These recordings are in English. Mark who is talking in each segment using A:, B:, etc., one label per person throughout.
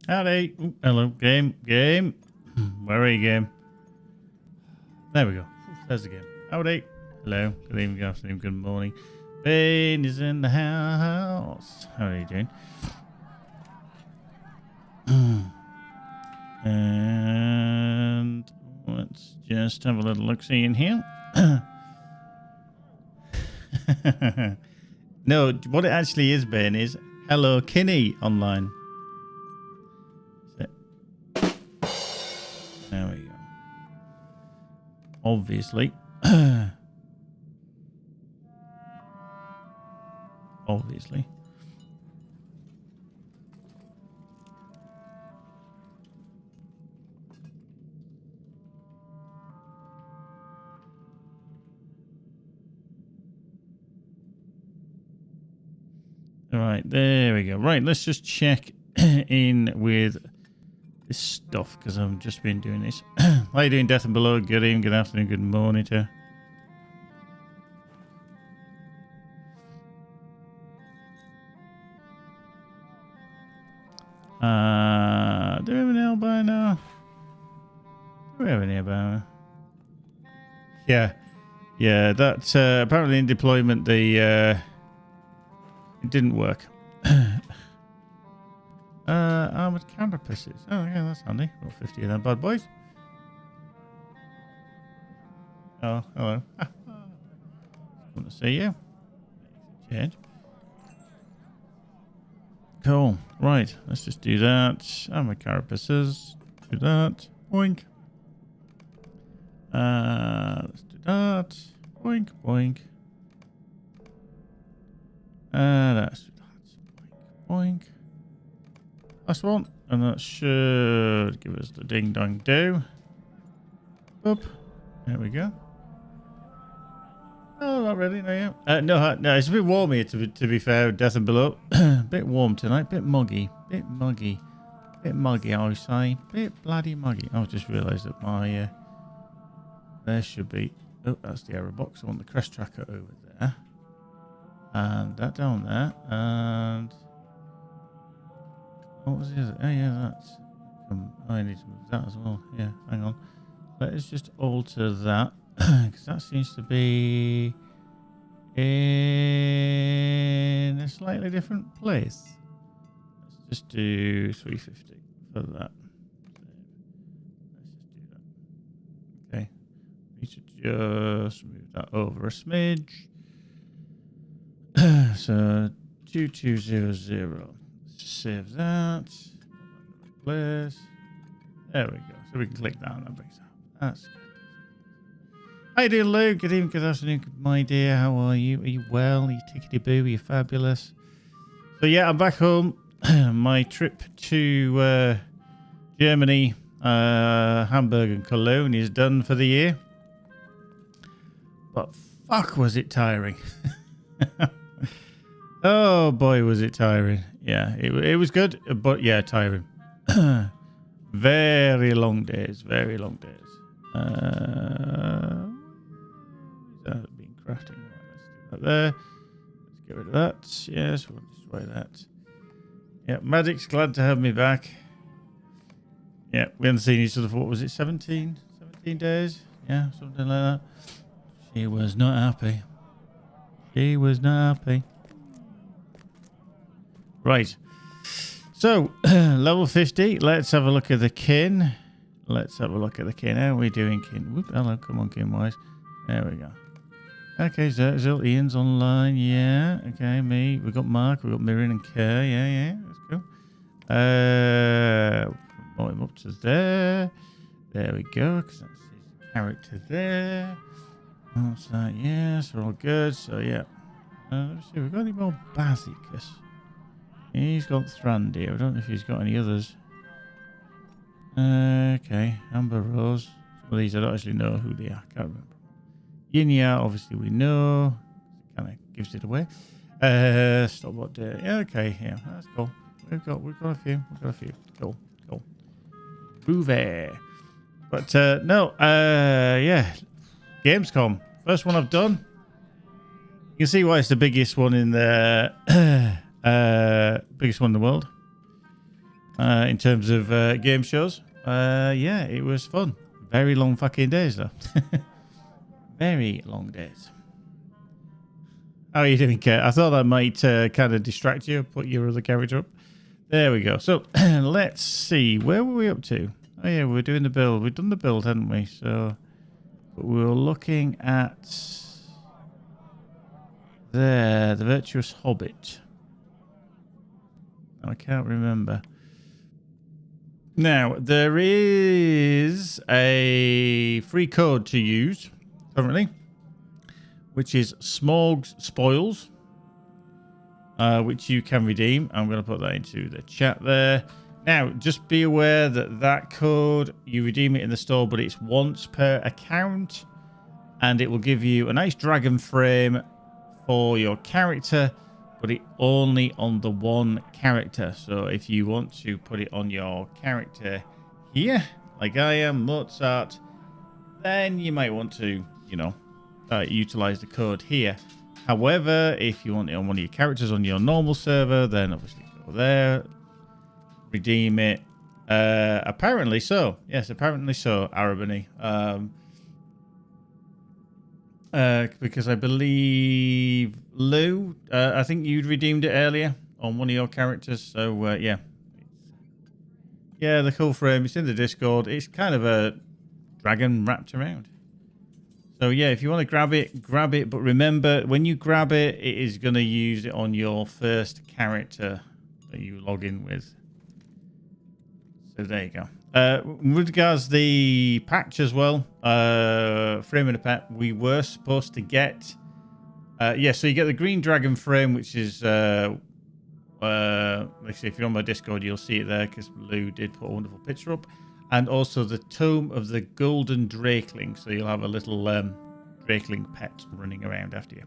A: Howdy. Ooh, hello, game. Where are you, game? There we go. There's the game. Howdy. Hello. Good evening, good afternoon, good morning. Bane is in the house. How are you doing? And let's just have a little look-see in here. No, what it actually is, Ben, is Hello Kinney online. There we go. Obviously. Obviously. All right, there we go. Right, let's just check in with this stuff because I've just been doing this. How are you doing, Death and Below? Good evening, good afternoon, good morning to you. Do we have an albino? Do we have an albino? Yeah. Yeah, that apparently in deployment it didn't work. Armored carapaces. Oh yeah, that's handy. Got 50 of them bad boys. Oh, hello. Want to see you. Change. Cool. Right, let's just do that. Armored carapaces. Do that. Boink. Let's do that. Boink, boink. Let's do that. Boink. Last one. And that should give us the ding dong do. Boop. There we go. Oh, not ready, no, yeah. No, it's a bit warm here to be fair, Death and Below. Bit warm tonight, bit muggy, I would say. Bit bloody muggy. I just realised that my, there should be, oh, that's the error box. I want the crest tracker over there. And that down there, and what was the other? Oh yeah, that's, I need to move that as well. Yeah, hang on. Let's just alter that. Because that seems to be in a slightly different place. Let's just do 350 for that. Let's just do that. Okay. Need to just move that over a smidge. So 2200. Let's just save that. Place. There we go. So we can click that and that brings it up. That's good. How you doing, Lou? Good evening, good afternoon, my dear. How are you? Are you well? Are you tickety-boo? Are you fabulous? So yeah, I'm back home. My trip to Germany, Hamburg and Cologne is done for the year. But fuck was it tiring. Oh boy, was it tiring. Yeah, it was good, but yeah, tiring. Very long days, very long days. Been crafting. Right, let's do that there. Let's get rid of that. Yes, we'll destroy that. Yeah, Magic's glad to have me back. Yeah, we haven't seen each other for, what was it, 17 days? Yeah, something like that. She was not happy. She was not happy. Right. So, level 50. Let's have a look at the kin. Let's have a look at the kin. How are we doing, kin? Whoop, hello, come on, kin wise. There we go. Okay, so Ian's online. Yeah. Okay, me. We've got Mark. We've got Miriam and Kerr. Yeah. That's cool. Promote him up to there. There we go, because that's his character there. What's that? Yes, we're all good. So, yeah. Let's see. We've got any more Basicus. He's got Thrandir. I don't know if he's got any others. Okay, Amber Rose. Some of these I don't actually know who they are. I can't remember. Yinya, obviously we know. Kind of gives it away. Stop what day. Yeah, okay, yeah, that's cool. We've got a few. Cool. Groovy. But no, yeah. Gamescom. First one I've done. You can see why it's the biggest one in the biggest one in the world. in terms of game shows. Yeah, it was fun. Very long fucking days, though. Very long days. How are you doing, Kurt? I thought that might kind of distract you. Put your other character up. There we go. So, let's see. Where were we up to? Oh, yeah, we're doing the build. We've done the build, hadn't we? So, we were looking at... There, the Virtuous Hobbit. I can't remember. Now, there is a free code to use currently, which is Smog's Spoils, which you can redeem. I'm going to put that into the chat there. Now, just be aware that that code, you redeem it in the store, but it's once per account, and it will give you a nice dragon frame for your character, but it only on the one character. So if you want to put it on your character here, like I am, Mozart, then you might want to, you know, utilize the code here. However, if you want it on one of your characters on your normal server, then obviously go there, redeem it. Apparently so. Yes, apparently so, Arabany. Because I believe Lou, I think you'd redeemed it earlier on one of your characters. So yeah, the cool frame. It's in the Discord. It's kind of a dragon wrapped around. So yeah, if you want to grab it. But remember, when you grab it, it is going to use it on your first character that you log in with. So there you go. With regards to the patch as well, frame and a pet, we were supposed to get, so you get the green dragon frame, which is, let's see, if you're on my Discord, you'll see it there because Lou did put a wonderful picture up, and also the Tome of the Golden Drakeling, so you'll have a little Drakeling pet running around after you.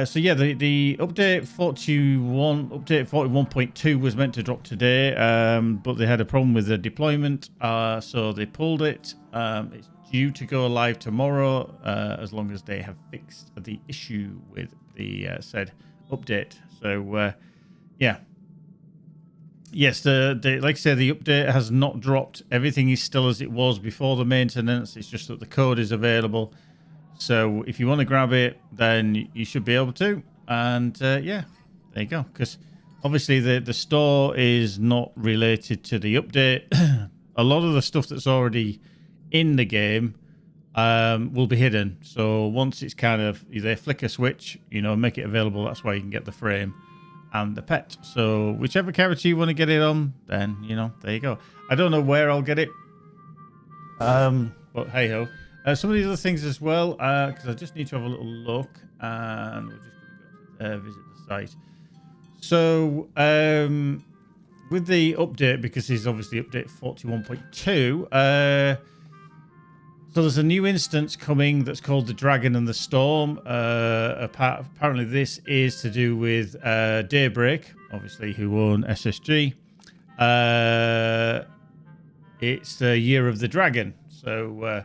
A: So yeah, the update 41.2 was meant to drop today, but they had a problem with the deployment, so they pulled it. It's due to go live tomorrow, as long as they have fixed the issue with the said update. So yeah, yes, like I said, the update has not dropped. Everything is still as it was before the maintenance. It's just that the code is available. So if you want to grab it, then you should be able to. And yeah, there you go. Because obviously the store is not related to the update. A lot of the stuff that's already in the game will be hidden. So once it's kind of, they flick a switch, you know, make it available. That's why you can get the frame and the pet. So whichever character you want to get it on, then, you know, there you go. I don't know where I'll get it. But hey ho. Some of these other things as well, because I just need to have a little look, and we're just going to go visit the site. So, with the update, because this is obviously update 41.2, so there's a new instance coming that's called the Dragon and the Storm. Apparently, this is to do with Daybreak, obviously, who own SSG. It's the Year of the Dragon, so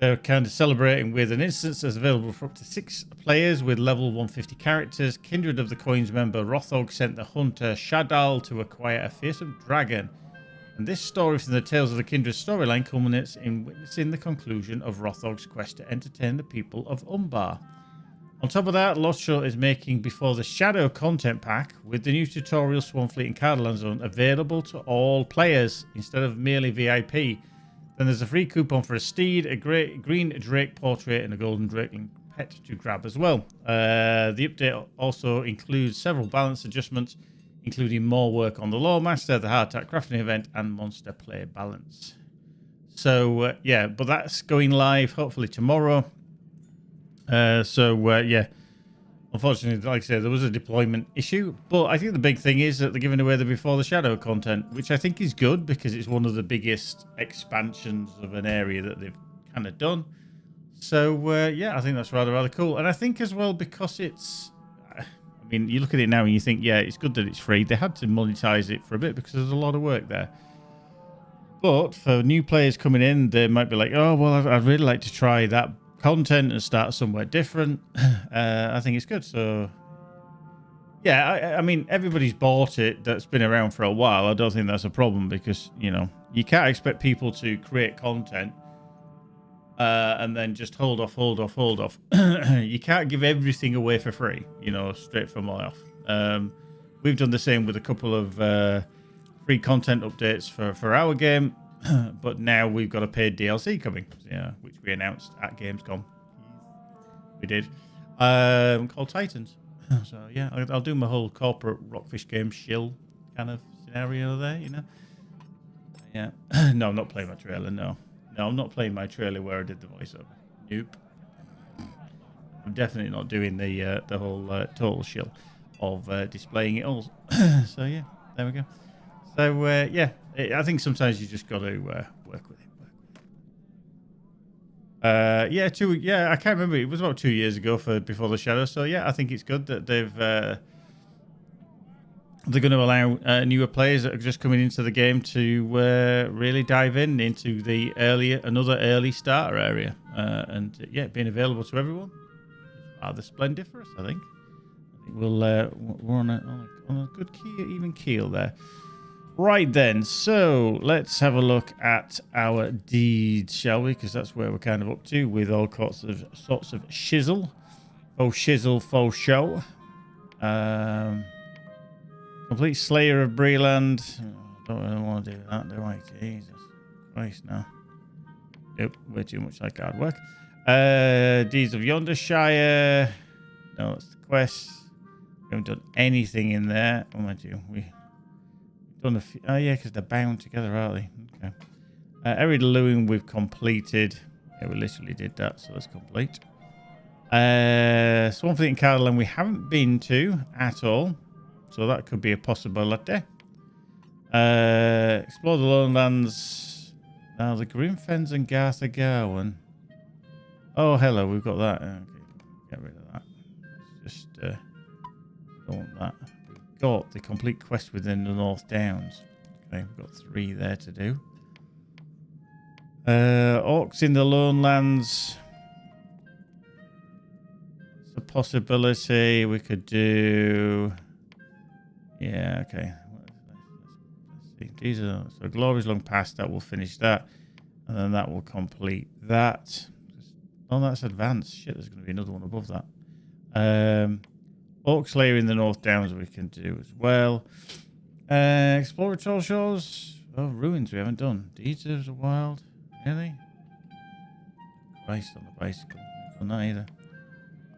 A: they're kind of celebrating with an instance that's available for up to 6 players with level 150 characters. Kindred of the Coins member Rothog sent the hunter Shadal to acquire a fearsome dragon. And this story from the Tales of the Kindred storyline culminates in witnessing the conclusion of Rothog's quest to entertain the people of Umbar. On top of that, LOTRO is making Before the Shadow content pack with the new tutorial Swanfleet and Cardaland Zone available to all players instead of merely VIP. Then there's a free coupon for a steed, a green drake portrait, and a golden drakeling pet to grab as well. The update also includes several balance adjustments, including more work on the Lawmaster, the hardtack crafting event, and monster play balance. So yeah, but that's going live hopefully tomorrow. Yeah, unfortunately, like I said, there was a deployment issue, but I think the big thing is that they're giving away the Before the Shadow content, which I think is good because it's one of the biggest expansions of an area that they've kind of done. So yeah, I think that's rather cool. And I think as well, because it's, I mean, you look at it now and you think, yeah, it's good that it's free. They had to monetize it for a bit because there's a lot of work there. But for new players coming in, they might be like, oh, well, I'd really like to try that content and start somewhere different. I think it's good. So Yeah, I mean, everybody's bought it that's been around for a while. I don't think that's a problem because, you know, you can't expect people to create content and then just hold off. You can't give everything away for free, you know, straight from off. We've done the same with a couple of free content updates for our game, but now we've got a paid DLC coming, yeah, which we announced at Gamescom. We did, called Titans. So yeah, I'll do my whole corporate Rockfish game shill kind of scenario there, you know. Yeah, no, I'm not playing my trailer. No, I'm not playing my trailer where I did the voiceover. Nope. I'm definitely not doing the whole total shill of displaying it all. So yeah, there we go. So yeah, I think sometimes you just got to work with it. Yeah, I can't remember. It was about 2 years ago for Before the Shadow. So yeah, I think it's good that they're going to allow newer players that are just coming into the game to really dive into the another early starter area, and yeah, being available to everyone. Rather splendid for us, I think. We're on a good even keel there. Right then, so let's have a look at our deeds, shall we? Because that's where we're kind of up to with all sorts of shizzle. Faux shizzle, faux show. Complete Slayer of Breland. Don't really want to do that, do I? Jesus Christ, no. Yep, way too much like hard work. Deeds of Yondershire. No, that's the quest. We haven't done anything in there. Oh, my dear. We've done a few. Oh, yeah, because they're bound together, aren't they? Okay. Erid Lewin we've completed. Yeah, we literally did that, so that's complete. Swampfleet and Cardolan we haven't been to at all. So that could be a possibility. Explore the Lowlands. Now, the Grimfens and Garth Gawain. Oh, hello, we've got that. Okay, get rid of that. Let's just don't want that. We've got the complete quest within the North Downs. Okay, we've got 3 there to do. Orcs in the Lowlands. It's a possibility. We could do. Yeah, okay. Let's see. These are so Glory's long past. That will finish that, and then that will complete that. Oh, that's advanced. Shit, there's going to be another one above that. Orc Slayer in the North Downs we can do as well. Explore Troll Shores. Oh, Ruins we haven't done. Deeds of the Wild. Really? Christ on the bicycle. Not done that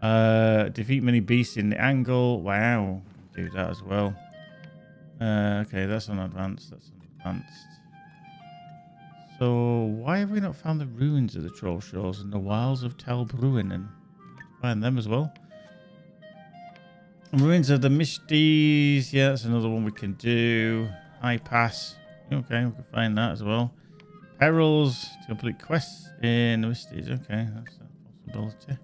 A: either. Defeat many beasts in the angle. Wow. Do that as well. Okay, that's on advanced. So why have we not found the ruins of the Troll Shores and the wilds of Talbruin and find them as well? Ruins of the Misties. Yeah, that's another one we can do. High Pass. Okay, we can find that as well. Perils to complete quests in the Misties. Okay, that's a possibility.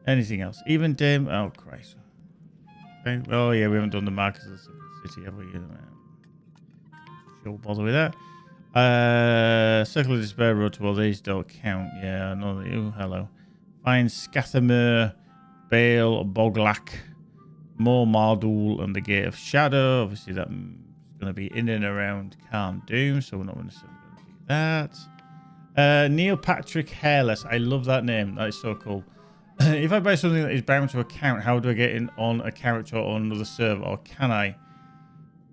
A: Anything else? Even Dame. Oh Christ. Okay. Oh yeah, we haven't done the markers of the city, have we? Sure, bother with that. Circle of Despair, Road to All These don't count. Yeah, I know that. Oh, hello. Find Scathamur, Bale, Boglak, More Mardul, and the Gate of Shadow. Obviously, that's going to be in and around Calm Doom, so we're not necessarily going to do that. Neil Patrick Hairless. I love that name. That is so cool. If I buy something that is bound to account, how do I get in on a character or another server, or can I?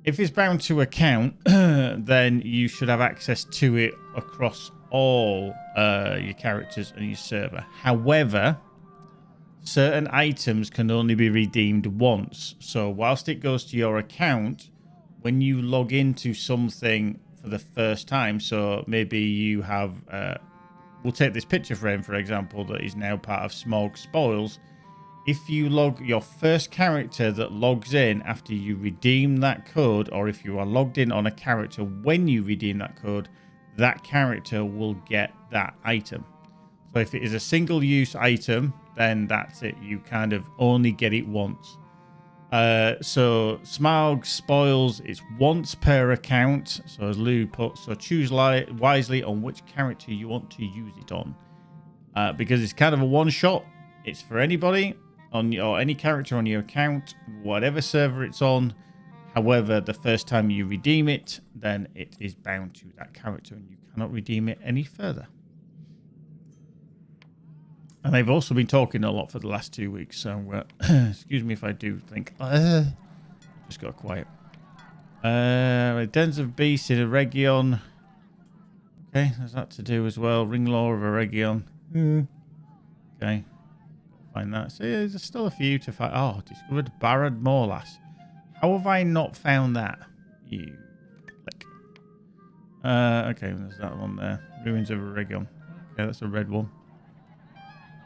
A: If it's bound to account, then you should have access to it across all your characters and your server. However, certain items can only be redeemed once. So whilst it goes to your account, when you log into something for the first time, so maybe you have... we'll take this picture frame, for example, that is now part of Smog Spoils. If you log your first character that logs in after you redeem that code, or if you are logged in on a character when you redeem that code, that character will get that item. So if it is a single-use item, then that's it. You kind of only get it once. So Smog Spoils, it's once per account. So as Lou put, so choose wisely on which character you want to use it on. Because it's kind of a one-shot. It's for anybody. on your, or any character on your account, whatever server it's on. However, the first time you redeem it, then it is bound to that character and you cannot redeem it any further. And they've also been talking a lot for the last 2 weeks, so excuse me if I do think. Just got quiet. Dens of Beasts in a Region. Okay, there's that to do as well. Ring Law of a Region. Okay, find that. So there's still a few to find. Oh, discovered Barad Morlas. How have I not found that? You click. Okay, there's that one there. Ruins of a Region. Okay, that's a red one.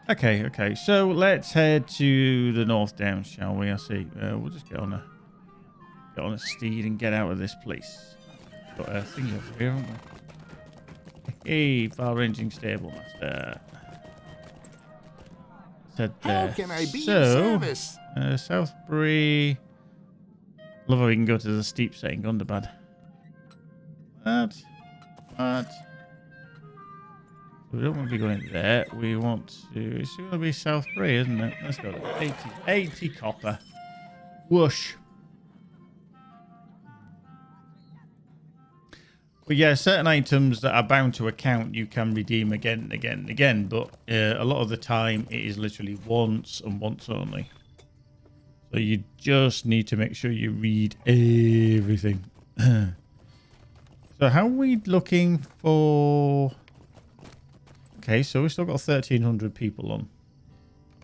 A: Okay. So let's head to the North Downs, shall we? I see. We'll just get on a steed and get out of this place. Got a thing over here, haven't we? Hey, far-ranging stable master. Said there.
B: How can I be of service?
A: Southbury. Love how we can go to the steep setting Gundabad. What? We don't want to be going there. We want to... It's going to be Southbury, isn't it? Let's go to 80 copper. Whoosh. But yeah, certain items that are bound to account you can redeem again and again and again. But a lot of the time it is literally once and once only. So you just need to make sure you read everything. So how are we looking for... Okay, so we've still got 1,300 people on.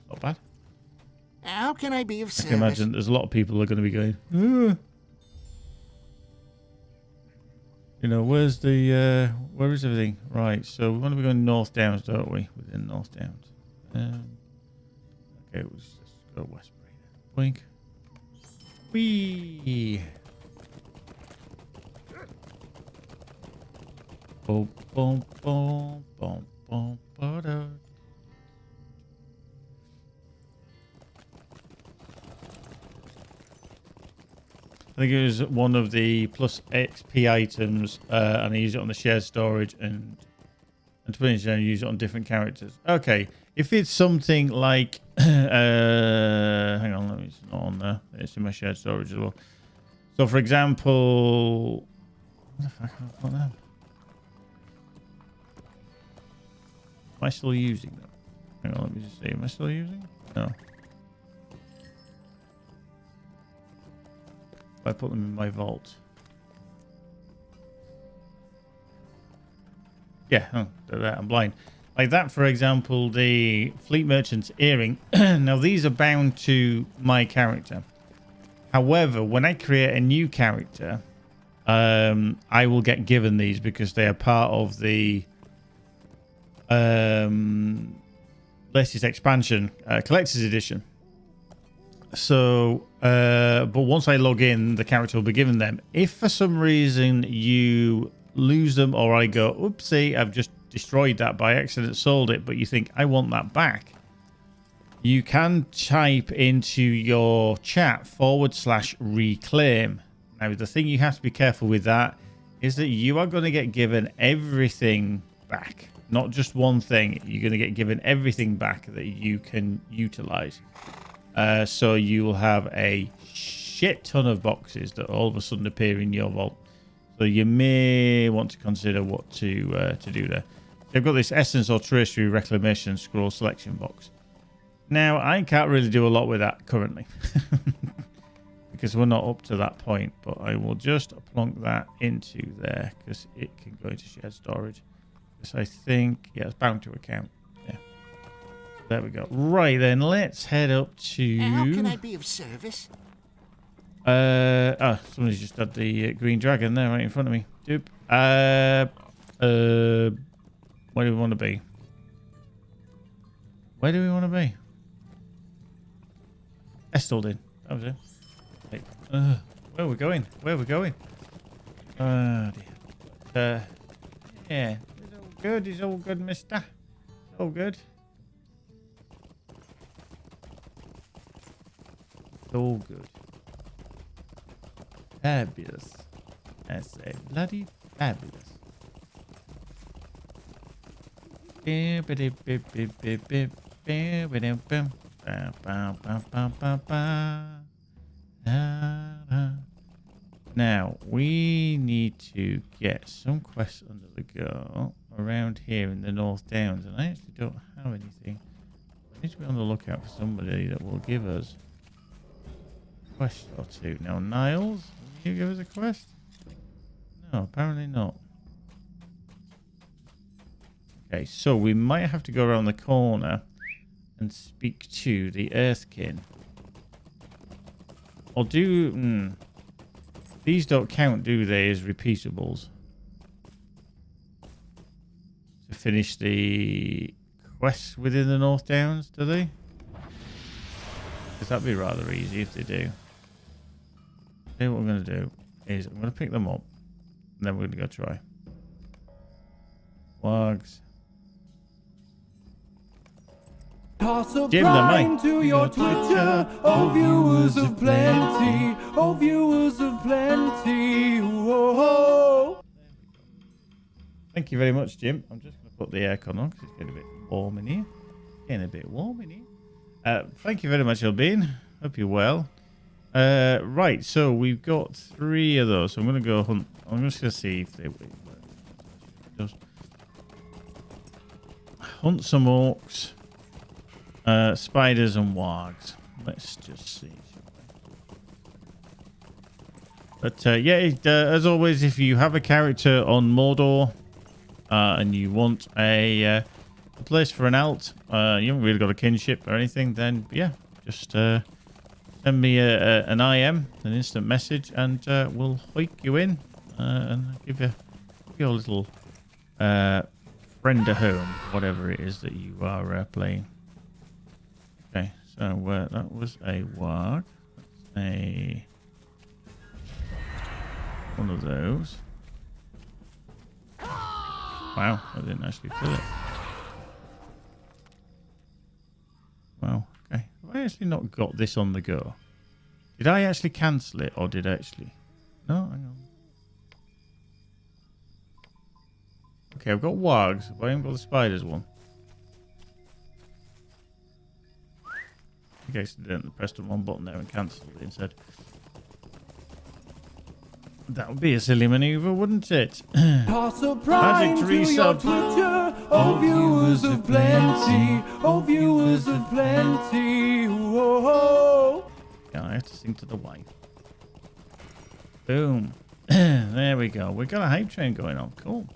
A: Not bad.
B: How can I be of service?
A: I can imagine there's a lot of people who are going to be going, you know, where's the, where is everything? Right, so we want to be going North Downs, don't we? Within North Downs. Okay, we'll just go Westbury then. Boink. Whee! Boom, boom, boom, boom. I think it was one of the plus XP items, and I use it on the shared storage, and to finish, I use it on different characters. Okay, if it's something like, hang on, it's not on there. It's in my shared storage as well. So, for example, what the fuck have I got now? Am I still using them? Hang on, let me just see. Am I still using them? No. If I put them in my vault. Yeah, oh, they're there. I'm blind. Like that, for example, the Fleet Merchant's Earring. Now, these are bound to my character. However, when I create a new character, I will get given these because they are part of the latest expansion, collector's edition. So but once I log in, the character will be given them. If for some reason you lose them, or I go, oopsie, I've just destroyed that by accident, sold it, but you think I want that back, you can type into your chat /reclaim. Now the thing you have to be careful with that is that you are going to get given everything back. Not just one thing. You're going to get given everything back that you can utilize. So you will have a shit ton of boxes that all of a sudden appear in your vault. So you may want to consider what to do there. They've got this Essence or Terrestrial Reclamation Scroll Selection box. Now, I can't really do a lot with that currently. Because we're not up to that point. But I will just plonk that into there because it can go into shared storage. I think, yeah, it's bound to account. Yeah. There we go. Right then, let's head up to...
B: How can I be of service?
A: Somebody's just had the green dragon there right in front of me. Doop. Where do we want to be? Where do we want to be? Estaldin. That was it. Hey. Where are we going? Where are we going? Dear. Yeah. Good, it's all good, mister. It's all good. It's all good. Fabulous. I say bloody fabulous. Now, we need to get some quests under the go around here in the North Downs, and I actually don't have anything. I need to be on the lookout for somebody that will give us a quest or two. Now, Niles, will you give us a quest? No, apparently not. Okay, so we might have to go around the corner and speak to the Earthkin. I'll do... These don't count, do they, as repeatables? To finish the quests within the North Downs, do they? Because that'd be rather easy if they do. Okay, what we're going to do is I'm going to pick them up. And then we're going to go try. Wags.
C: Toss a
A: Jim,
C: prime to your Twitter, oh viewers of plenty, oh viewers of plenty, whoa.
A: Thank you very much, Jim. I'm just going to put the aircon on because it's getting a bit warm in here. Getting a bit warm in here. Thank you very much, Albine. Hope you're well. Right, so we've got 3 of those. So I'm going to go hunt. I'm just going to see if they just hunt some orcs. Spiders and wargs. Let's just see. But yeah, as always, if you have a character on Mordor and you want a place for an alt, you haven't really got a kinship or anything, then yeah, just send me an IM, an instant message, and we'll hike you in and give you a little friend a home, whatever it is that you are playing. Okay, so that was a warg. That's one of those. Wow, I didn't actually kill it. Wow, okay. Have I actually not got this on the go? Did I actually cancel it, or did I actually... No, hang on. Okay, I've got wargs, but I haven't got the spiders one. I accidentally pressed the wrong button there and cancelled it instead. That would be a silly maneuver, wouldn't it?
C: Toss a prime to your Twitter, oh viewers of plenty, oh viewers of plenty, whoa.
A: Yeah, I have to sing to the wife. Boom. There we go. We've got a hype train going on. Cool.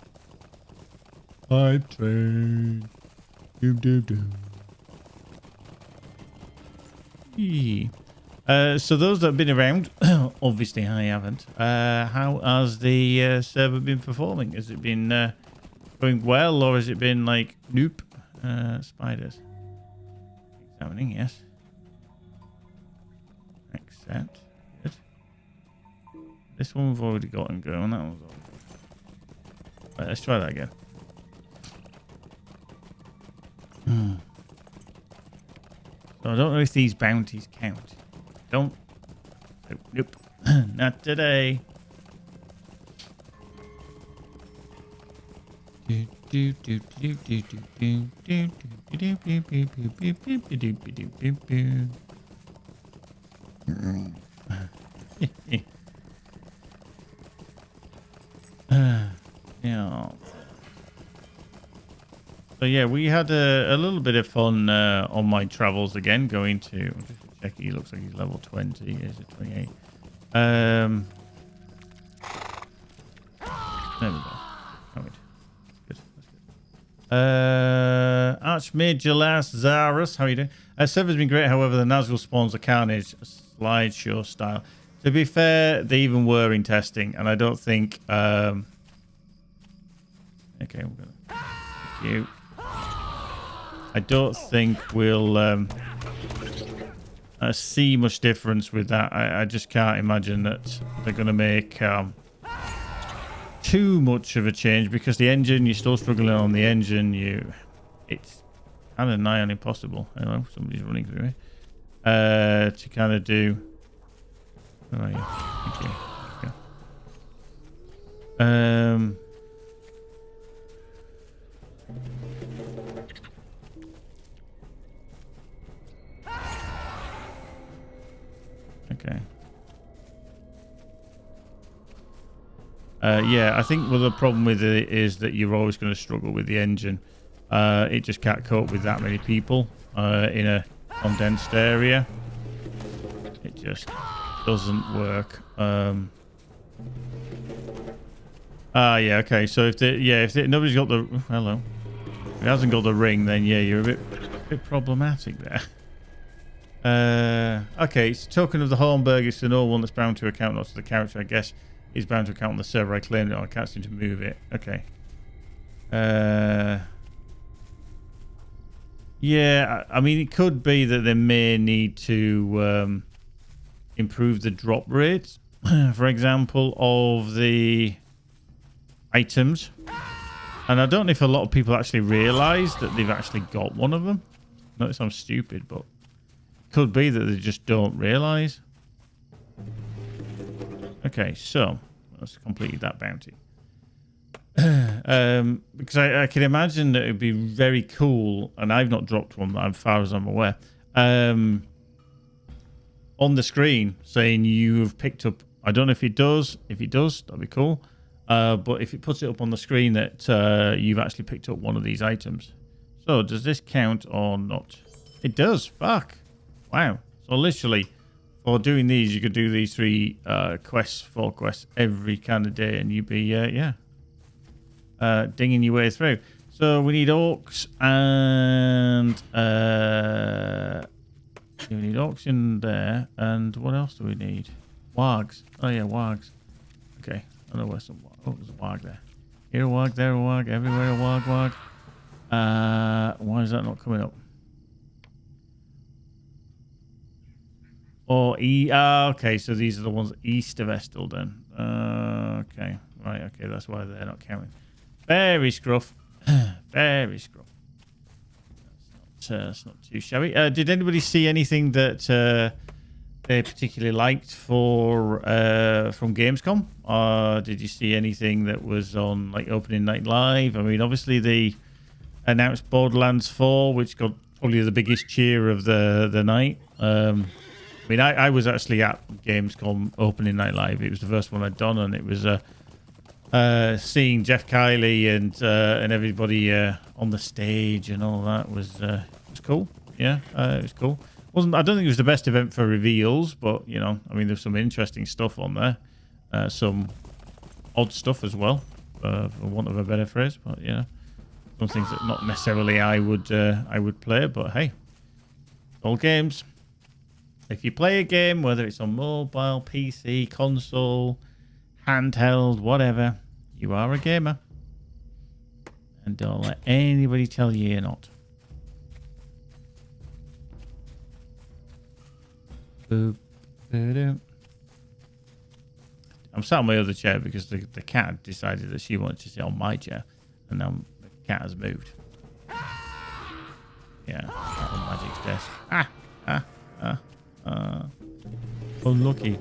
A: Hype train. Doom, doom, doom. So those that have been around, obviously I haven't. How has the server been performing? Has it been going well, or has it been like nope? Spiders. Examining, yes. Accept. Good. This one we've already gotten going. That one's all good. Right, let's try that again. So I don't know if these bounties count. Don't. Oh, nope. Not today. Yeah. So yeah, we had a little bit of fun on my travels again, going to... Just check, he looks like he's level 20. Is it 28? There we go. Oh, wait. Good. That's good. Archmage Lazarus, how are you doing? Server's been great, however, the Nazgul spawns are carnage, slideshow style. To be fair, they even were in testing, and I don't think... Okay, we're gonna... Thank you. I don't think we'll see much difference with that. I just can't imagine that they're going to make too much of a change, because the engine, you're still struggling on the engine. It's kind of nigh on impossible. Hello, somebody's running through here. To kind of do... Where are you? Thank you. Okay. Okay. Yeah, I think the problem with it is that you're always going to struggle with the engine. It just can't cope with that many people in a condensed area. It just doesn't work. Yeah, okay. So if nobody's got the hello, if it hasn't got the ring, then yeah, you're a bit problematic there. Okay, so token of the Hornberg is to no one that's bound to account, not to the character, I guess. Is bound to account on the server. I claimed it. I can't seem to move it. Okay. Yeah, I mean, it could be that they may need to improve the drop rate, for example, of the items. And I don't know if a lot of people actually realise that they've actually got one of them. I know it sounds stupid, but it could be that they just don't realise. Okay, so let's complete that bounty. Because I can imagine that it would be very cool, and I've not dropped one as far as I'm aware, on the screen saying you've picked up. I don't know if it does. If it does, that'd be cool. But if it puts it up on the screen that you've actually picked up one of these items. So does this count or not? It does. Fuck. Wow. So literally, for doing these, you could do these 4 quests every kind of day, and you'd be dinging your way through. So we need orcs and we need orcs in there, and what else do we need? Wargs. Oh yeah, wargs. Okay, I know where some. Oh, there's a warg there. Here a warg, there a warg, everywhere a warg. Why is that not coming up? Or okay, so these are the ones east of Estelden. Okay, right, okay, that's why they're not counting. Very scruff. Very scruff. That's not too shabby. Did anybody see anything that they particularly liked from Gamescom? Did you see anything that was on like opening night live? I mean, obviously they announced Borderlands 4, which got probably the biggest cheer of the night. I mean, I was actually at Gamescom opening night live. It was the first one I'd done, and it was seeing Jeff Kiley and everybody on the stage and all that was cool. Yeah, it was cool. I don't think it was the best event for reveals, but you know, I mean, there's some interesting stuff on there, some odd stuff as well, for want of a better phrase. But yeah, some things that not necessarily I would play, but hey, all games. If you play a game, whether it's on mobile, PC, console, handheld, whatever, you are a gamer. And don't let anybody tell you you're not. Boop, ba-doop. I'm sat on my other chair because the cat decided that she wanted to sit on my chair. And now the cat has moved. Yeah, on Magic's desk. Unlucky.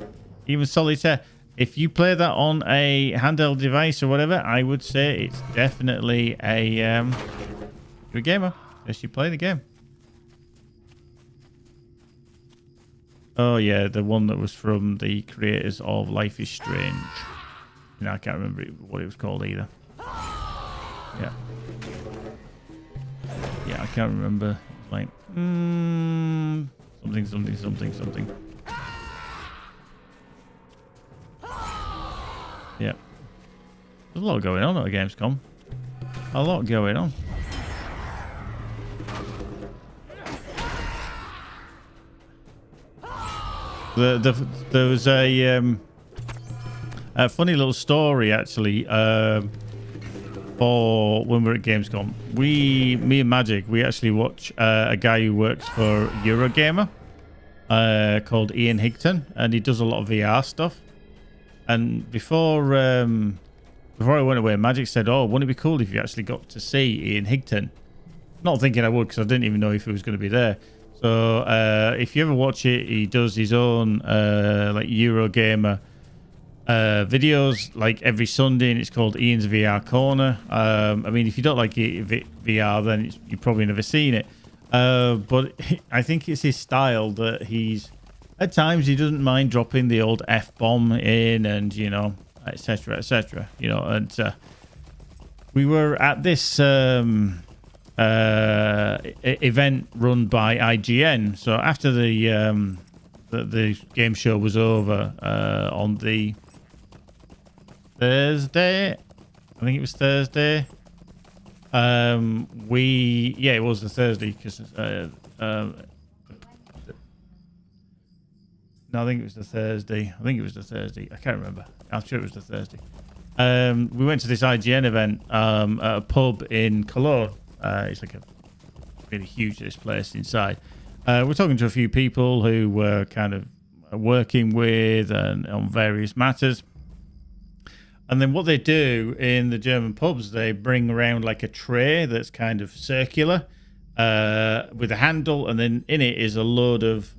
A: Even Solitaire. If you play that on a handheld device or whatever, I would say it's definitely you're a gamer. Yes, you play the game. Oh yeah, the one that was from the creators of Life is Strange. You know, I can't remember what it was called either. Yeah. Yeah, I can't remember. It's like something. Yeah. There's a lot going on at Gamescom. A lot going on. There was a funny little story actually for when we were at Gamescom. Me and Magic, we actually watch a guy who works for Eurogamer called Ian Higton, and he does a lot of VR stuff. And before I went away, Magic said, "Oh, wouldn't it be cool if you actually got to see Ian Higton?" Not thinking I would, because I didn't even know if he was going to be there. So if you ever watch it, he does his own like Eurogamer videos like every Sunday, and it's called Ian's VR Corner. I mean, if you don't like VR, then you've probably never seen it. But I think it's his style that he's at times he doesn't mind dropping the old F-bomb in, and you know, etc., etc. You know, and we were at this event run by IGN. So after the game show was over on the Thursday, I think it was Thursday. It was the Thursday because no, I think it was the Thursday. I can't remember. I'm sure it was the Thursday. We went to this IGN event at a pub in Cologne. It's like a really huge, this place inside. We're talking to a few people who were kind of working with and on various matters. And then what they do in the German pubs, they bring around like a tray that's kind of circular with a handle, and then in it is a load of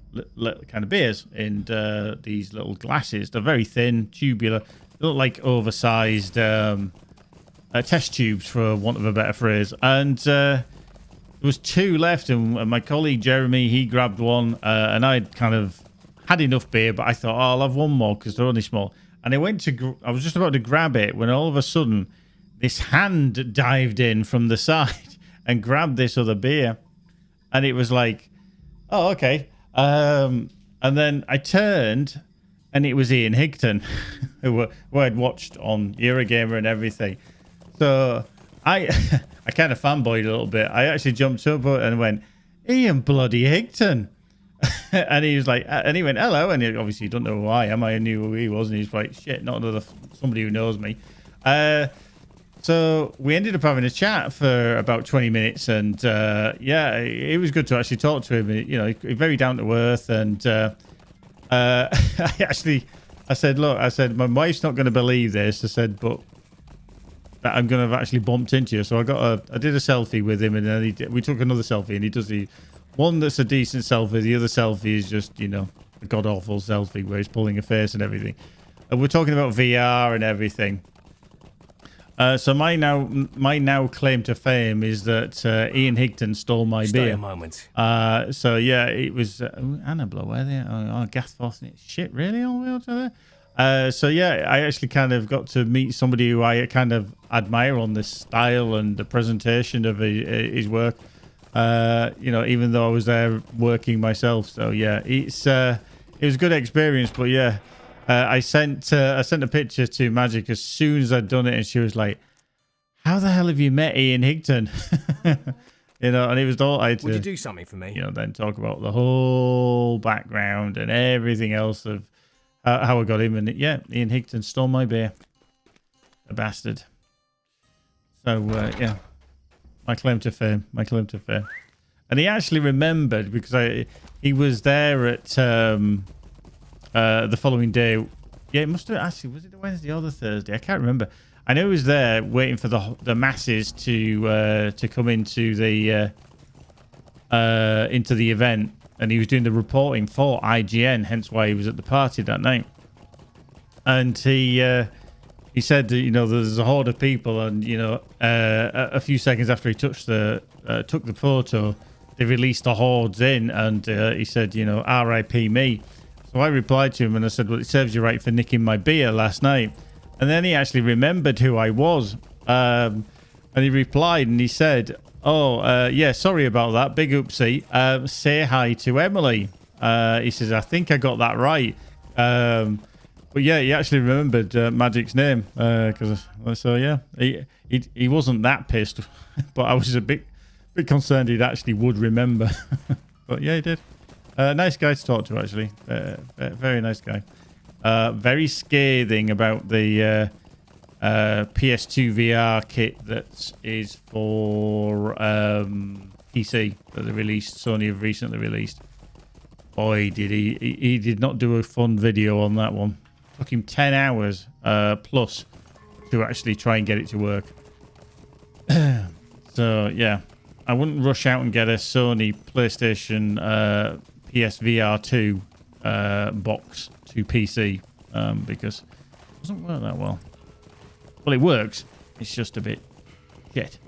A: kind of beers in these little glasses. They're very thin, tubular, they look like oversized test tubes, for want of a better phrase. And there was two left, and my colleague Jeremy, he grabbed one, and I'd kind of had enough beer, but I thought, oh, I'll have one more because they're only small. And I was just about to grab it when all of a sudden this hand dived in from the side and grabbed this other beer. And it was like, oh, okay. And then I turned and it was Ian Higton, who I'd watched on Eurogamer and everything. So I kind of fanboyed a little bit. I actually jumped up and went, Ian bloody Higton. And he was like, and he went, hello. And he obviously don't know who I am. I knew who he was. And he's like, shit, not another somebody who knows me. So we ended up having a chat for about 20 minutes. And yeah, it was good to actually talk to him. You know, very down to earth. And I said, look, my wife's not going to believe this. I said, but I'm going to have actually bumped into you. So I did a selfie with him, and then we took another selfie, and he does the one that's a decent selfie. The other selfie is just, you know, a god-awful selfie where he's pulling a face and everything. And we're talking about VR and everything. So my now claim to fame is that Ian Higton stole my beer.
C: A moment.
A: So yeah, it was Anna Blow. Where they? Oh, Gathfoss. Shit, really? All the way up to there. So yeah, I actually kind of got to meet somebody who I kind of admire on the style and the presentation of his work. You know, even though I was there working myself. So yeah, it was a good experience. But yeah, I sent a picture to Magic as soon as I'd done it, and she was like, "How the hell have you met Ian Higton?" You know, and it was all I had to.
C: Would you do something for me?
A: You know, then talk about the whole background and everything else of how I got him. And yeah, Ian Higton stole my beer, a bastard. So yeah. My claim to fame. And he actually remembered because he was there at the following day. Yeah, it must have actually, was it the Wednesday or the Thursday? I can't remember. I know he was there waiting for the masses to come into the event, and he was doing the reporting for IGN, hence why he was at the party that night. And he said that, you know, there's a horde of people, and, you know, a few seconds after he took the photo, they released the hordes in, and he said, you know, R.I.P. me. So I replied to him and I said, well, it serves you right for nicking my beer last night. And then he actually remembered who I was. And he replied and he said, oh, yeah, sorry about that. Big oopsie. Say hi to Emily. He says, I think I got that right. But yeah, he actually remembered Magic's name. So yeah, he wasn't that pissed, but I was a bit concerned he actually would remember. But yeah, he did. Nice guy to talk to, actually. Very nice guy. Very scathing about the PS2 VR kit that is for PC that they released. Sony have recently released. Boy, did he did not do a fun video on that one. Took him 10 hours plus to actually try and get it to work. So yeah, I wouldn't rush out and get a Sony PlayStation PSVR 2 box to PC because it doesn't work that well. Well, it works. It's just a bit shit.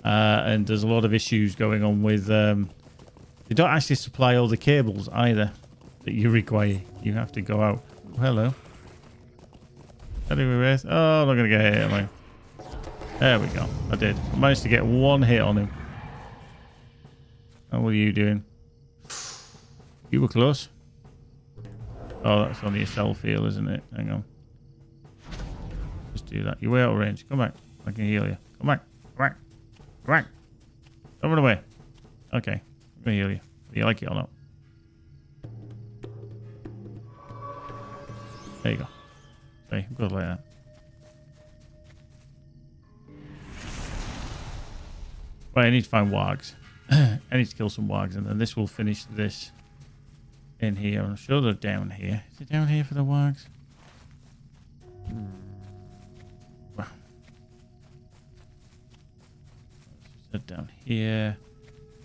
A: And there's a lot of issues going on with... they don't actually supply all the cables either. that you require. You have to go out. Oh, hello. How do we race? Oh, I'm not going to get hit, am I? There we go. I did. I managed to get one hit on him. How are you doing? You were close. Oh, that's only a self heal, isn't it? Hang on. Just do that. You're way out of range. Come back. I can heal you. Come back. Come back. Come back. Don't run away. Okay. I'm going to heal you. Do you like it or not? There you go. See, good like that. Right, I need to find wargs. I need to kill some wargs, and then this will finish this in here. I'm sure they're down here. Is it down here for the wargs? Wow. Let's down here.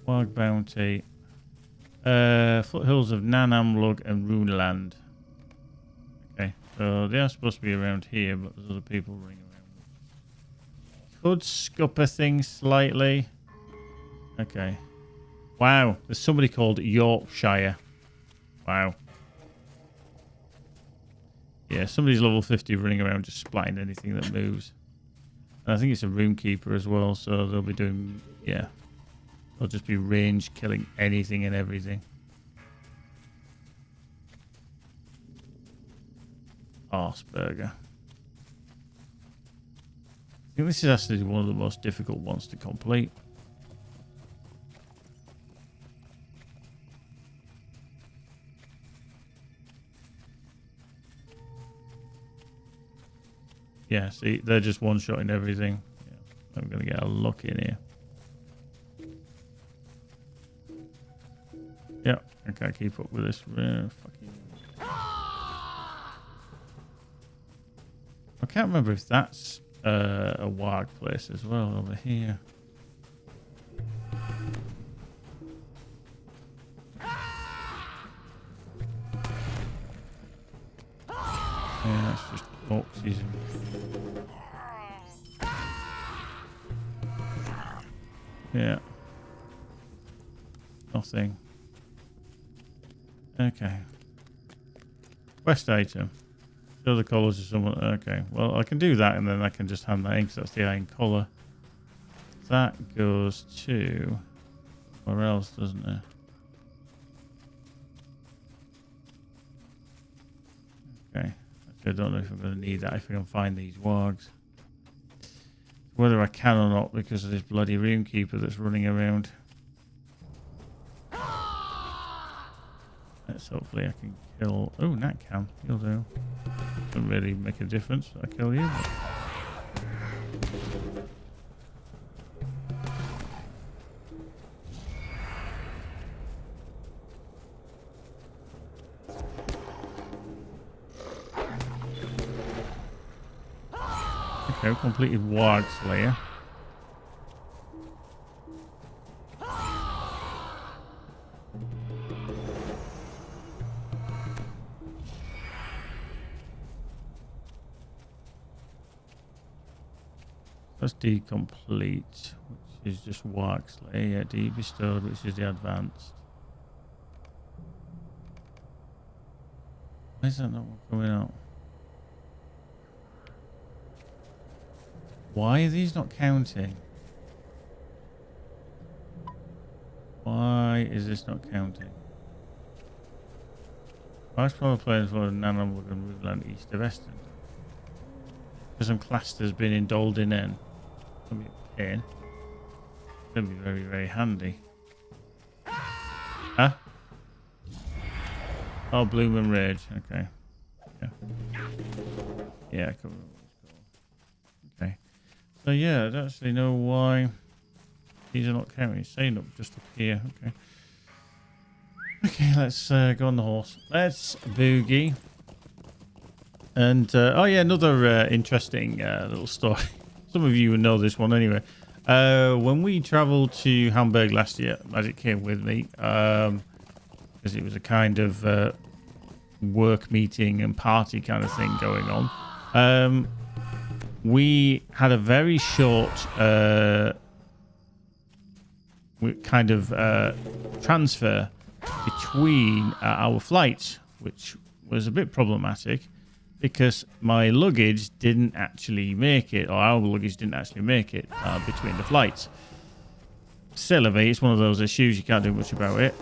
A: Warg bounty. Foothills of Nanamlug and Runeland. Okay, so they are supposed to be around here, but there's other people running around. Could scupper things slightly. Okay. Wow, there's somebody called Yorkshire. Wow. Yeah, somebody's level 50 running around just splatting anything that moves. And I think it's a roomkeeper as well, so they'll be doing, yeah. They'll just be range killing anything and everything. Arsberger. I think this is actually one of the most difficult ones to complete. Yeah, see, they're just one-shotting everything. Yeah, I'm going to get a look in here. Yeah, I can't keep up with this. Fucking... I can't remember if that's a warg place as well over here. Yeah, that's just oxys. Yeah. Nothing. Okay. Quest item. Show the colours of someone. Okay. Well, I can do that and then I can just hand that in because that's the iron colour. That goes to... Where else, doesn't it? Okay. Actually, I don't know if I'm going to need that if I can find these wargs. Whether I can or not because of this bloody roomkeeper that's running around. Let's hopefully I can kill... Oh, Nat can. You'll do. Doesn't really make a difference. I kill you. Okay, completed Warg Slayer. That's D complete, which is just Warg Slayer. Yeah, D bestowed, which is the advanced. Why is that not coming out? Why are these not counting? Why is this not counting? Most probably players for Nanamlug and Runeland east of Eston. Because I'm classed as being in Dolden Inn. It's going to be a pain. It's going to be very, very handy. Huh? Oh, Bloom and Rage. Okay. Yeah. Yeah, I can't remember what it's called. Okay. So yeah, I don't actually know why these are not counting. It's saying up just up here. Okay. Okay, let's go on the horse. Let's boogie. And oh yeah, another interesting little story. Some of you will know this one anyway. When we travelled to Hamburg last year, Magic came with me because it was a kind of work meeting and party kind of thing going on. We had a very short kind of transfer between our flights, which was a bit problematic because my luggage didn't actually make it, or our luggage didn't actually make it between the flights. Silly, it's one of those issues, you can't do much about it.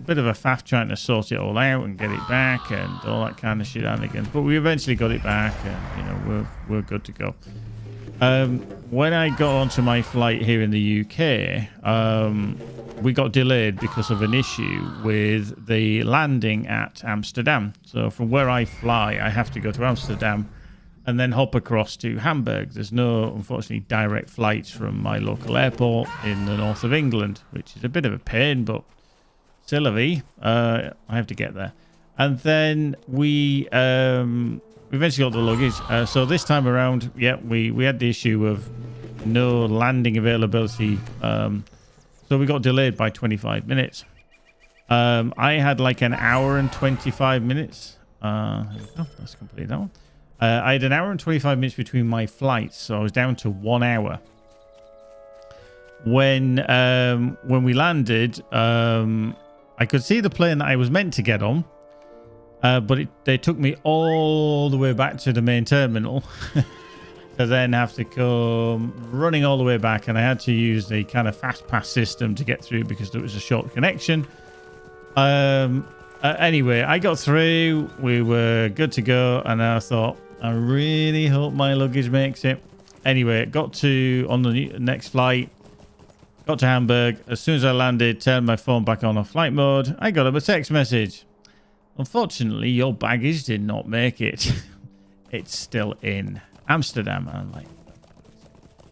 A: Bit of a faff trying to sort it all out and get it back and all that kind of shenanigans, but we eventually got it back, and we're good to go. When I got onto my flight here in the UK, we got delayed because of an issue with the landing at Amsterdam. So from where I fly, I have to go to Amsterdam and then hop across to Hamburg. There's no, unfortunately, direct flights from my local airport in the north of England, which is a bit of a pain, but silly, I have to get there. And then we eventually got the luggage. So this time around, yeah, we had the issue of no landing availability. So we got delayed by 25 minutes. I had like an hour and 25 minutes. There we go. Let's complete that one. I had an hour and 25 minutes between my flights, so I was down to 1 hour. When we landed, I could see the plane that I was meant to get on, but they took me all the way back to the main terminal to then have to come running all the way back, and I had to use the kind of fast pass system to get through because there was a short connection. Anyway, I got through, we were good to go, and I thought, I really hope my luggage makes it. Anyway, got to on the next flight, got to Hamburg. As soon as I landed, turned my phone back on flight mode, I got a text message. Unfortunately, your baggage did not make it. It's still in Amsterdam. And I'm like,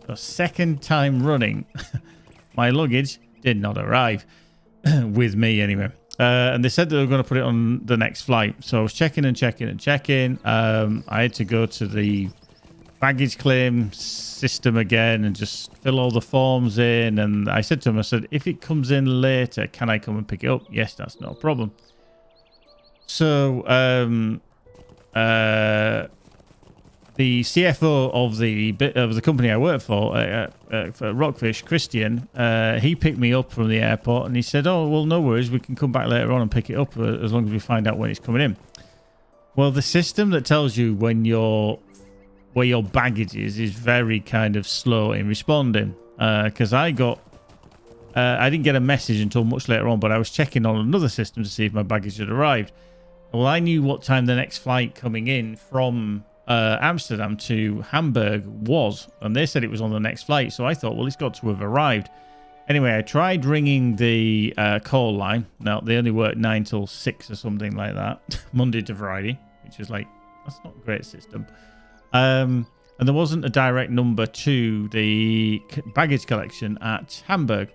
A: the second time running, my luggage did not arrive with me anyway. And they said they were going to put it on the next flight. So I was checking and checking and checking. I had to go to the baggage claim system again and just fill all the forms in. And I said to him, I said, if it comes in later, can I come and pick it up? Yes, that's no problem. So the CFO of the company I work for Rockfish, Christian, he picked me up from the airport and he said, oh, well, no worries, we can come back later on and pick it up as long as we find out when it's coming in. Well, the system that tells you where your baggage is very kind of slow in responding, because I didn't get a message until much later on, but I was checking on another system to see if my baggage had arrived. Well, I knew what time the next flight coming in from Amsterdam to Hamburg was, and they said it was on the next flight, so I thought, well, it's got to have arrived. Anyway, I tried ringing the call line. Now, they only work 9 till 6 or something like that, Monday to Friday, which is like, that's not a great system. And there wasn't a direct number to the baggage collection at Hamburg.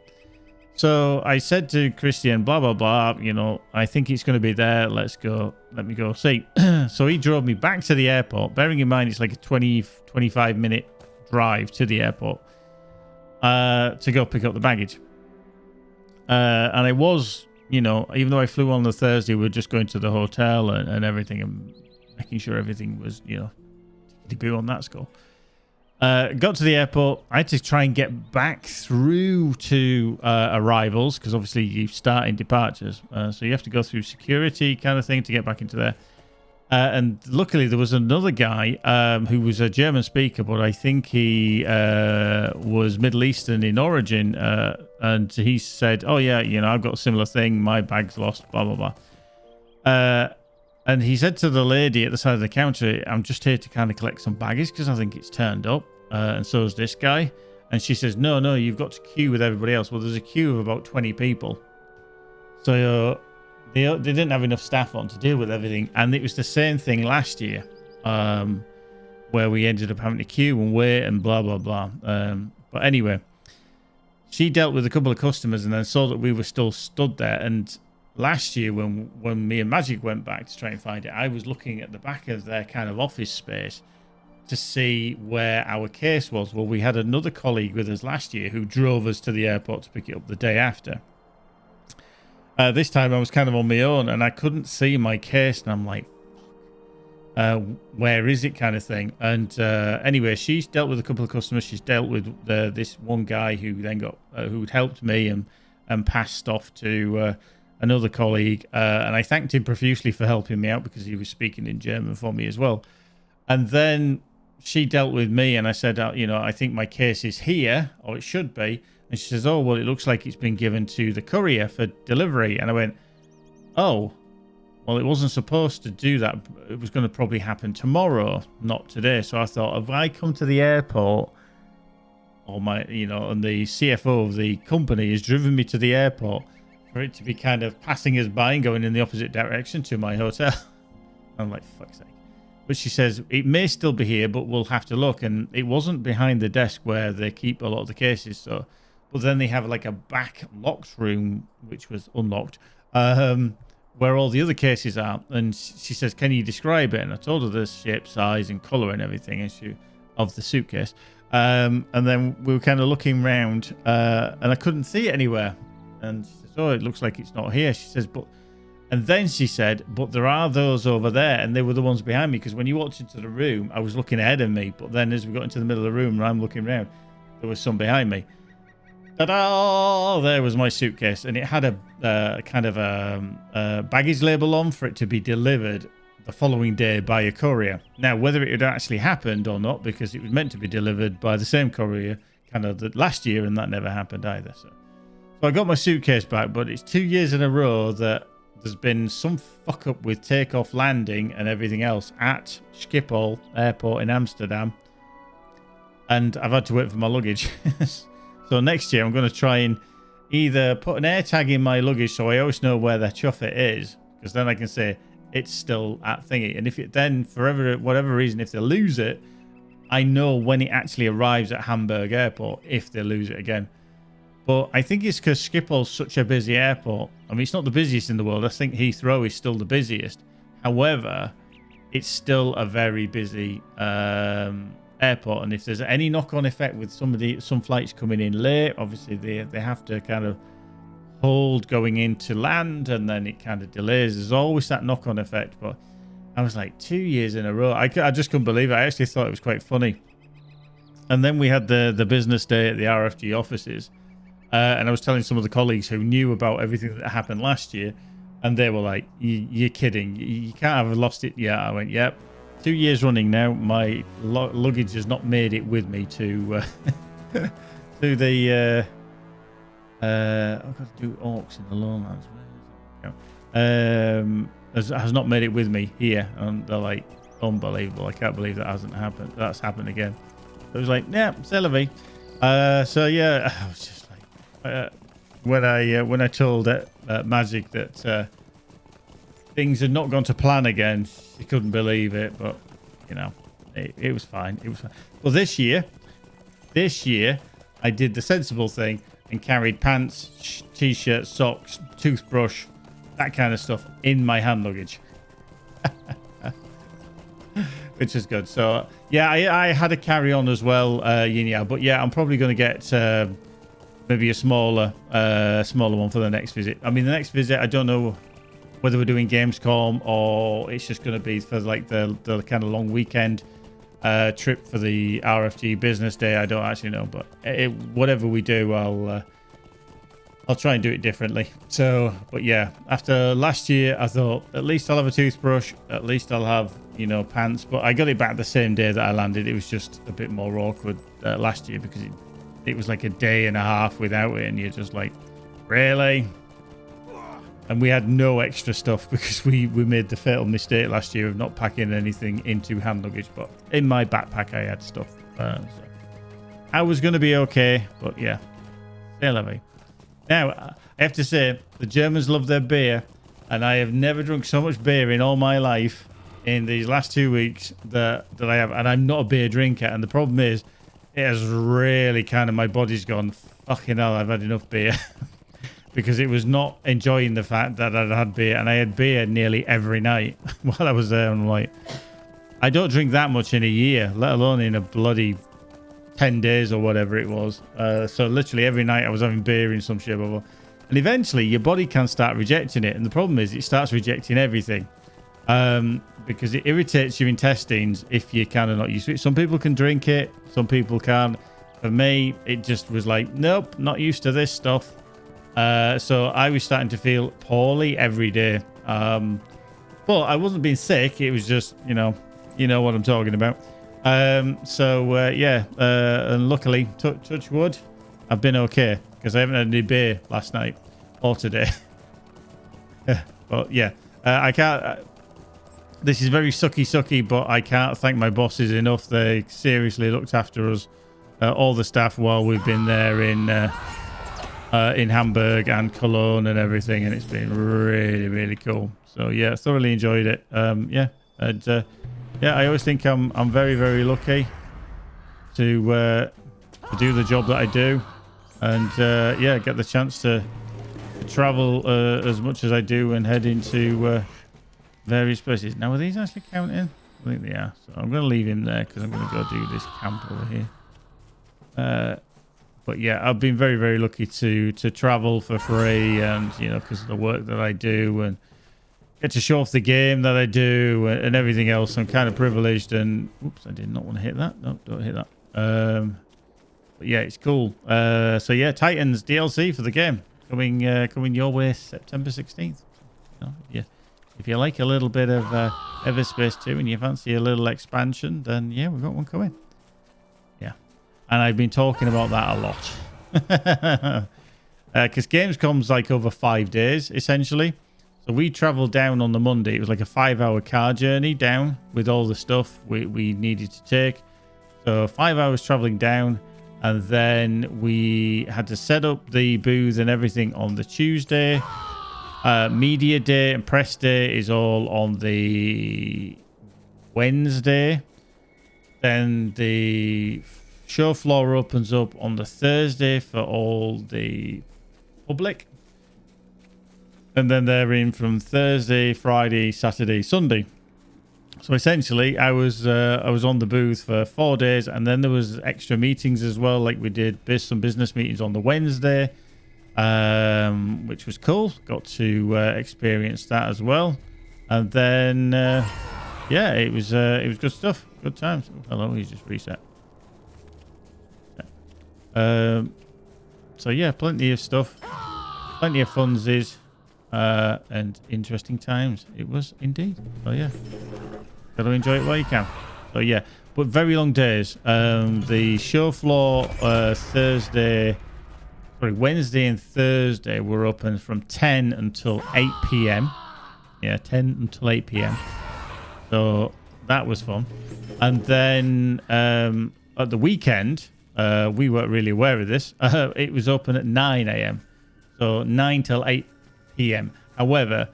A: So I said to Christian, blah, blah, blah, you know, I think it's going to be there. Let's go. Let me go see. So he drove me back to the airport. Bearing in mind, it's like a 25-minute drive to the airport to go pick up the baggage. And it was, you know, even though I flew on the Thursday, we were just going to the hotel and everything and making sure everything was, you know, debut on that score. Got to the airport. I had to try and get back through to arrivals because obviously you start in departures. So you have to go through security kind of thing to get back into there. And luckily there was another guy who was a German speaker, but I think he was Middle Eastern in origin. And he said, oh, yeah, you know, I've got a similar thing. My bag's lost, blah, blah, blah. And he said to the lady at the side of the counter, I'm just here to kind of collect some baggage because I think it's turned up. And so is this guy. And she says, no, you've got to queue with everybody else. Well, there's a queue of about 20 people. So they didn't have enough staff on to deal with everything. And it was the same thing last year where we ended up having to queue and wait and blah, blah, blah. But anyway, she dealt with a couple of customers and then saw that we were still stood there. And last year, when me and Magic went back to try and find it, I was looking at the back of their kind of office space to see where our case was. Well, we had another colleague with us last year who drove us to the airport to pick it up the day after. This time I was kind of on my own and I couldn't see my case, and I'm like, where is it kind of thing. And anyway, she's dealt with a couple of customers. She's dealt with this one guy who then got who'd helped me and passed off to another colleague, and I thanked him profusely for helping me out because he was speaking in German for me as well. And then she dealt with me, and I said, I think my case is here, or it should be. And she says, oh, well, it looks like it's been given to the courier for delivery. And I went, oh, well, it wasn't supposed to do that. It was going to probably happen tomorrow, not today. So I thought, if I come to the airport, or and the CFO of the company has driven me to the airport for it to be kind of passing us by and going in the opposite direction to my hotel. I'm like, fuck's sake. But she says, it may still be here, but we'll have to look. And it wasn't behind the desk where they keep a lot of the cases. So, but then they have like a back locked room, which was unlocked, where all the other cases are. And she says, can you describe it? And I told her the shape, size, and color and everything of the suitcase. And then we were kind of looking around, and I couldn't see it anywhere. And she says, oh, it looks like it's not here. She says, and then she said, but there are those over there, and they were the ones behind me, because when you walked into the room, I was looking ahead of me, but then as we got into the middle of the room and I'm looking around, there was some behind me. Ta-da! There was my suitcase, and it had a kind of a baggage label on for it to be delivered the following day by a courier. Now, whether it had actually happened or not, because it was meant to be delivered by the same courier kind of last year, and that never happened either. So I got my suitcase back, but it's 2 years in a row that there's been some fuck up with takeoff, landing, and everything else at Schiphol Airport in Amsterdam, and I've had to wait for my luggage. So next year I'm going to try and either put an air tag in my luggage so I always know where the chuffet is, because then I can say it's still at thingy. And if it then, for whatever reason, if they lose it, I know when it actually arrives at Hamburg Airport if they lose it again. But I think it's because Schiphol's such a busy airport. I mean, it's not the busiest in the world. I think Heathrow is still the busiest. However, it's still a very busy airport. And if there's any knock-on effect with some flights coming in late, obviously they have to kind of hold going into land, and then it kind of delays. There's always that knock-on effect. But I was like, 2 years in a row. I just couldn't believe it. I actually thought it was quite funny. And then we had the business day at the RFG offices. And I was telling some of the colleagues who knew about everything that happened last year, and they were like, you're kidding. You can't have lost it yet. I went, yep. 2 years running now, my luggage has not made it with me to to the... I've got to do Orcs in the Lowlands. Has not made it with me here. And they're like, unbelievable. I can't believe that hasn't happened. That's happened again. So it was like, yeah, c'est la vie. So yeah, I was just when I told Magic that things had not gone to plan again, she couldn't believe it. But it was fine. It was fine. Well, this year, I did the sensible thing and carried pants, t-shirt, socks, toothbrush, that kind of stuff in my hand luggage, which is good. So yeah, I had a carry on as well, but yeah, I'm probably going to get maybe a smaller one for the next visit. I mean, the next visit, I don't know whether we're doing Gamescom or it's just going to be for like the kind of long weekend trip for the RFG business day. I don't actually know, but whatever we do, I'll try and do it differently. So, but yeah, after last year, I thought at least I'll have a toothbrush, at least I'll have pants. But I got it back the same day that I landed. It was just a bit more awkward last year because it was like a day and a half without it, and you're just like, really? And we had no extra stuff because we made the fatal mistake last year of not packing anything into hand luggage. But in my backpack, I had stuff. So I was going to be okay, but yeah. C'est la vie. Now, I have to say, the Germans love their beer, and I have never drunk so much beer in all my life in these last 2 weeks that I have. And I'm not a beer drinker, and the problem is, it has really kind of, my body's gone, fucking hell, I've had enough beer. Because it was not enjoying the fact that I'd had beer, and I had beer nearly every night while I was there. I'm like, I don't drink that much in a year, let alone in a bloody 10 days or whatever it was. So literally every night I was having beer in some shape or form. And eventually your body can start rejecting it. And the problem is it starts rejecting everything because it irritates your intestines if you're kind of not used to it. Some people can drink it, some people can't. For me, it just was like, nope, not used to this stuff. So I was starting to feel poorly every day. But I wasn't being sick. It was just, you know what I'm talking about. And luckily, touch wood, I've been okay because I haven't had any beer last night or today. But yeah, I can't. This is very sucky, but I can't thank my bosses enough. They seriously looked after us, all the staff, while we've been there in Hamburg and Cologne and everything, and it's been really, really cool. So yeah, thoroughly enjoyed it. I always think I'm very, very lucky to do the job that I do, and get the chance to travel as much as I do and head into various places. Now, are these actually counting? I think they are. So I'm going to leave him there because I'm going to go do this camp over here. But yeah, I've been very, very lucky to travel for free, and because of the work that I do and get to show off the game that I do and everything else. I'm kind of privileged, and oops, I did not want to hit that. No, don't hit that. But yeah, it's cool. So yeah, Titans DLC for the game coming your way September 16th. Yeah. If you like a little bit of Everspace 2 and you fancy a little expansion, then yeah, we've got one coming. Yeah. And I've been talking about that a lot. Because Gamescom's like over 5 days, essentially. So we travelled down on the Monday. It was like a 5-hour car journey down with all the stuff we needed to take. So 5 hours travelling down. And then we had to set up the booth and everything on the Tuesday. Media day and press day is all on the Wednesday. Then the show floor opens up on the Thursday for all the public. And then they're in from Thursday, Friday, Saturday, Sunday. So essentially, I was on the booth for 4 days, and then there was extra meetings as well. Like we did some business meetings on the Wednesday. Which was cool. Got to experience that as well, and then it was good stuff, good times. Oh, hello, he's just reset. So yeah, plenty of stuff, plenty of funsies, and interesting times. It was indeed. So yeah, gotta enjoy it while you can. So yeah, but very long days. The show floor Wednesday and Thursday were open from 10 until 8 p.m. Yeah, 10 until 8 p.m. So that was fun. And then at the weekend, we weren't really aware of this. It was open at 9 a.m. So 9 till 8 p.m. However,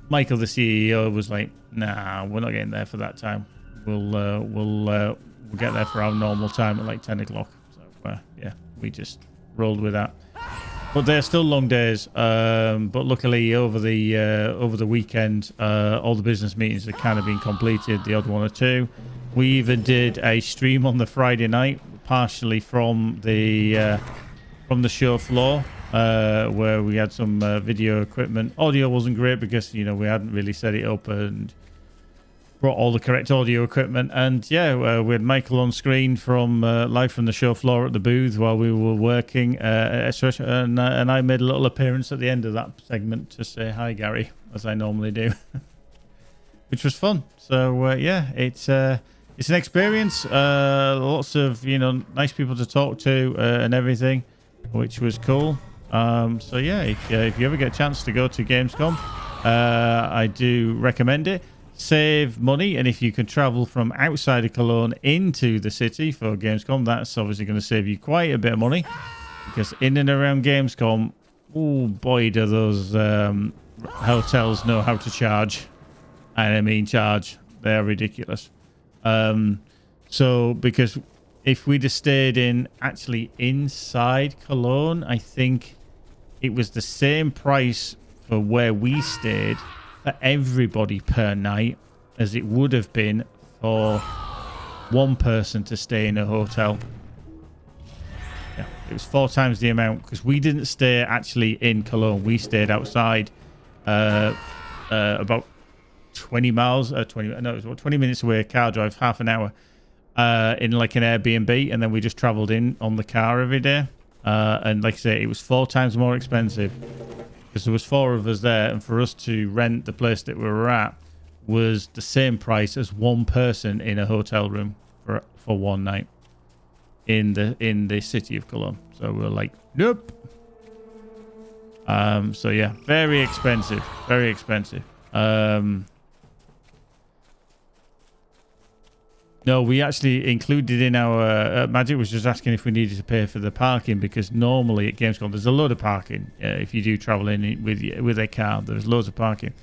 A: Michael, the CEO, was like, "Nah, we're not getting there for that time. We'll get there for our normal time at like 10 o'clock." So yeah, we just rolled with that. But they're still long days. But luckily, over the weekend, all the business meetings have kind of been completed. The odd one or two. We even did a stream on the Friday night, partially from the show floor, where we had some video equipment. Audio wasn't great because we hadn't really set it up and brought all the correct audio equipment. And yeah, we had Michael on screen from live from the show floor at the booth while we were working, and I made a little appearance at the end of that segment to say hi, Gary, as I normally do, which was fun. So yeah, it's an experience. Lots of nice people to talk to and everything, which was cool. So yeah, if you ever get a chance to go to Gamescom, I do recommend it. Save money, and if you can travel from outside of Cologne into the city for Gamescom, that's obviously going to save you quite a bit of money, because in and around Gamescom, oh boy, do those hotels know how to charge. And I mean charge. They are ridiculous. So because if we'd have stayed actually inside Cologne, I think it was the same price for where we stayed for everybody per night as it would have been for one person to stay in a hotel. Yeah, it was 4 times the amount, because we didn't stay actually in Cologne. We stayed outside about 20 miles, 20 minutes away, car drive, half an hour, in like an Airbnb, and then we just traveled in on the car every day. And like I say, it was 4 times more expensive because there was 4 of us there, and for us to rent the place that we were at was the same price as one person in a hotel room for one night in the city of Cologne. So we were like, nope. So yeah, very expensive, very expensive. No, we actually included in our Magic was just asking if we needed to pay for the parking, because normally at Gamescom there's a load of parking. If you do travel in with a car, there's loads of parking,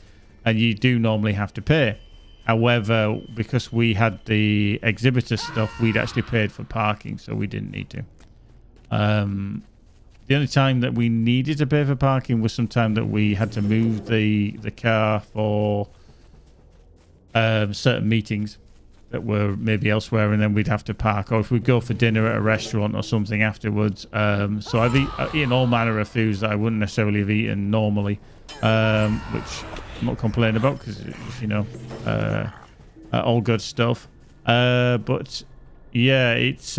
A: and you do normally have to pay. However, because we had the exhibitor stuff, we'd actually paid for parking, so we didn't need to. The only time that we needed to pay for parking was sometime that we had to move the car for certain meetings that were maybe elsewhere, and then we'd have to park, or if we'd go for dinner at a restaurant or something afterwards. So I've eaten all manner of foods that I wouldn't necessarily have eaten normally, which I'm not complaining about because it's, you know, all good stuff. But yeah, it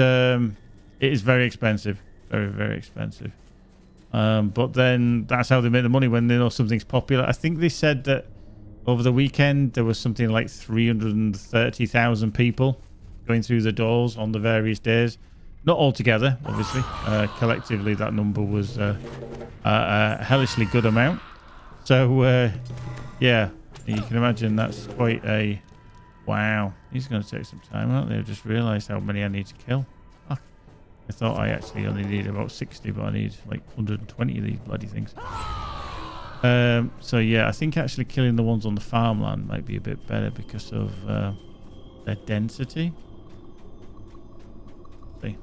A: is very expensive, very, very expensive. But then that's how they make the money, when they know something's popular. I think they said that over the weekend there was something like 330,000 people going through the doors on the various days. Not all together, obviously. Collectively, that number was a hellishly good amount. So, yeah, you can imagine that's quite a... Wow. He's going to take some time out there. I've just realised how many I need to kill. Fuck. I thought I actually only need about 60, but I need like 120 of these bloody things. So yeah, I think actually killing the ones on the farmland might be a bit better because of their density. See.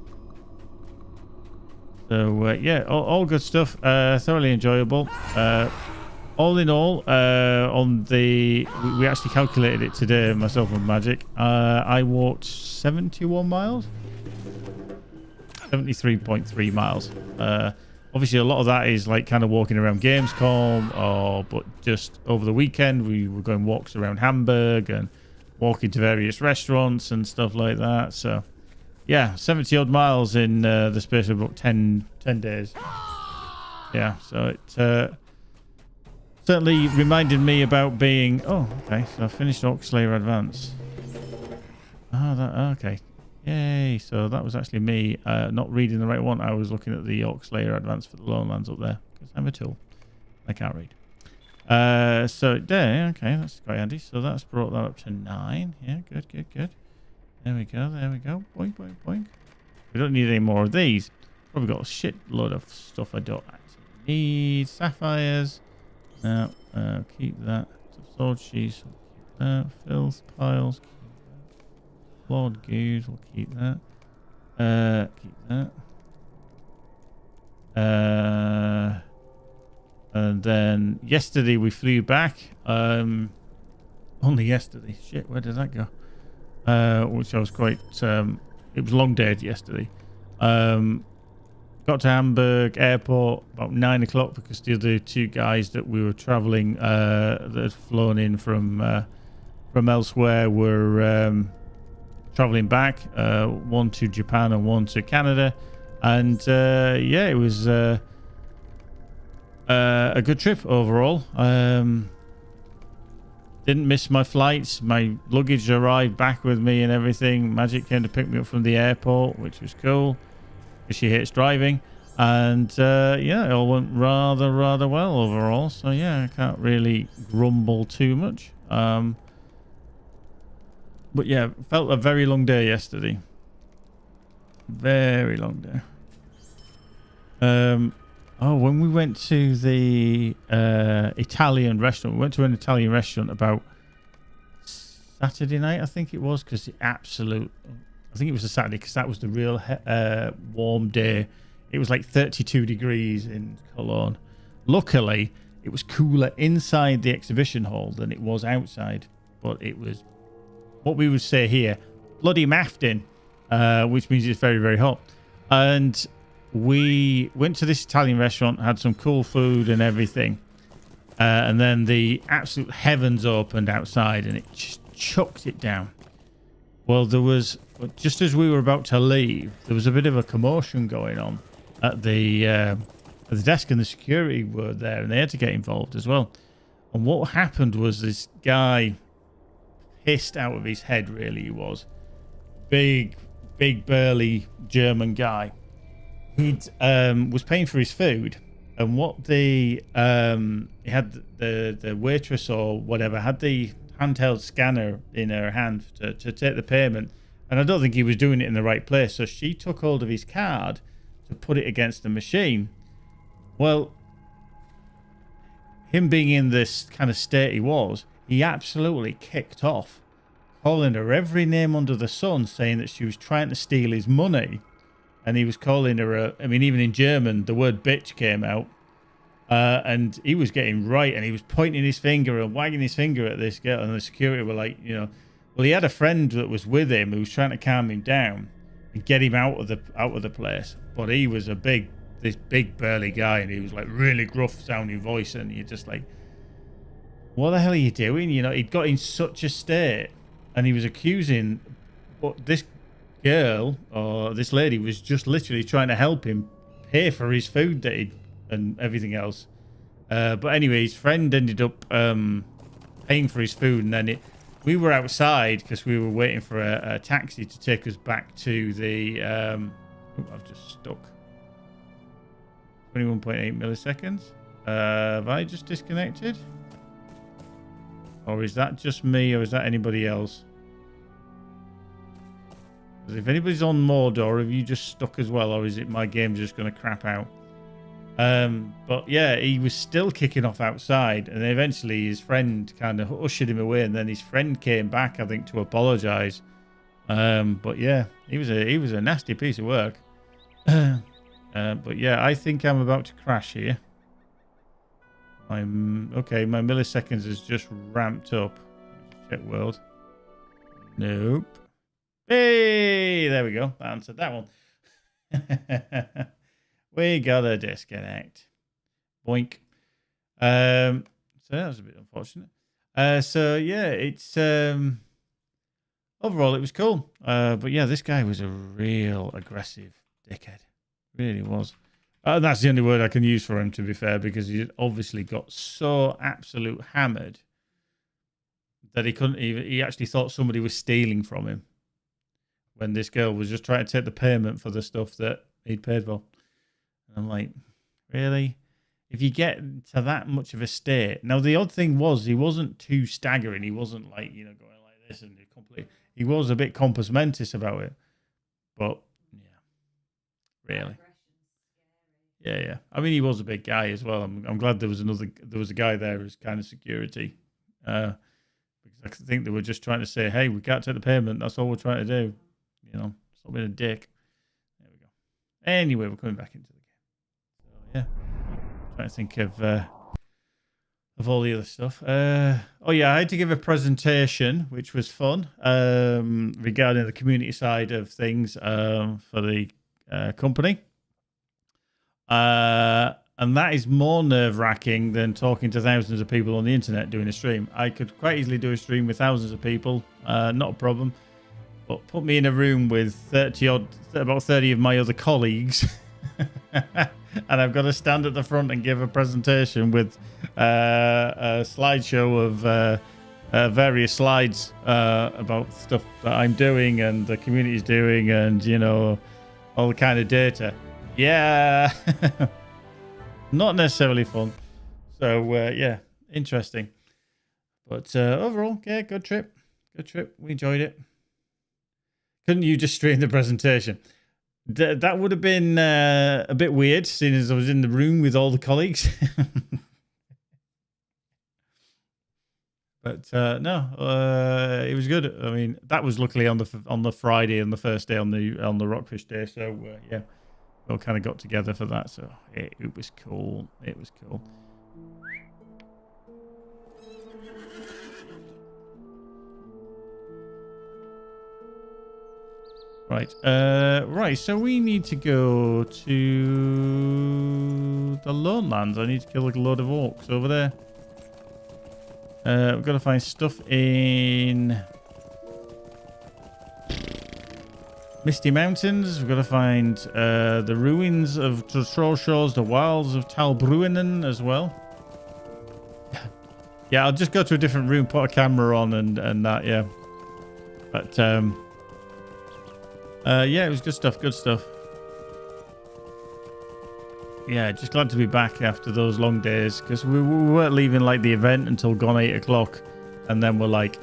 A: So yeah, all good stuff. Thoroughly enjoyable. All in all, we actually calculated it today, myself and Magic. I walked 71 miles, 73.3 miles. Obviously, a lot of that is like kind of walking around Gamescom, but just over the weekend, we were going walks around Hamburg and walking to various restaurants and stuff like that. So, yeah, 70 odd miles in the space of about 10 days. Yeah, so it certainly reminded me about being... Oh, okay, so I finished Orc Slayer Advance. Oh, okay. Yay, so that was actually me not reading the right one. I was looking at the Orc Slayer Advance for the Lone Lands up there, because I'm a tool. I can't read. So there, okay, that's quite handy. So that's brought that up to 9. Yeah, good. There we go. Boink, boink, boink. We don't need any more of these. Probably got a shit load of stuff I don't actually need. Sapphires. No, keep that. Sword sheaths, we'll keep that. Filth piles, Lord Goose, we'll keep that. Keep that. And then yesterday we flew back. Only yesterday. Shit, where did that go? Which I was quite... it was a long day yesterday. Got to Hamburg airport about 9 o'clock because the other 2 guys that we were traveling that had flown in from elsewhere were... traveling back, one to Japan and one to Canada, and yeah, it was a good trip overall. Didn't miss my flights. My luggage arrived back with me and everything. Magic came to pick me up from the airport, which was cool because she hates driving, and yeah, it all went rather well overall. So yeah, I can't really grumble too much. But yeah, felt a very long day yesterday. Very long day. Oh, when we went to the Italian restaurant, we went to an Italian restaurant about Saturday night, I think it was, because I think it was a Saturday, because that was the real warm day. It was like 32 degrees in Cologne. Luckily, it was cooler inside the exhibition hall than it was outside, but it was... what we would say here, bloody maftin, which means it's very, very hot. And we went to this Italian restaurant, had some cool food and everything. And then the absolute heavens opened outside and it just chucked it down. Well, there was, just as we were about to leave, there was a bit of a commotion going on. at the desk, and the security were there, and they had to get involved as well. And what happened was this guy pissed out of his head, really. He was big burly German guy. He was paying for his food, and what he had the waitress or whatever had the handheld scanner in her hand to take the payment, and I don't think he was doing it in the right place, so she took hold of his card to put it against the machine. Well, him being in this kind of state he absolutely kicked off, calling her every name under the sun, saying that she was trying to steal his money. And he was calling her, I mean, even in German, the word bitch came out. And he was getting right, and he was pointing his finger and wagging his finger at this girl. And the security were like, you know, well, he had a friend that was with him who was trying to calm him down and get him out of the place. But he was this big burly guy, and he was like really gruff sounding voice, and you're just like, what the hell are you doing? You know, he'd got in such a state, and he was accusing, but this girl or this lady was just literally trying to help him pay for his food and everything else. But anyway, his friend ended up paying for his food, and then we were outside because we were waiting for a taxi to take us back to the I've just stuck 21.8 milliseconds. Have I just disconnected? Or is that just me, or is that anybody else? Because if anybody's on Mordor, have you just stuck as well, or is it my game just going to crap out? But yeah, he was still kicking off outside, and then eventually his friend kind of ushered him away, and then his friend came back, I think, to apologize. But yeah, he was a nasty piece of work. But yeah, I think I'm about to crash here. Okay, my milliseconds has just ramped up. Check world. Nope. Hey, there we go. I answered that one. We gotta disconnect. Boink. So that was a bit unfortunate. So yeah, it's overall it was cool. But yeah, this guy was a real aggressive dickhead. Really was. That's the only word I can use for him, to be fair, because he obviously got so absolute hammered that he couldn't even. He actually thought somebody was stealing from him when this girl was just trying to take the payment for the stuff that he'd paid for. And I'm like, really? If you get to that much of a state. Now, the odd thing was he wasn't too staggering. He wasn't like, you know, going like this and he was a bit compos mentis about it. But yeah, really. Yeah. I mean, he was a big guy as well. I'm glad there was a guy there as kind of security. Because I think they were just trying to say, hey, we can't take the payment. That's all we're trying to do. You know, stop being a dick. There we go. Anyway, we're coming back into the game. So yeah, trying to think of all the other stuff. Oh yeah, I had to give a presentation, which was fun, regarding the community side of things for the company. And that is more nerve-wracking than talking to thousands of people on the internet doing a stream. I could quite easily do a stream with thousands of people, not a problem. But put me in a room with about 30 of my other colleagues, and I've got to stand at the front and give a presentation with a slideshow of various slides about stuff that I'm doing and the community's doing, and you know, all the kind of data. Yeah, not necessarily fun. So yeah, interesting. But overall, yeah, good trip. We enjoyed it. Couldn't you just stream the presentation? That would have been a bit weird, seeing as I was in the room with all the colleagues. But no, it was good. I mean, that was luckily on the Friday and the first day on the Rockfish Day. So yeah, we all kind of got together for that. So it was cool. It was cool. Right, right. So we need to go to the Lone Lands. I need to kill a load of orcs over there. We've got to find stuff in Misty Mountains. We've got to find the ruins of Troll Shores, the wilds of Talbruinen as well. Yeah, I'll just go to a different room, put a camera on and that, yeah. But, yeah, it was good stuff, good stuff. Yeah, just glad to be back after those long days, because we weren't leaving, like, the event until gone 8 o'clock. And then we're like,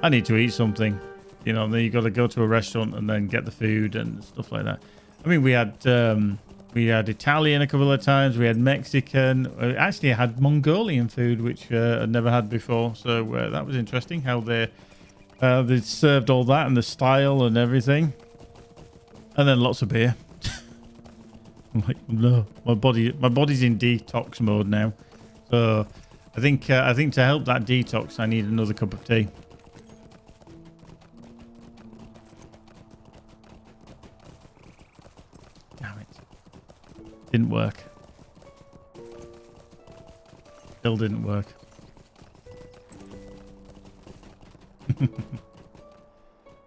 A: I need to eat something. You know, and then you got to go to a restaurant and then get the food and stuff like that. I mean, we had Italian a couple of times. We had Mexican. Actually, I had Mongolian food, which I'd never had before. So that was interesting how they served all that and the style and everything. And then lots of beer. I'm like, no, my body's in detox mode now. So I think to help that detox, I need another cup of tea. Damn it. Didn't work. Still didn't work. What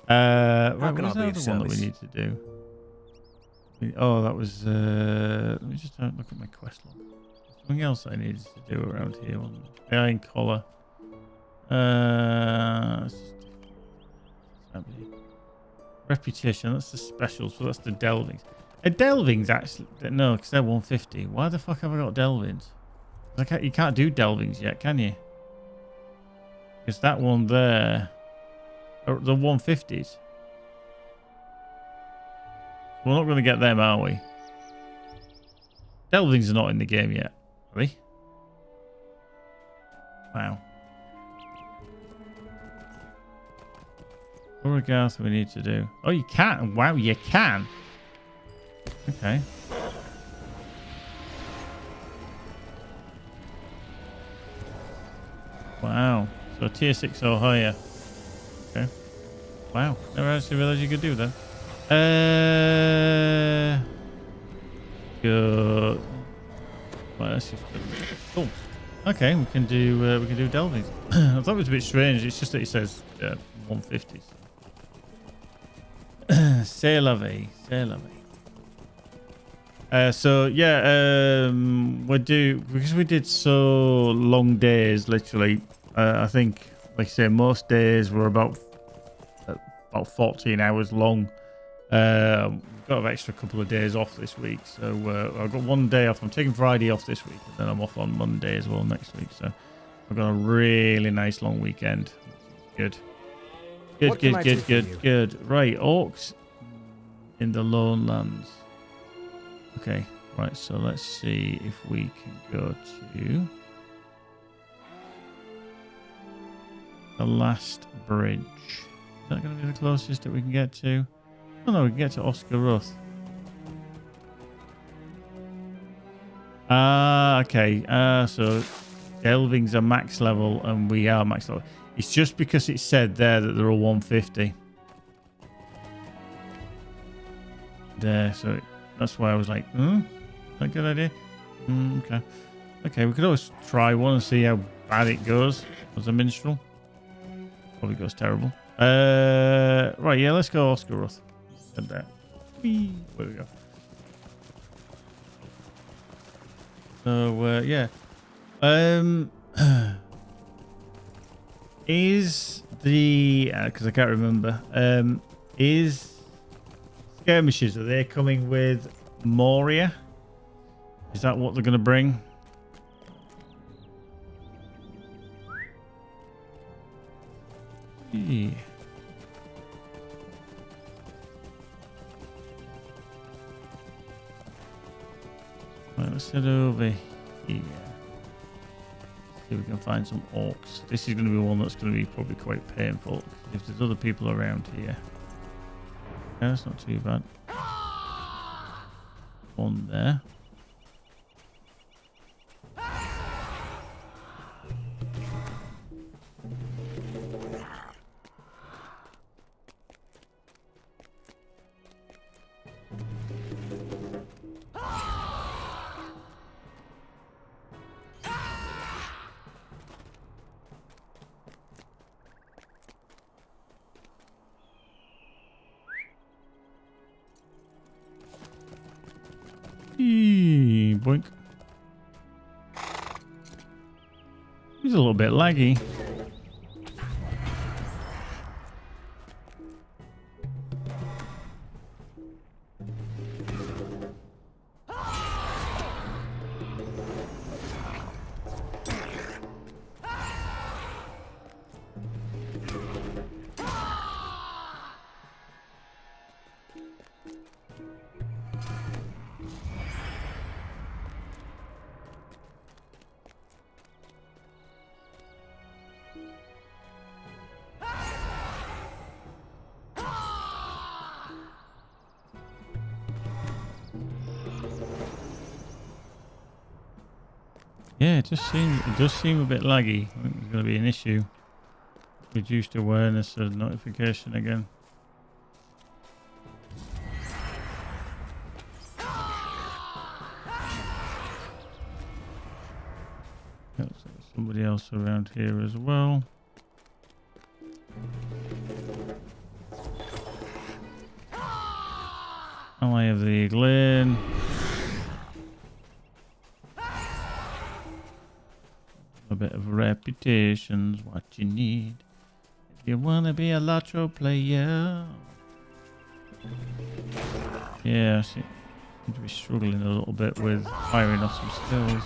A: was the other one that we need to do? Oh, that was... let me just look at my quest log. Something else I needed to do around here, wasn't it? Iron collar. Reputation, that's the specials, so that's the delvings. Delvings actually... No, because they're 150. Why the fuck have I got delvings? You can't do delvings yet, can you? Because that one there... The 150s. We're not going to get them, are we? Delvings are not in the game yet, are they? Wow. Orogath we need to do. Oh, you can. Wow, you can. Okay. Wow. So tier 6 or higher. Okay. Wow. Never actually realized you could do that. Good. Well, that's just cool. Okay, we can do delvings. I thought it was a bit strange. It's just that it says 150. C'est la vie. C'est la vie. So yeah, because we did so long days. Literally, I think, like I say, most days were about 14 hours long. Got an extra couple of days off this week, so I've got one day off. I'm taking Friday off this week, and then I'm off on Monday as well next week. So I've got a really nice long weekend. Good. Good. Right, orcs in the Lone Lands. Okay, right. So let's see if we can go to the last bridge. Is that going to be the closest that we can get to? Oh no, we can get to Oscar Ruth. Okay. So delvings are max level and we are max level. It's just because it said there that they're all 150. There, so that's why I was like, is that a good idea? Okay. Okay, we could always try one and see how bad it goes as a minstrel. Probably goes terrible. Right, yeah, let's go Oscar Ruth. And there. Whee! There we go. So, yeah. Is the... because I can't remember. Is skirmishes, are they coming with Moria? Is that what they're going to bring? Yeah. Right, let's head over here. See if we can find some orcs. This is going to be one that's going to be probably quite painful. If there's other people around here. Yeah, that's not too bad. One there. boink. He's a little bit laggy. Yeah, it does seem a bit laggy. I think there's going to be an issue. Reduced awareness of notification again. There's somebody else around here as well. Oh, I have the eagle in. A bit of reputation's what you need if you want to be a LOTRO player. Yeah, I seem to be struggling a little bit with firing off some skills.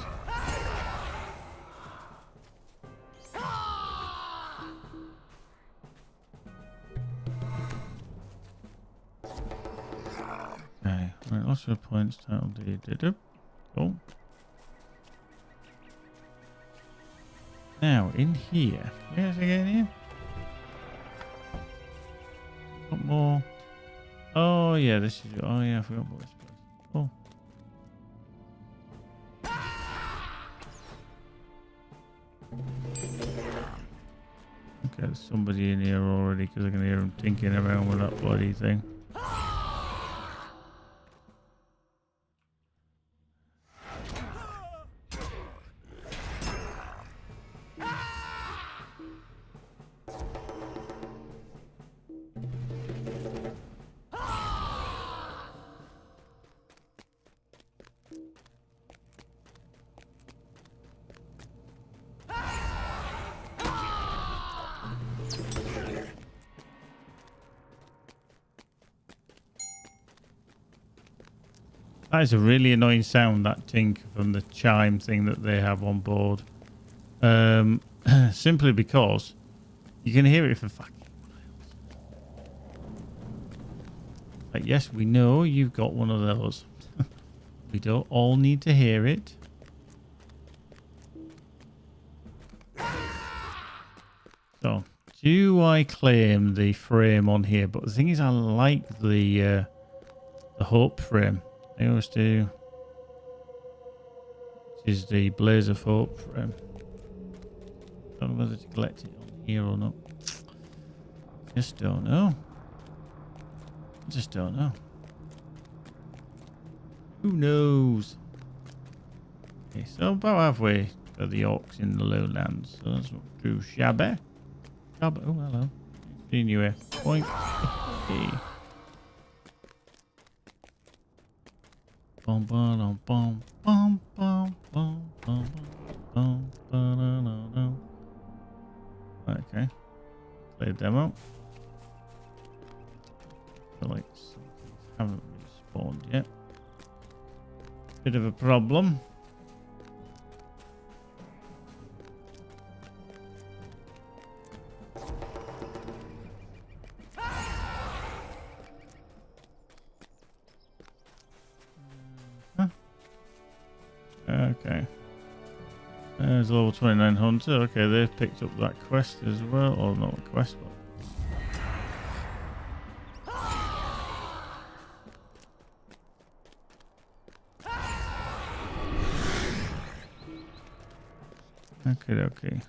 A: Okay, right, LOTRO points, title deed. Cool. Now, in here. Where's it again here? Got more. Oh, yeah, this is. Oh, yeah, I forgot about this place. Oh. Okay, there's somebody in here already because I can hear him tinkering around with that bloody thing. That is a really annoying sound, that tink from the chime thing that they have on board. Simply because you can hear it for fucking miles. Like, yes, we know you've got one of those. We don't all need to hear it. So, do I claim the frame on here? But the thing is, I like the hope frame. I always do. Which is the Blaze of Hope frame. Don't know whether to collect it on here or not. Just don't know. Just don't know. Who knows? Okay, so about halfway to the orcs in the lowlands. So that's not too shabby. Oh, hello. Seen you here. Point. Okay. Bum, bum, bum, bum, bum, bum, bum, bum, bum, okay. Play a demo. I feel like some things haven't respawned yet. Bit of a problem. Okay. There's level 29 Hunter. Okay, they've picked up that quest as well. Or not a quest, but... Okay.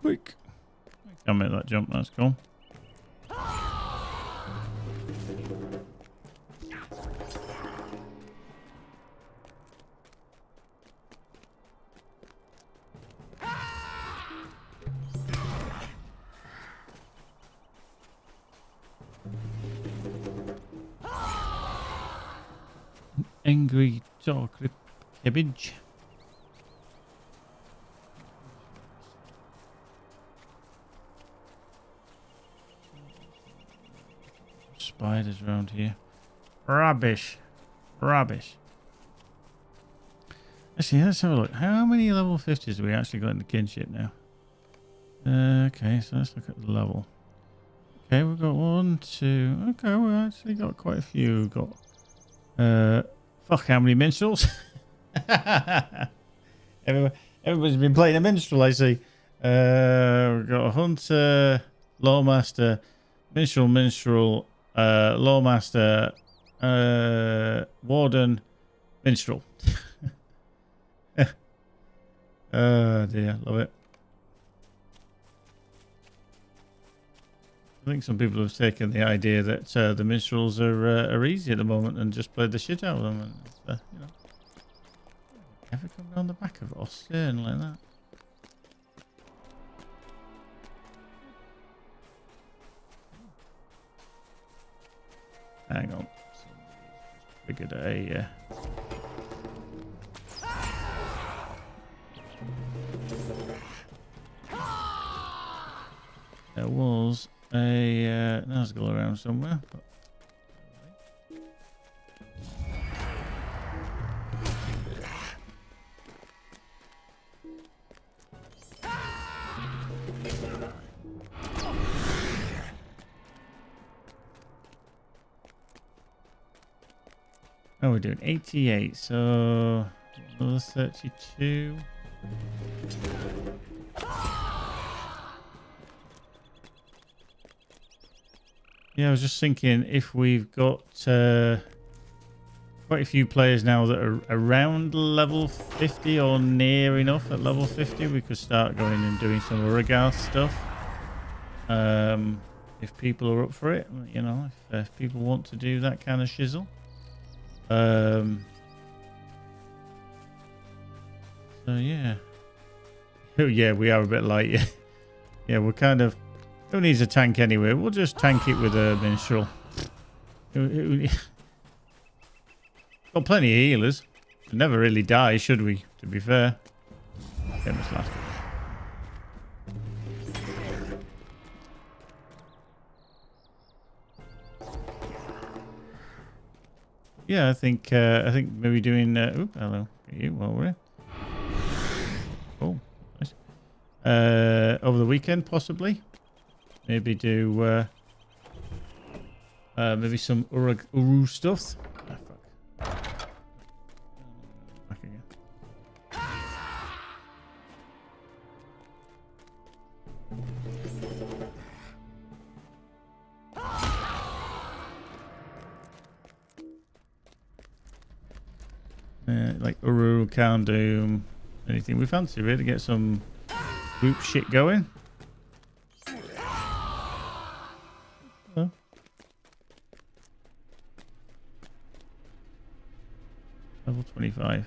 A: Quick. Can't make that jump. That's cool. Angry chocolate cabbage. Spiders around here. Rubbish. Rubbish. Actually, let's have a look. How many level 50s have we actually got in the kinship now? Okay, so let's look at the level. Okay, we've got 1, 2. Okay, we've actually got quite a few. We've got fuck, how many minstrels? Everybody's been playing a minstrel, I see. We've got a hunter, lawmaster, minstrel, lawmaster, warden, minstrel. Oh dear, love it. I think some people have taken the idea that the minstrels are easy at the moment and just played the shit out of them. And, you know, ever come down the back of it or stern like that? Hang on. Figured a. There was a Nazgul around somewhere. But... Oh, we're doing 88, so another 32. Yeah, I was just thinking if we've got quite a few players now that are around level 50 or near enough at level 50, we could start going and doing some Uragarth stuff. If people are up for it, you know, if people want to do that kind of shizzle. So yeah. Oh yeah, we are a bit light. Yeah, yeah, we're kind of. Who needs a tank anyway? We'll just tank it with a minstrel. Got plenty of healers. Should never really die, should we? To be fair. Okay, this last one. Yeah, I think maybe doing. Oop, hello, get you while we're here. Oh, nice. Over the weekend, possibly. Maybe do maybe some Uru stuff. Ah, fuck. Back again. Like Uru, Doom, anything we fancy really, get some group shit going. Oh. Level 25.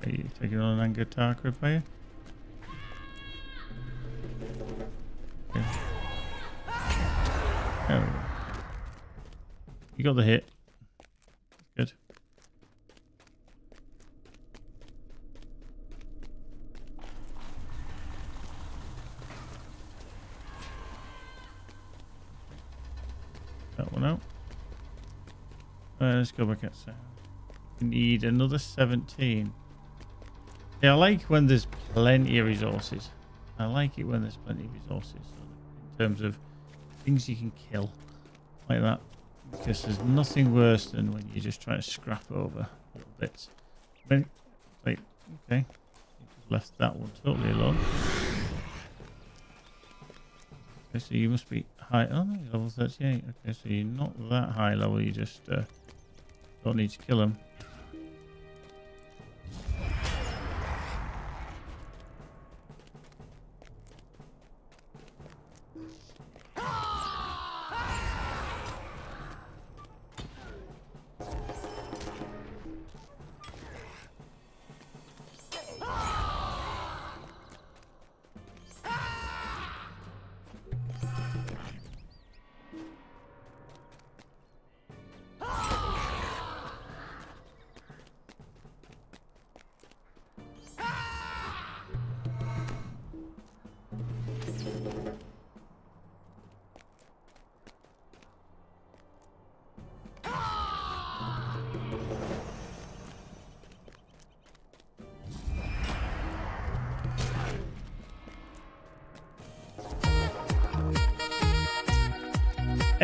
A: Are you taking on an Anger Tark repair? Okay. There we go. You got the hit. Good. That one out. Let's go back at sound. We need another 17. Yeah, I like when there's plenty of resources. I like it when there's plenty of resources. In terms of things you can kill. Like that. Because there's nothing worse than when you just try to scrap over little bits. Wait, okay. You just left that one totally alone. Okay, so you must be high. Oh no, you're level 38. Okay, so you're not that high level. You just don't need to kill him.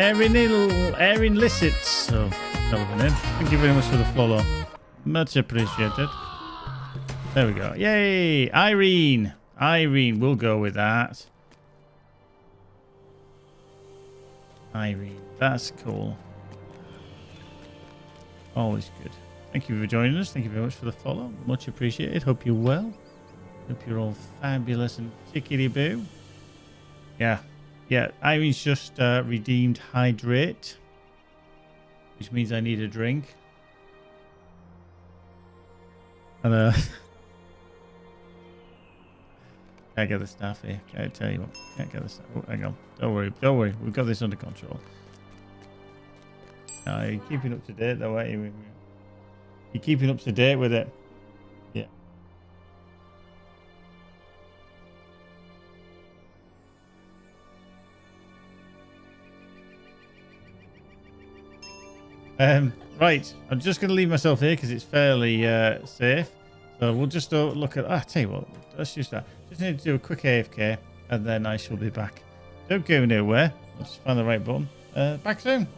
A: Erin Lissits. So, hell of a name. Thank you very much for the follow. Much appreciated. There we go. Yay! Irene. We'll go with that. Irene. That's cool. Always good. Thank you for joining us. Thank you very much for the follow. Much appreciated. Hope you're well. Hope you're all fabulous and tickety-boo. Yeah. Irene's just redeemed hydrate, which means I need a drink. And can't get the staff here. Can I tell you what? Can't get the staff. Oh, hang on. Don't worry. We've got this under control. You're keeping up to date though, aren't you? You're keeping up to date with it. Yeah. Right. I'm just going to leave myself here because it's fairly safe. So we'll just look at... I tell you what. Let's just just need to do a quick AFK and then I shall be back. Don't go nowhere. Let's find the right button. Back soon.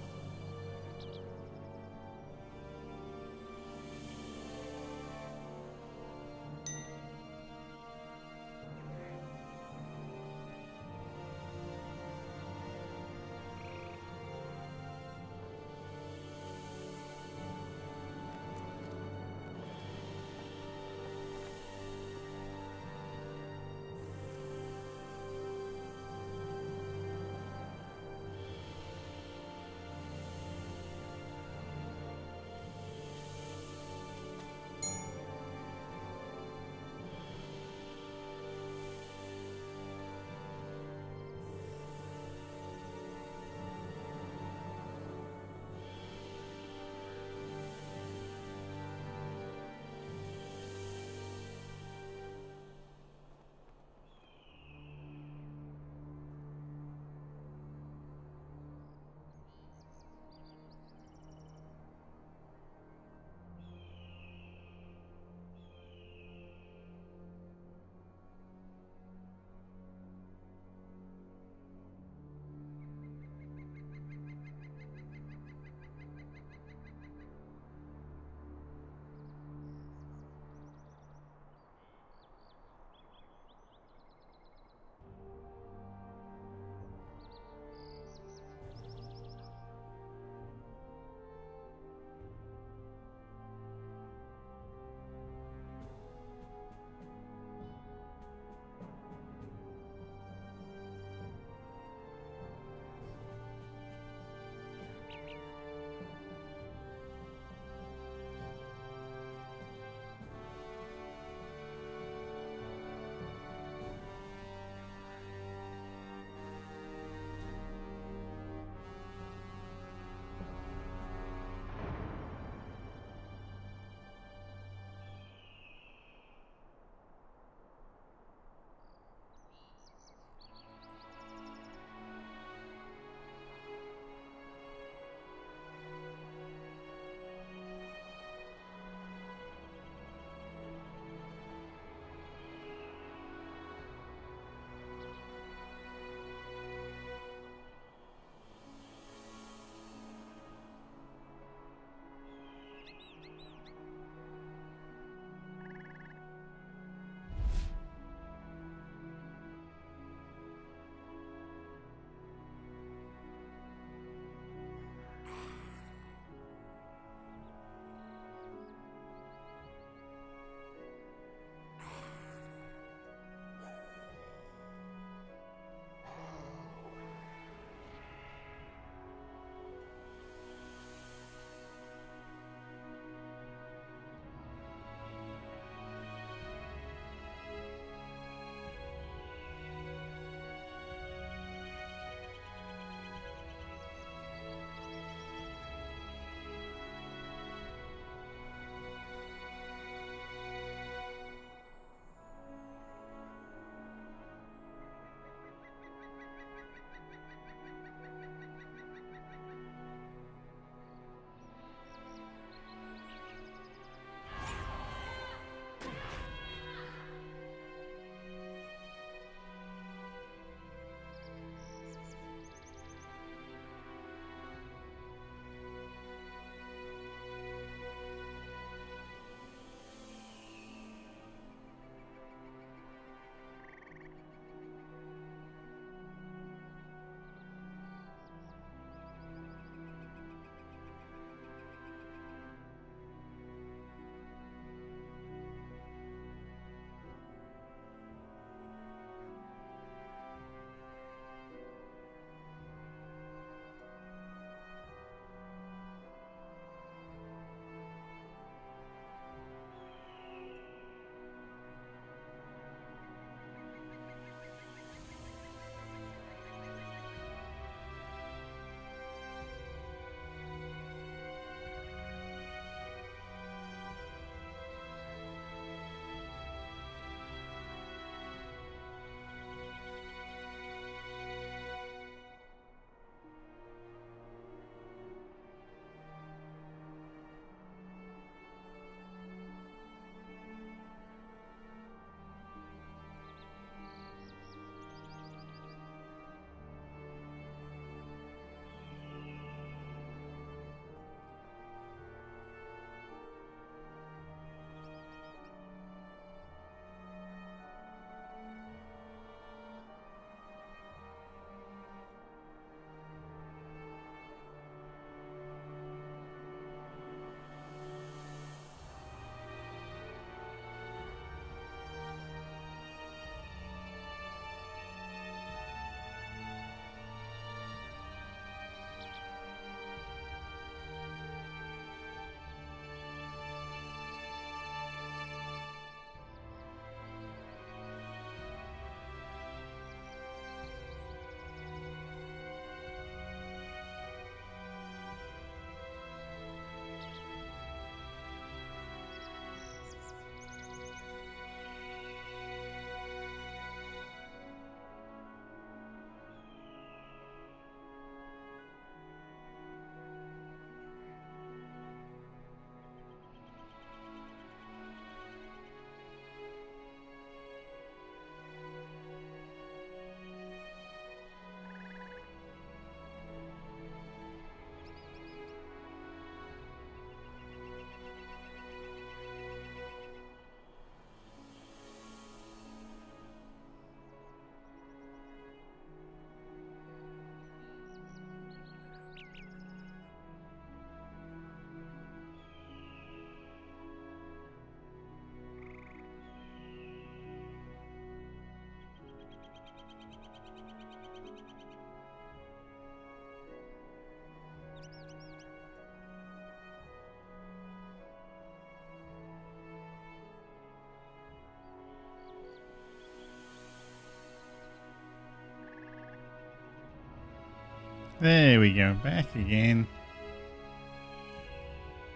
A: There we go. Back again.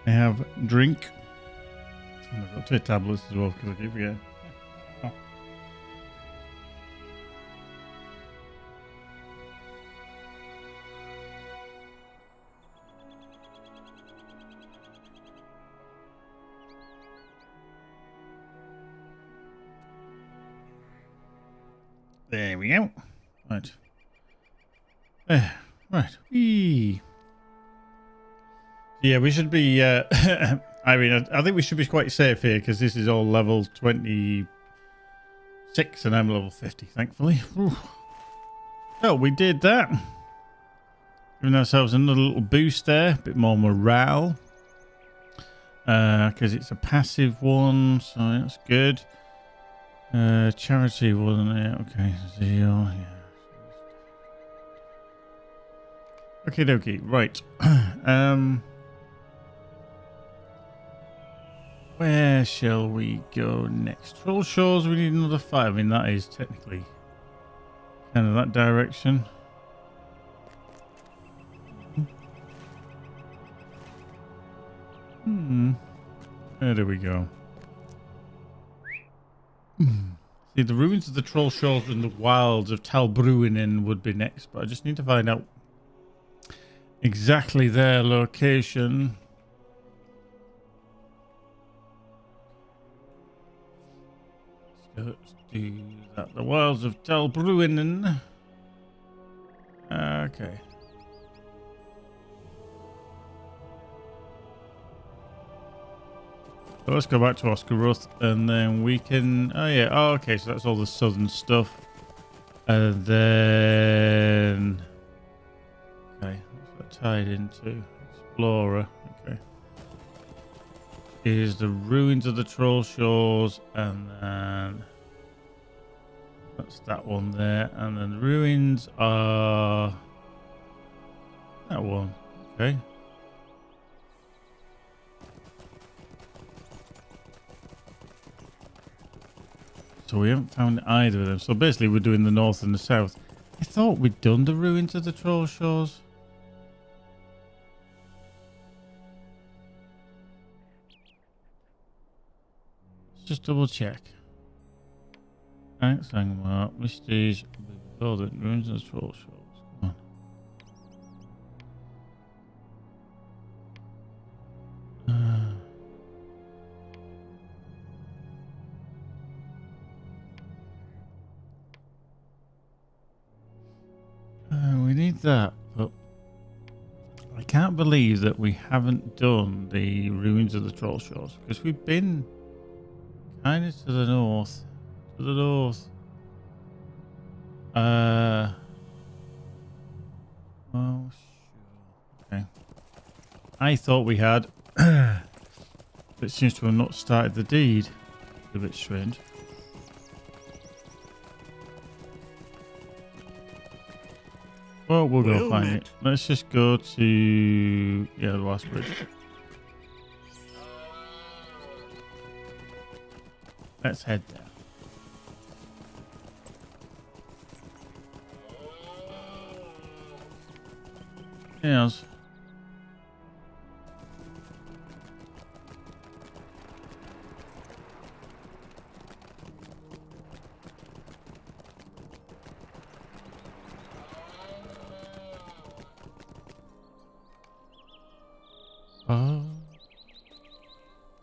A: I have drink. And I've got 2 tablets as well because I keep forgetting. Oh. There we go. Right. Right. Whee. Yeah, we should be. I mean, I think we should be quite safe here because this is all level 26 and I'm level 50, thankfully. Whew. Oh, we did that. Giving ourselves another little boost there, a bit more morale. Because it's a passive one, so that's good. Charity wasn't it? Okay, zeal, yeah. Okay, dokie, right. Where shall we go next? Troll Shores, we need another 5. I mean, that is technically kind of that direction. Where do we go? See, the ruins of the Troll Shores and the wilds of Talbruinen would be next, but I just need to find out exactly their location. Let's do that. The wilds of Talbruinen. Okay. So let's go back to Oscaroth and then we can... Oh yeah, oh okay, so that's all the southern stuff. And then... Okay, what's that tied into? Explorer, okay. Is the ruins of the Troll Shores and then... That's that one there. And then the ruins are... That one, okay. So we haven't found either of them. So basically we're doing the north and the south. I thought we'd done the ruins of the Troll Shores. Let's just double check. Thanks, Angmar. Mysteries. The ruins of the Troll Shores. Come on. We need that, but I can't believe that we haven't done the ruins of the Troll Shores because we've been kind of to the north. To the north. Oh, sure. Okay. I thought we had, but it seems to have not started the deed. A bit strange. Well, we'll go find it. Let's just go to... Yeah, the last bridge. Let's head there. Yes. Oh.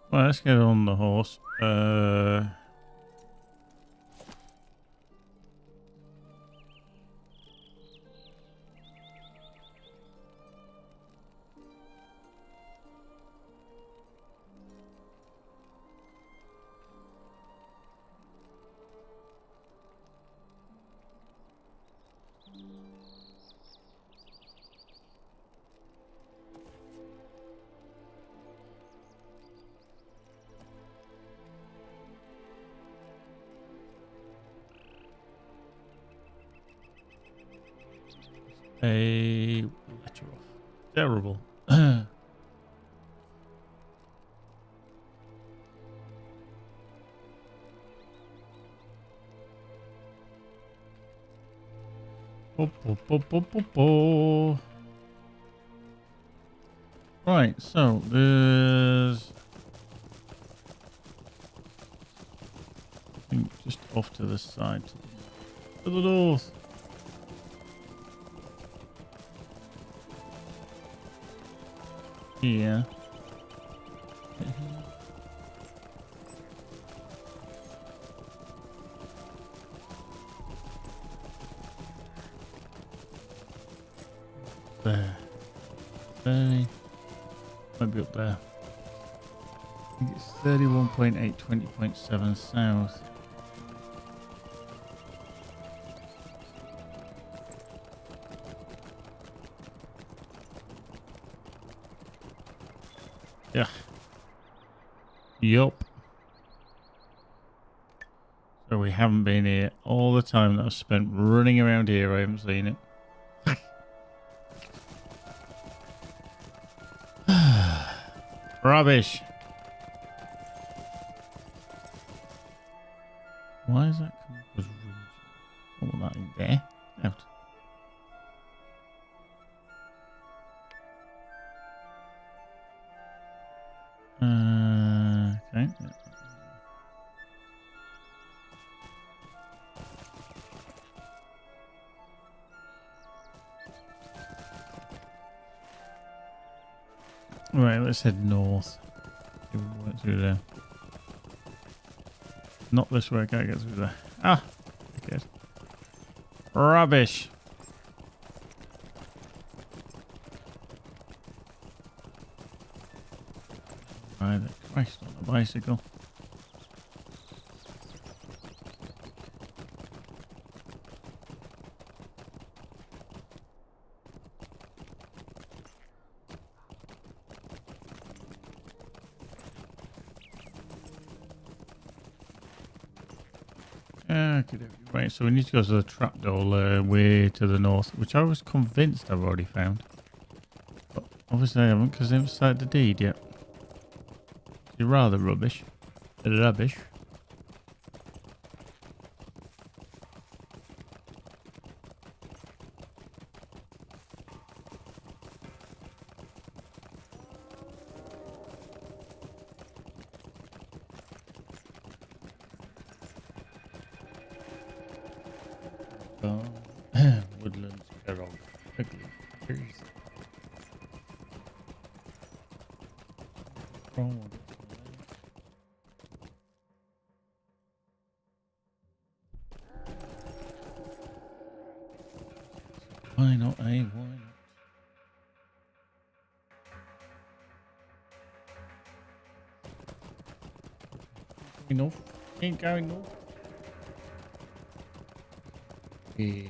A: Well, let's get on the horse. A LOTRO. Terrible. Right, so there's... I think just off to the side. To the north. Here. There. There. Might be up there. I think it's 31.8, 20.7 south. Yeah. Yup. So we haven't been here. All the time that I've spent running around here, I haven't seen it. Rubbish. Why is that coming as region? Oh, that in there. Out. Okay. Right, let's head north. See if we can work through there. Not this way, I can't get through there. Ah! Okay. Rubbish! Right, Christ on the bicycle. Okay, right, so we need to go to the trapdoor way to the north, which I was convinced I've already found. But obviously I haven't, because I haven't started the deed yet. It's rather rubbish. Rubbish. Woodlands, Carol, quickly. Why not, eh? Why not? Going north. Ain't going north. Okay.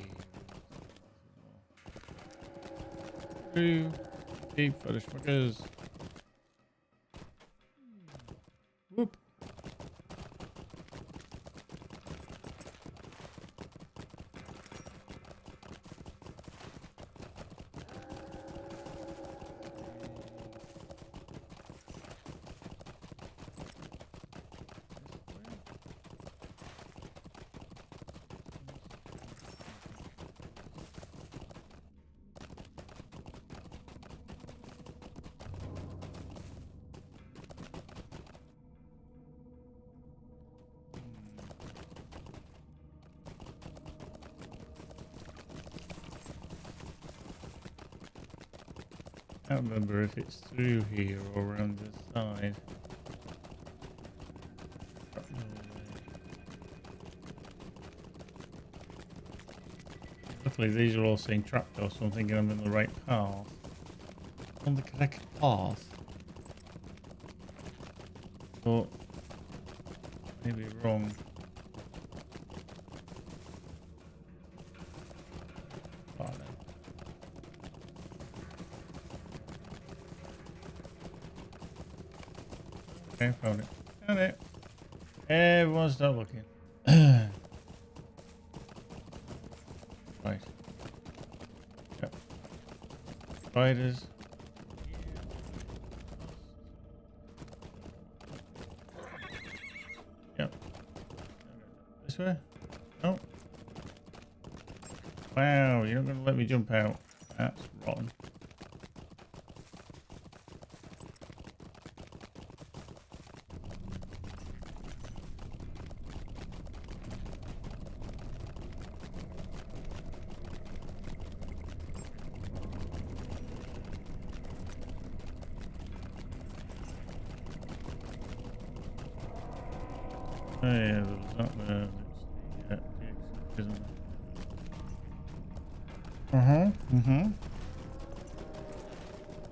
A: Deep for the schmuckers. Whoop. I can't remember if it's through here or around the side. Luckily these are all saying trapdoor, so I'm thinking I'm in the right path. On the correct path. But maybe wrong. Oh, no. Okay, found it. Found it. Everyone stop looking. Right. Yep. Spiders. Yep. This way? No. Wow, you're not going to let me jump out. That's rotten. Oh yeah, there was that there. It's the isn't it?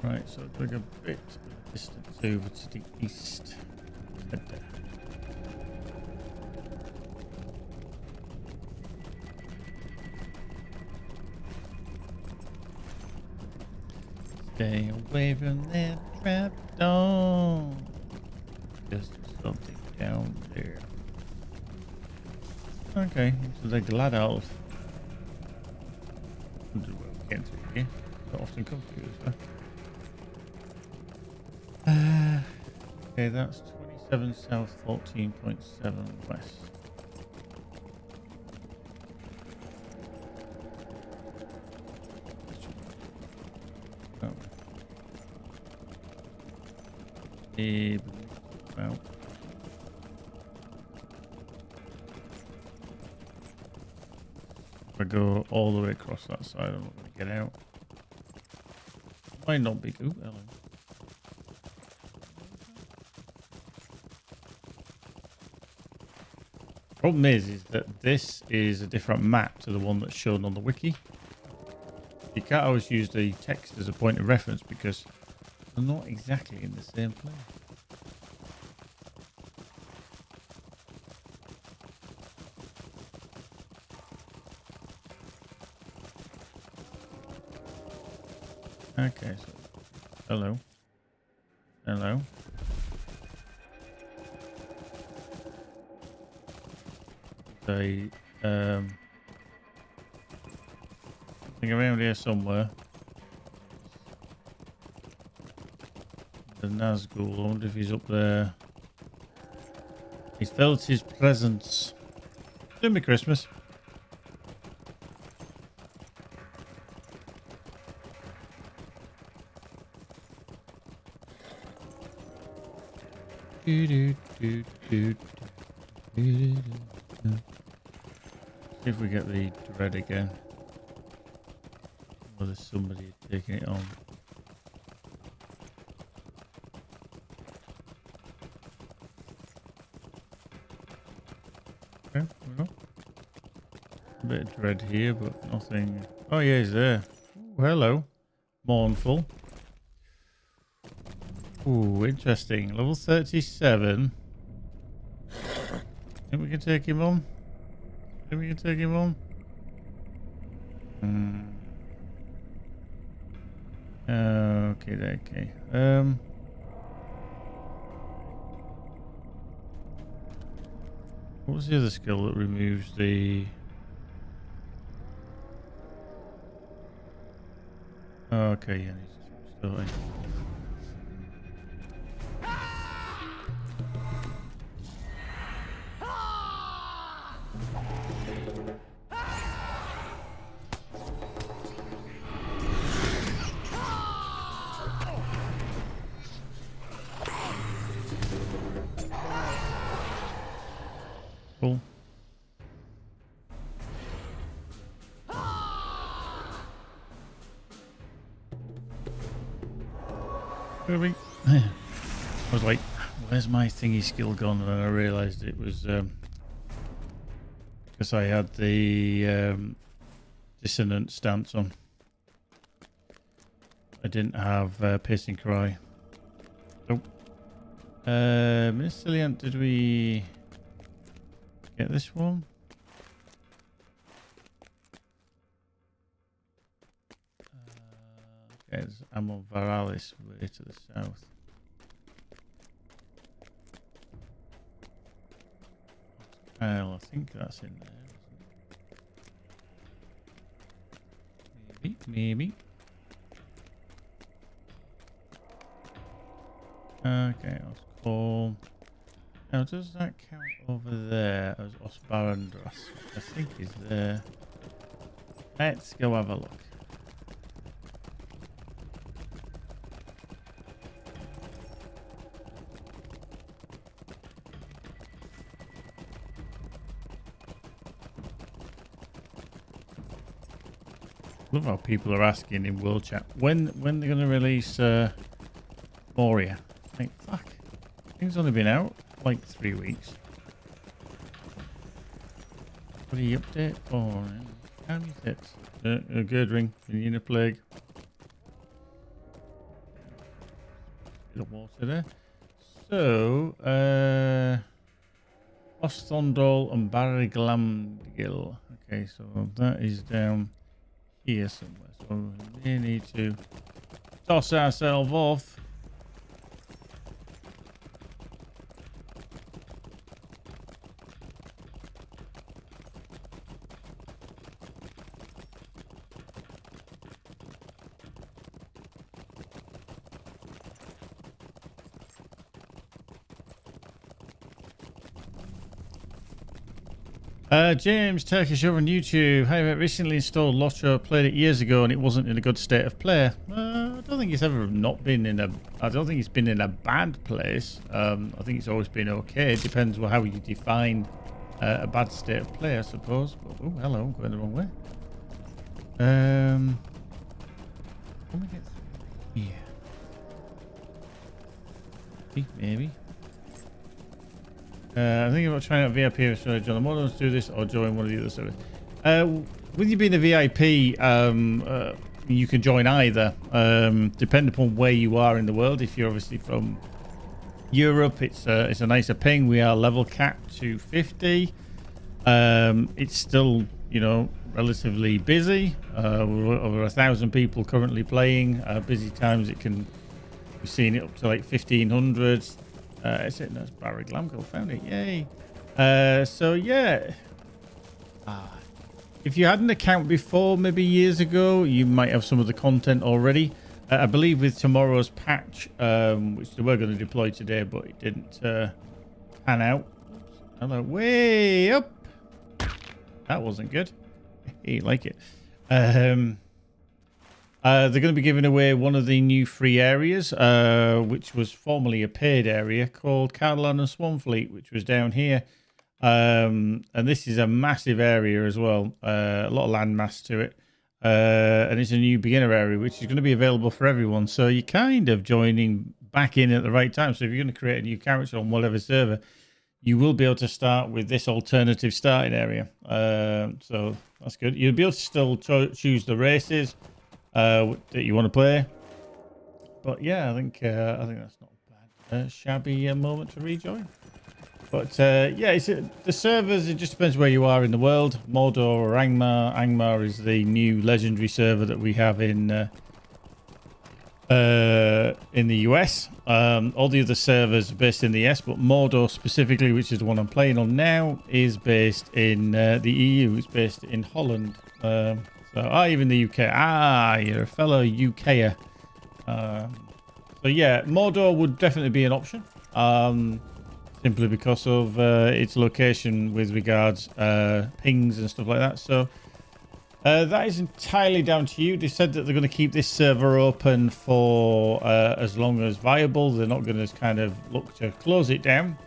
A: Right, so take a bit of distance over to the east. Head there. Stay away from that trap door. Just something down there. Okay, so the glad elf. Well, we can't see here. Don't often come to this, huh? Okay, that's 27 south, 14.7 west. Oh. Well. If I go all the way across that side, I'm not going to get out. Might not be good. Hello. Problem is that this is a different map to the one that's shown on the wiki. You can't always use the text as a point of reference because they're not exactly in the same place. Okay, so hello. Hello. Something around here somewhere. The Nazgul, I wonder if he's up there. He felt his presence. It'll be Christmas. See if we get the dread again. Or there's somebody taking it on. Okay, we go. A bit of dread here, but nothing. Oh yeah, he's there. Ooh, hello. Mournful. Ooh, interesting. Level 37. Think we can take him on? Think we can take him on? Okay. What was the other skill that removes the... Oh, okay, yeah, he's starting. Cool. Moving. I was like, where's my thingy skill gone? And then I realized it was because I had the dissonant stance on. I didn't have piercing cry. Nope. Miss Cilliant, did we get this one? Okay, there's Amon Varalis way to the south. Well, I think that's in there, isn't it? Maybe. Okay, let's call. Now, does that count over there as Osbarandras? I think he's there. Let's go have a look. Love how people are asking in World Chat when they're going to release Moria. Like, fuck. Thing's only been out like 3 weeks. What do you update for? How many tips? A good ring. You need a plague. Bit of water there. So, Ostondol and Barriglamgil. Okay, so that is down here somewhere. So we need to toss ourselves off. James Turkish over on YouTube. I recently installed LOTRO, played it years ago, and it wasn't in a good state of play. I don't think it's ever not been in a. I don't think it's been in a bad place. I think it's always been okay. It depends on how you define a bad state of play, I suppose. But, oh, hello, I'm going the wrong way. Let me get through here. Maybe. I think about trying out VIP or should I join the MORDOR to do this or join one of the other servers. With you being a VIP, you can join either. Depending upon where you are in the world. If you're obviously from Europe, it's a nicer ping. We are level capped to 50. It's still, you know, relatively busy. Over 1,000 people currently playing. Busy times it can be seeing it up to like 1,500. Is it? No, it's Barry Glamco. Found it. Yay. So, yeah. If you had an account before, maybe years ago, you might have some of the content already. I believe with tomorrow's patch, which they were going to deploy today, but it didn't pan out. Hello. Way up. That wasn't good. You like it. They're going to be giving away one of the new free areas, which was formerly a paid area called Cardolan and Swanfleet, which was down here. And this is a massive area as well. A lot of landmass to it. And it's a new beginner area, which is going to be available for everyone. So you're kind of joining back in at the right time. So if you're going to create a new character on whatever server, you will be able to start with this alternative starting area. So that's good. You'll be able to still choose the races that you want to play, but yeah, I think that's not bad. Shabby moment to rejoin, but yeah, the servers. It just depends where you are in the world. Mordor or Angmar. Angmar is the new legendary server that we have in the US. All the other servers are based in the US, but Mordor specifically, which is the one I'm playing on now, is based in the EU. It's based in Holland. So, even the UK. You're a fellow UKer. So, yeah, Mordor would definitely be an option. Simply because of its location with regards pings and stuff like that. So, that is entirely down to you. They said that they're going to keep this server open for as long as viable. They're not going to kind of look to close it down.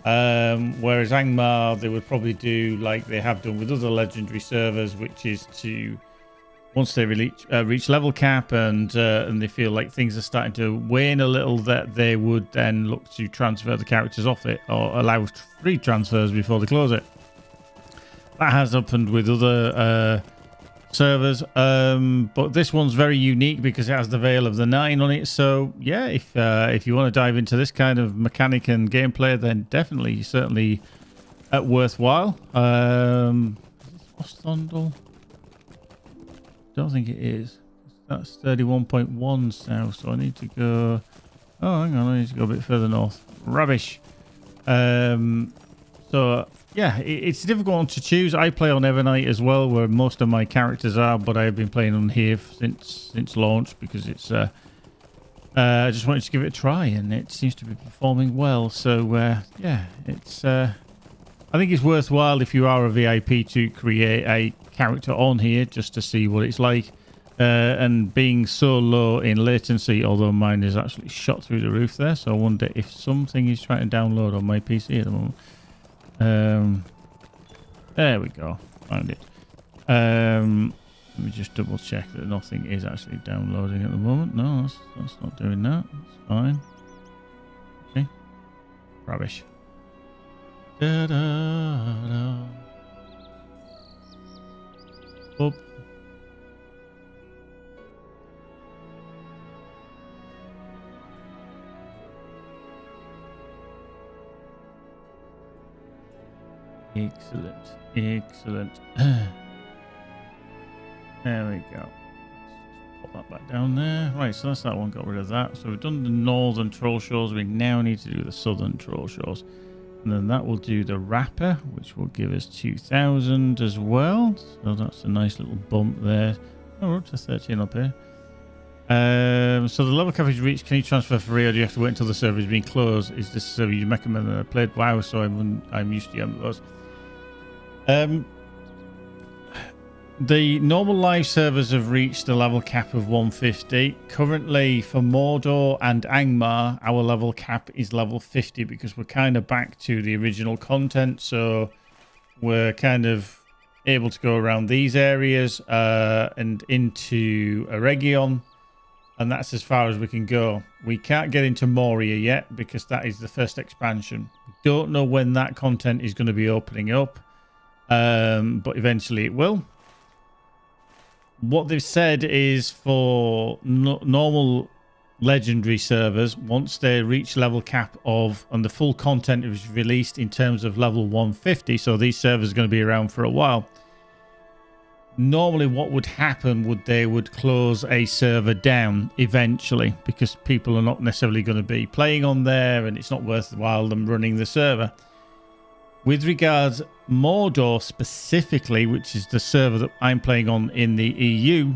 A: Whereas Angmar, they would probably do like they have done with other legendary servers, which is to, once they reach level cap and they feel like things are starting to wane a little, that they would then look to transfer the characters off it or allow free transfers before they close it. That has happened with other servers, but this one's very unique because it has the Veil of the Nine on it. So yeah, if you want to dive into this kind of mechanic and gameplay, then definitely, certainly worthwhile. Is this Ostondal? Don't think it is. That's 31.1 south, so I need to go. Oh, hang on, I need to go a bit further north. Rubbish. So yeah, it's a difficult one to choose. I play on Evernight as well, where most of my characters are, but I've been playing on here since launch because it's. I just wanted to give it a try, and it seems to be performing well. So yeah, it's. I think it's worthwhile if you are a VIP to create a character on here just to see what it's like. And being so low in latency, although mine is actually shot through the roof there, so I wonder if something is trying to download on my PC at the moment. There we go, found it. Let me just double check that nothing is actually downloading at the moment. No, that's not doing that. That's fine. Okay, rubbish. Da, da, da. up. Excellent. Excellent. There we go. Put that back down there. Right, so that's that one. Got rid of that. So we've done the northern troll shores. We now need to do the southern troll shores. And then that will do the wrapper, which will give us 2,000 as well. So that's a nice little bump there. Oh, we're up to 13 up here. So the level cap is reached. Can you transfer for free, or do you have to wait until the server is being closed? Is this server you recommend that I played? Wow, so I'm used to those. The normal live servers have reached a level cap of 150. Currently, for Mordor and Angmar, our level cap is level 50 because we're kind of back to the original content. So we're kind of able to go around these areas and into Eregion. And that's as far as we can go. We can't get into Moria yet because that is the first expansion. We don't know when that content is going to be opening up. But eventually it will. What they've said is for normal legendary servers, once they reach level cap of, and the full content is released in terms of level 150, so these servers are going to be around for a while. Normally what would happen would they would close a server down eventually because people are not necessarily going to be playing on there and it's not worthwhile them running the server. With regards Mordor specifically, which is the server that I'm playing on in the EU,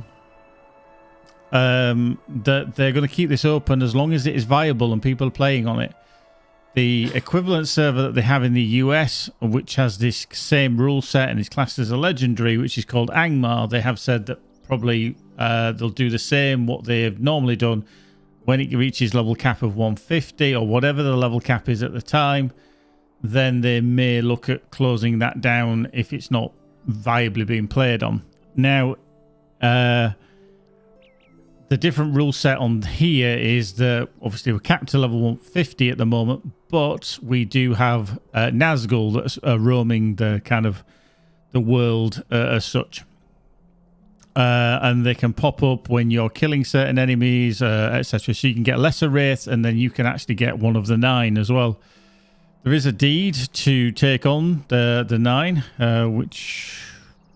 A: that they're going to keep this open as long as it is viable and people are playing on it. The equivalent server that they have in the US, which has this same rule set and is classed as a legendary, which is called Angmar, they have said that probably they'll do the same what they have normally done when it reaches level cap of 150 or whatever the level cap is at the time. Then they may look at closing that down if it's not viably being played on. Now, the different rule set on here is that obviously we're capped to level 150 at the moment, but we do have Nazgul that's roaming the kind of the world as such. And they can pop up when you're killing certain enemies, etc. So you can get lesser wraiths, and then you can actually get one of the 9 as well. There is a deed to take on the 9, which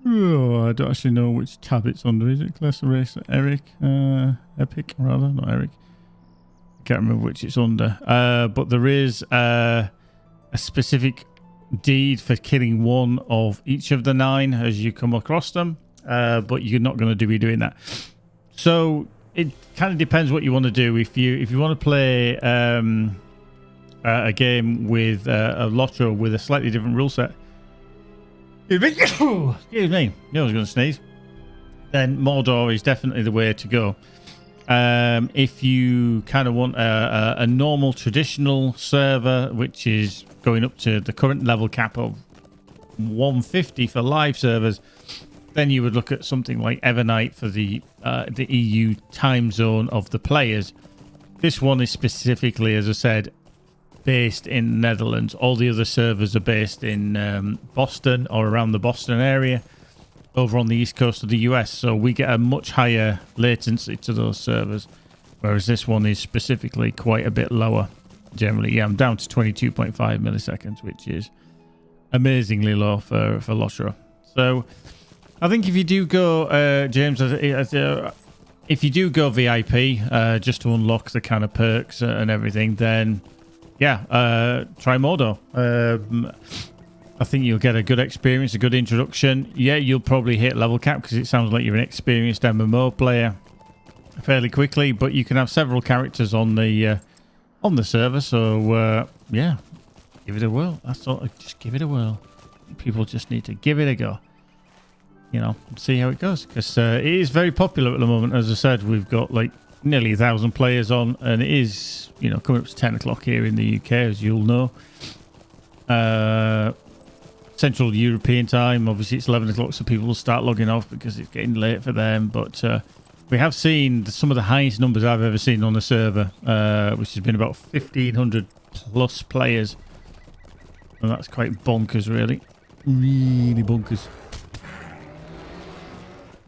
A: I don't actually know which tab it's under. Is it Class Race Eric? Epic, rather, not Eric. I can't remember which it's under. But there is a specific deed for killing one of each of the 9 as you come across them. But you're not going to be doing that. So it kind of depends what you want to do. If you want to play a game with a LOTRO with a slightly different rule set. Excuse me. I was going to sneeze. Then Mordor is definitely the way to go. If you kind of want a normal traditional server, which is going up to the current level cap of 150 for live servers, then you would look at something like Evernight for the EU time zone of the players. This one is specifically, as I said, based in the Netherlands. All the other servers are based in Boston or around the Boston area over on the east coast of the US. So we get a much higher latency to those servers, whereas this one is specifically quite a bit lower generally. Yeah, I'm down to 22.5 milliseconds, which is amazingly low for LOTRO. So I think if you do go, James, if you do go VIP just to unlock the kind of perks and everything, then yeah, try Mordor. I think you'll get a good experience, a good introduction. Yeah, you'll probably hit level cap because it sounds like you're an experienced MMO player fairly quickly, but you can have several characters on the server. So yeah, give it a whirl. That's all. Just give it a whirl. People just need to give it a go. You know, see how it goes, because it is very popular at the moment. As I said, we've got like nearly 1,000 players on, and it is, you know, coming up to 10 o'clock here in the UK, as you'll know. Central European time, obviously it's 11 o'clock, so people will start logging off because it's getting late for them. But we have seen some of the highest numbers I've ever seen on a server, which has been about 1,500 plus players, and that's quite bonkers, really bonkers.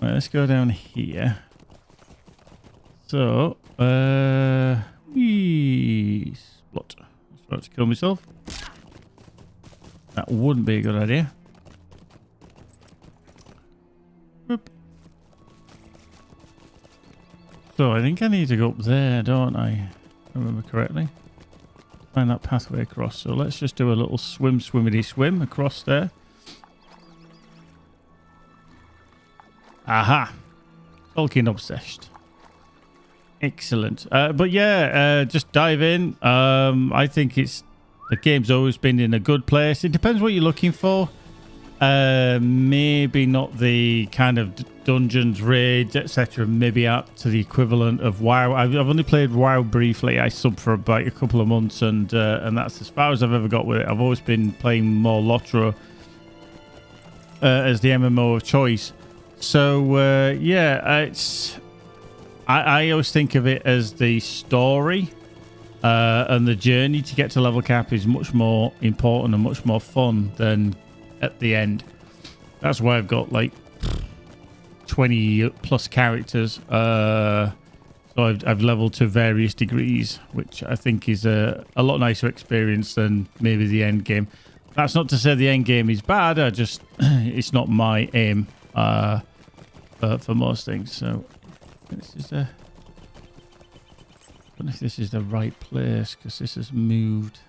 A: Right, let's go down here. So, Splot. I'm about to kill myself. That wouldn't be a good idea. Whoop. So I think I need to go up there, don't I? If I remember correctly. Find that pathway across. So let's just do a little swim across there. Aha! Tolkien obsessed. Excellent. But yeah, just dive in. I think the game's always been in a good place. It depends what you're looking for. Maybe not the kind of dungeons, raids, etc. Maybe up to the equivalent of WoW. I've only played WoW briefly. I subbed for about a couple of months, and that's as far as I've ever got with it. I've always been playing more LOTRO as the MMO of choice. So yeah, I always think of it as the story and the journey to get to level cap is much more important and much more fun than at the end. That's why I've got like 20 plus characters. So I've leveled to various degrees, which I think is a lot nicer experience than maybe the end game. That's not to say the end game is bad. It's not my aim for most things. So this is I don't know if this is the right place because this has moved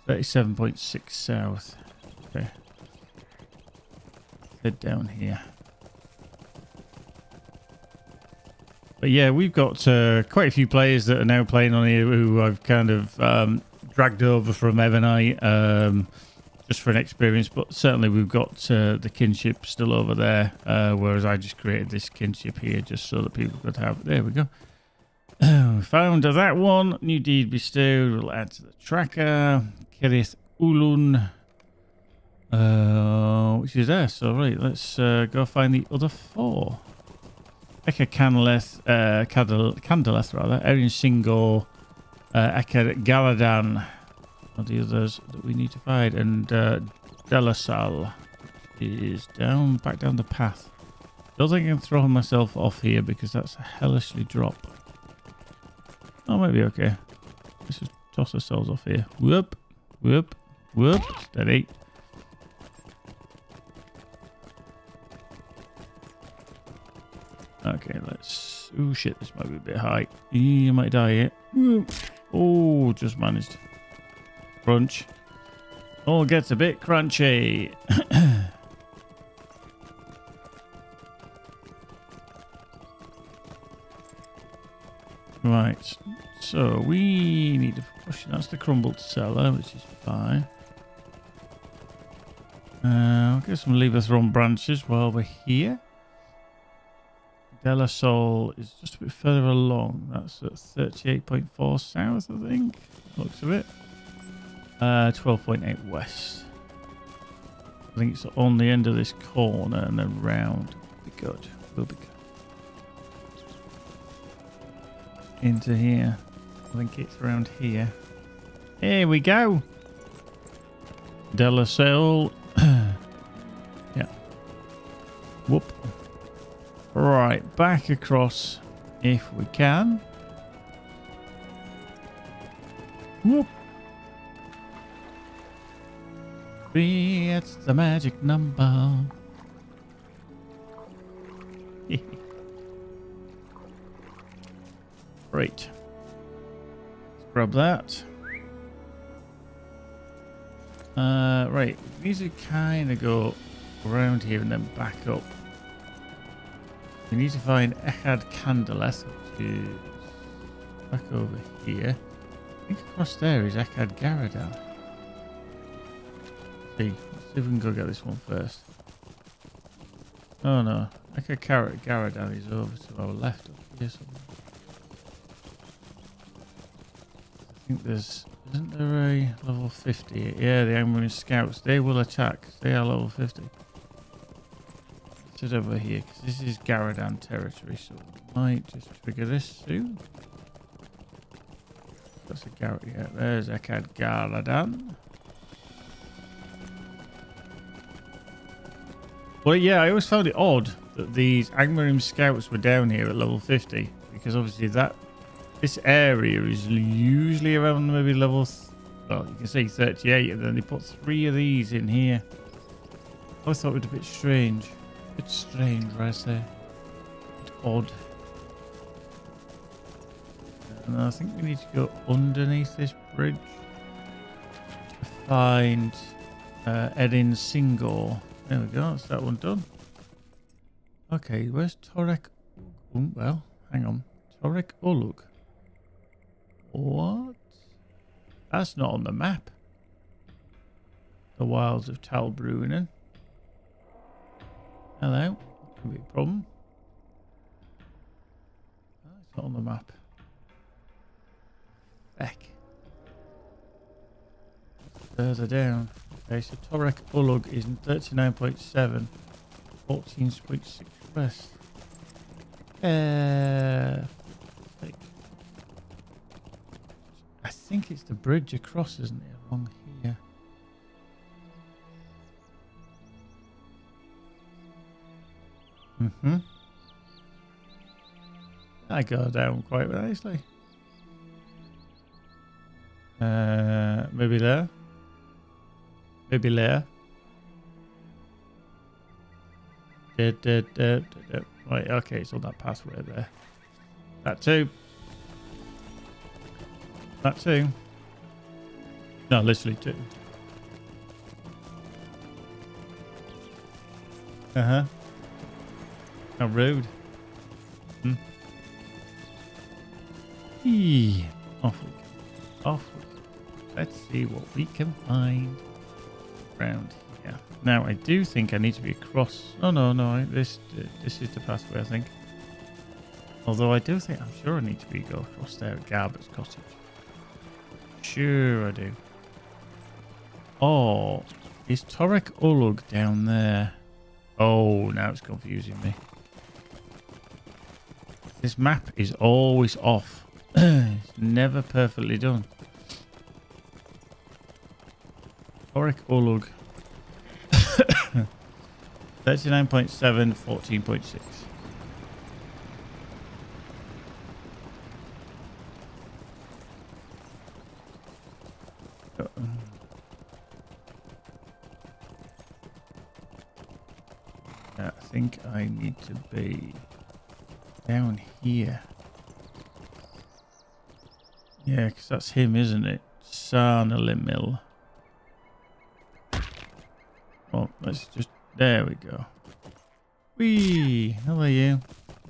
A: 37.6 south. Okay. Head down here. But yeah, we've got quite a few players that are now playing on here who I've kind of dragged over from Evernite just for an experience. But certainly we've got the kinship still over there, whereas I just created this kinship here just so that people could have. There we go. Found that one. New deed bestowed. We'll add to the tracker. Kirith Ulun, which is there. So right, let's go find the other four. Eka Candeleth rather. Erin Singor, Eka Galadan are the others that we need to find, and Delasal is back down the path. Don't think I can throw myself off here because that's a hellishly drop. Oh, might be okay. Let's just toss ourselves off here. Whoop, whoop, whoop. Steady. Okay, let's... Oh, shit, this might be a bit high. You might die here. Oh, just managed. Crunch. Oh, gets a bit crunchy. Right, so we need to push. That's the crumbled cellar, which is fine. I'll get some Levathron branches while we're here. Delasol is just a bit further along. That's at 38.4 south, I think. Looks of it. 12.8 west. I think it's on the end of this corner and then round. Be good. Will be good. Into here. I think it's around here. Here we go. Delasol. Yeah. Whoop. Right, back across if we can. Whoop. It's the magic number. Right. Let's grab that. Right. We need to kind of go around here and then back up. We need to find Echad Candeleth, which is back over here. I think across there is Echad Garadan. Let's see if we can go get this one first. Oh no. Echad Garadan is over to our left up here somewhere. I think isn't there a level 50? Yeah, the Angmar Scouts, they will attack. They are level 50. Sit over here, because this is Garadan territory, so we might just trigger this soon. That's a Garrett, yeah, there's Echad Garadan. Well, yeah, I always found it odd that these Angmarim scouts were down here at level 50 because obviously this area is usually around maybe level, well, you can say 38, and then they put 3 of these in here. I thought it was a bit strange. A bit strange, I say. A bit odd. And I think we need to go underneath this bridge to find Edin Singor. There we go, that's that one done. Okay, where's Torek? Well, hang on. Torek Ulug. What? That's not on the map. The wilds of Talbruinen. Hello. Could be a problem. Oh, it's not on the map. Heck. Further down. Okay, so Torek Ulug is 39.7. 14.6 west. I think it's the bridge across, isn't it? Along here. Mm-hmm. I go down quite nicely. Maybe there. Maybe there. Right, okay, it's on that pathway there. That too. That too. No, literally two. Uh-huh. How rude. Hmm. Eee. Off we go. Off we go. Let's see what we can find around here. Now, I do think I need to be across. Oh, no. This is the pathway, I think. Although I'm sure I need to go across there at Garbert's cottage. Sure I do. Oh, is Torek Ulug down there? Oh, now it's confusing me. This map is always off. It's never perfectly done. Torek Ulug. 39.7, 14.6. I think I need to be down here. Yeah, because that's him, isn't it? Sarnalimil. Well, let's just... There we go. Whee! How are you?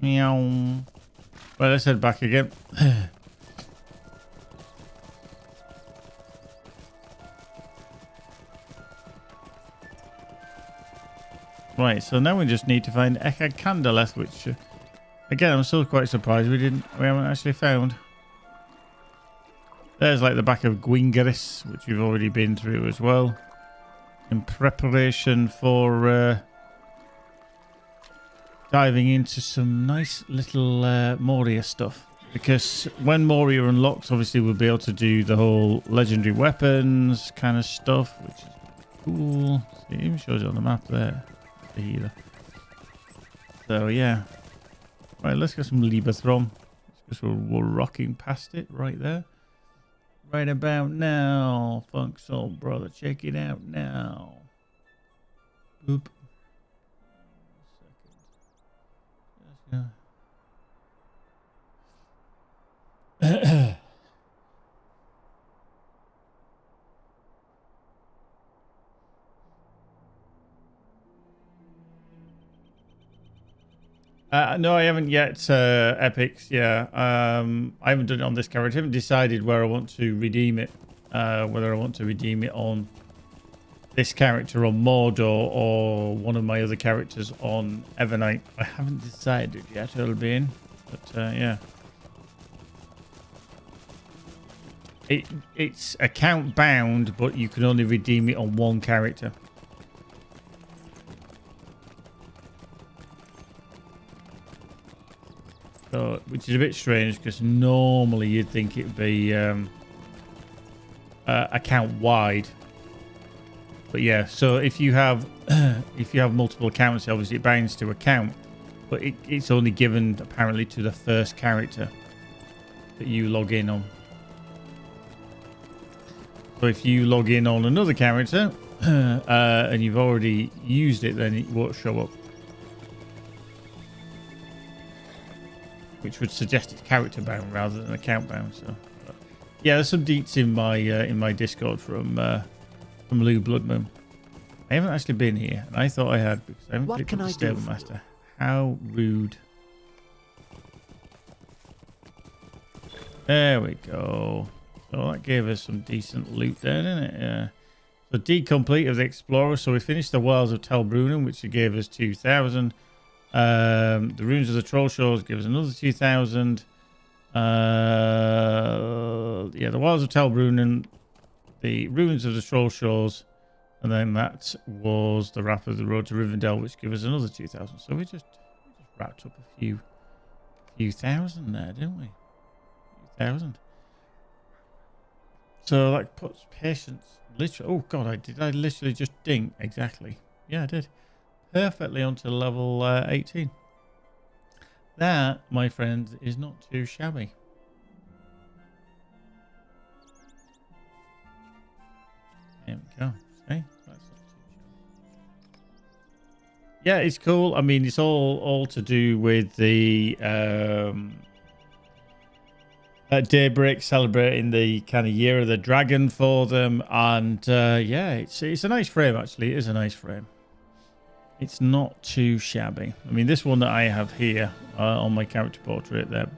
A: Meow. Well, let's head back again. Right, so now we just need to find Eka Candaleth, which, again, I'm still quite surprised we haven't actually found. There's like the back of Gwingaris, which we've already been through as well, in preparation for diving into some nice little Moria stuff. Because when Moria unlocks, obviously we'll be able to do the whole legendary weapons kind of stuff, which is cool. See, it even shows it on the map there. Either. So yeah, right, let's get some Lieberthrom because we're rocking past it right there, right about now. Funk Soul brother, check it out now. Boop. No, I haven't yet. Epics, yeah. I haven't done it on this character. I haven't decided where I want to redeem it. Whether I want to redeem it on this character on Mordor or one of my other characters on Evernight. I haven't decided yet, Elbane. But yeah. It's account bound, but you can only redeem it on one character. So, which is a bit strange because normally you'd think it'd be account wide. But yeah, so if you have if you have multiple accounts, obviously it binds to account, but it's only given apparently to the first character that you log in on. So if you log in on another character and you've already used it, then it won't show up, which would suggest it's character bound rather than account bound. So yeah, there's some deets in my Discord from Lou Bloodmoon. I haven't actually been here, and I thought I had because I haven't picked up the Stable Master. How rude. There we go. So that gave us some decent loot there, didn't it? Yeah. So D-complete of the Explorer. So we finished the Wilds of Talbrunen, which gave us 2,000. The Ruins of the Troll Shores give us another 2,000. Yeah, the Wilds of Talbrunen, the Ruins of the Troll Shores, and then that was the Wrap of the Road to Rivendell, which gave us another 2,000. So we just wrapped up a few thousand there, didn't we? A few thousand. So that puts patience literally. Oh god, did I literally just ding? Exactly. Yeah, I did. Perfectly onto level 18. That, my friends, is not too shabby. There we go. See? That's not too shabby. Yeah, it's cool. I mean, it's all to do with the Daybreak, celebrating the kind of Year of the Dragon for them, and yeah, it's a nice frame. Actually, it is a nice frame. It's not too shabby. I mean, this one that I have here on my character portrait there,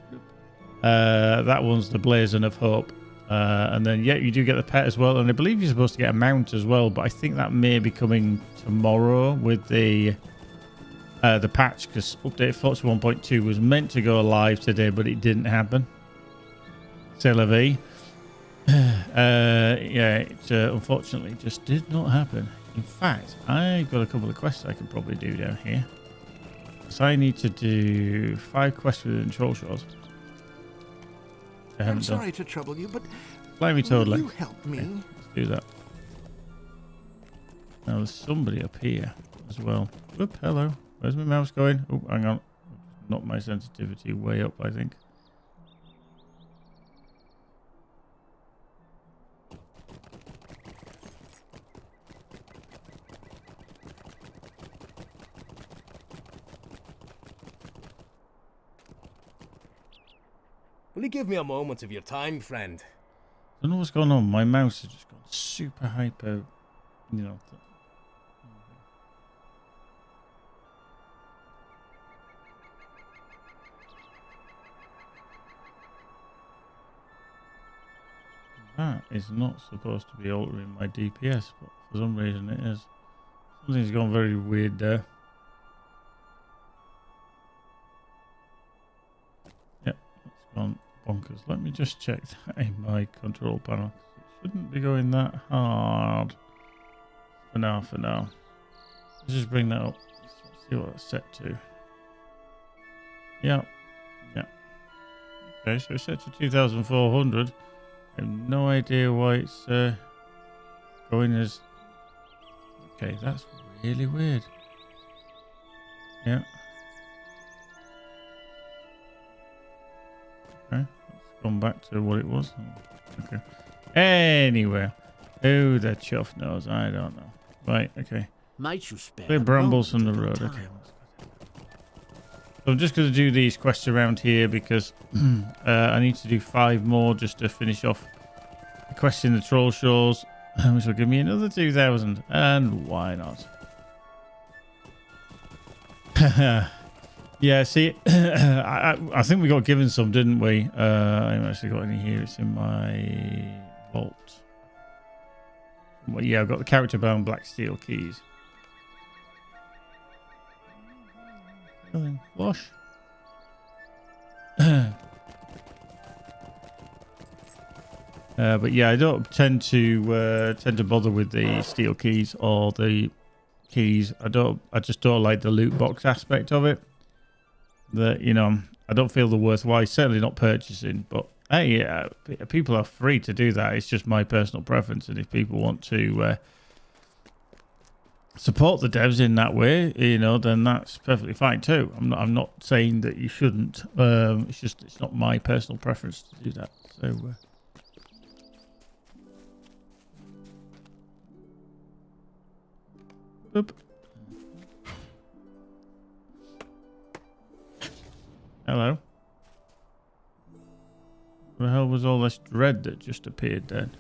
A: that one's the Blazon of Hope, and then yeah, you do get the pet as well, and I believe you're supposed to get a mount as well, but I think that may be coming tomorrow with the patch, because update 41.2 was meant to go live today, but it didn't happen. C'est la vie. Yeah, it unfortunately just did not happen. In fact, I've got a couple of quests I could probably do down here. So I need to do 5 quests within Troll Shores.
B: I'm sorry to trouble you, but
A: Slimy Toadlet.
B: you help me?
A: Okay, let's do that. Now there's somebody up here as well. Whoop, hello. Where's my mouse going? Oh, hang on. Not my sensitivity way up, I think.
C: Will you give me a moment of your time, friend?
A: I don't know what's going on. My mouse has just gone super hyper, you know. That is not supposed to be altering my DPS, but for some reason it is. Something's gone very weird there. Yep, it's gone bonkers. Let me just check that in my control panel. It shouldn't be going that hard for now. Let's just bring that up. Let's see what it's set to. Yeah. Okay, so it's set to 2,400. I have no idea why it's going as... Okay, that's really weird. Yeah. Okay, let's go back to what it was. Okay. Anyway, who the chuff knows? I don't know. Right, okay.
B: Might you spare
A: Clear brambles from the road. Okay. So I'm just going to do these quests around here because I need to do 5 more just to finish off the quest in the Troll Shores, which will give me another 2,000. And why not? Yeah, see, I think we got given some, didn't we? I haven't actually got any here. It's in my vault. Well, yeah, I've got the character bound black steel keys. Nothing. Wash. But yeah, I don't tend to bother with the steel keys or the keys. I just don't like the loot box aspect of it. That, you know, I don't feel the worthwhile. Certainly not purchasing, but hey, yeah, people are free to do that. It's just my personal preference, and if people want to support the devs in that way, you know, then that's perfectly fine too. I'm not saying that you shouldn't. It's just it's not my personal preference to do that. So. Boop. Hello. What the hell was all this dread that just appeared then?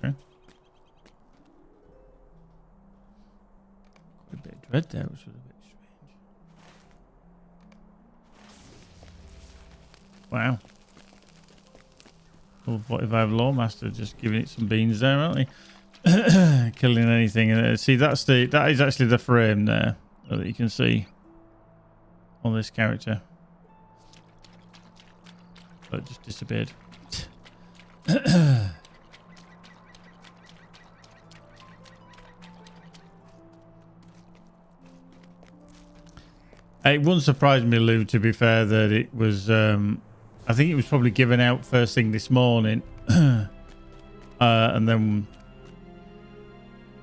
A: Okay. Quite a bit of dread there, which was a bit strange. Wow. Well, what if I have Lawmaster just giving it some beans there, aren't they? Killing anything. See, that is actually the frame there that you can see on this character. But it just disappeared. It wouldn't surprise me, Lou, to be fair, that it was I think it was probably given out first thing this morning. And then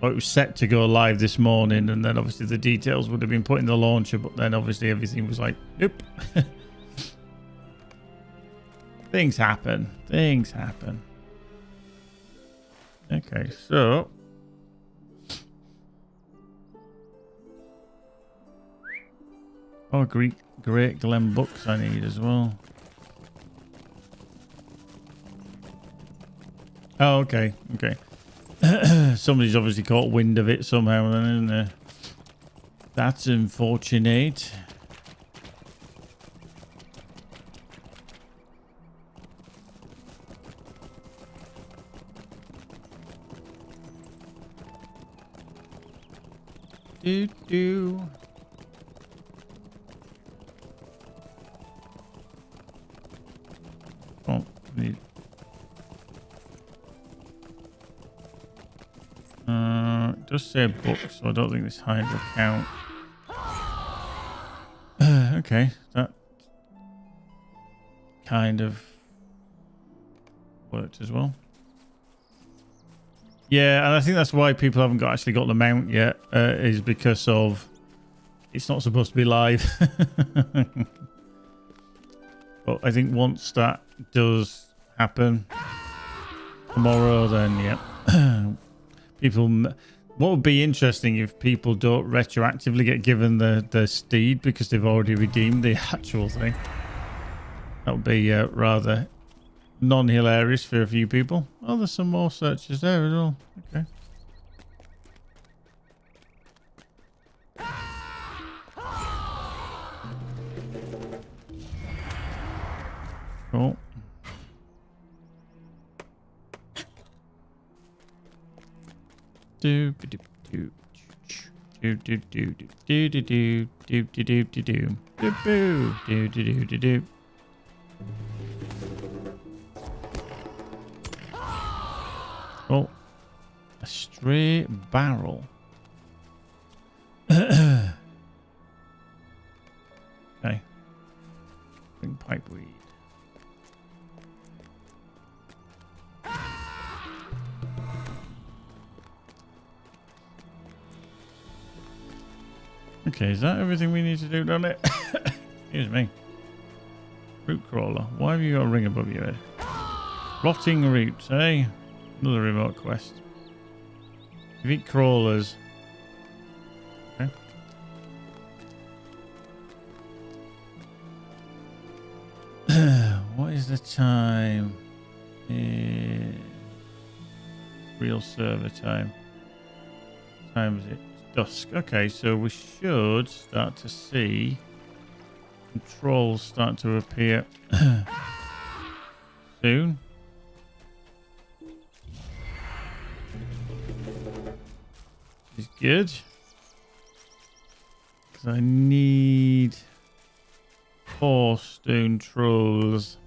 A: it was set to go live this morning, and then obviously the details would have been put in the launcher, but then obviously everything was like, nope. Things happen. Things happen. Okay, so great Glen books I need as well. Oh, okay. Somebody's obviously caught wind of it somehow, then, isn't there? That's unfortunate. Do. Oh, need. It does say book, so I don't think this hides will count. Okay, that kind of worked as well. Yeah, and I think that's why people haven't actually got the mount yet, is because of it's not supposed to be live. But I think once that does happen tomorrow, then yeah. People, what would be interesting if people don't retroactively get given the steed because they've already redeemed the actual thing. That would be rather non-hilarious for a few people. Oh, there's some more searches there as well. Okay. Cool. Do do do do do do do do do do do do do do do do do. Oh, a stray barrel. Okay. Bring pipeweed. Okay, is that everything we need to do down there? Excuse me. Root crawler. Why have you got a ring above your head? Rotting roots, eh? Another remote quest. You eat crawlers. Okay. What is the time? Real server time. What time is it? Dusk. Okay, so we should start to see controls start to appear soon. Which is good. Because I need 4 stone trolls.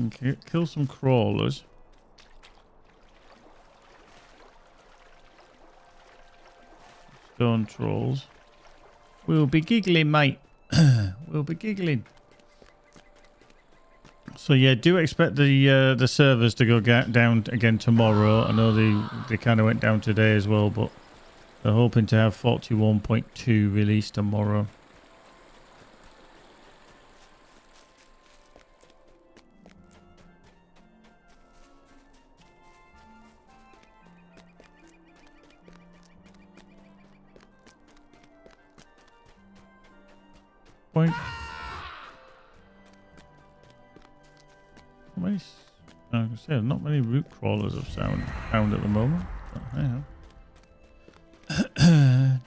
A: Okay, kill some crawlers. stone trolls. We'll be giggling, mate. We'll be giggling. So yeah, do expect the servers to go down again tomorrow. I know they kind of went down today as well, but they're hoping to have 41.2 released tomorrow. Point. I was going to say, not many root crawlers have found at the moment. But hang on. I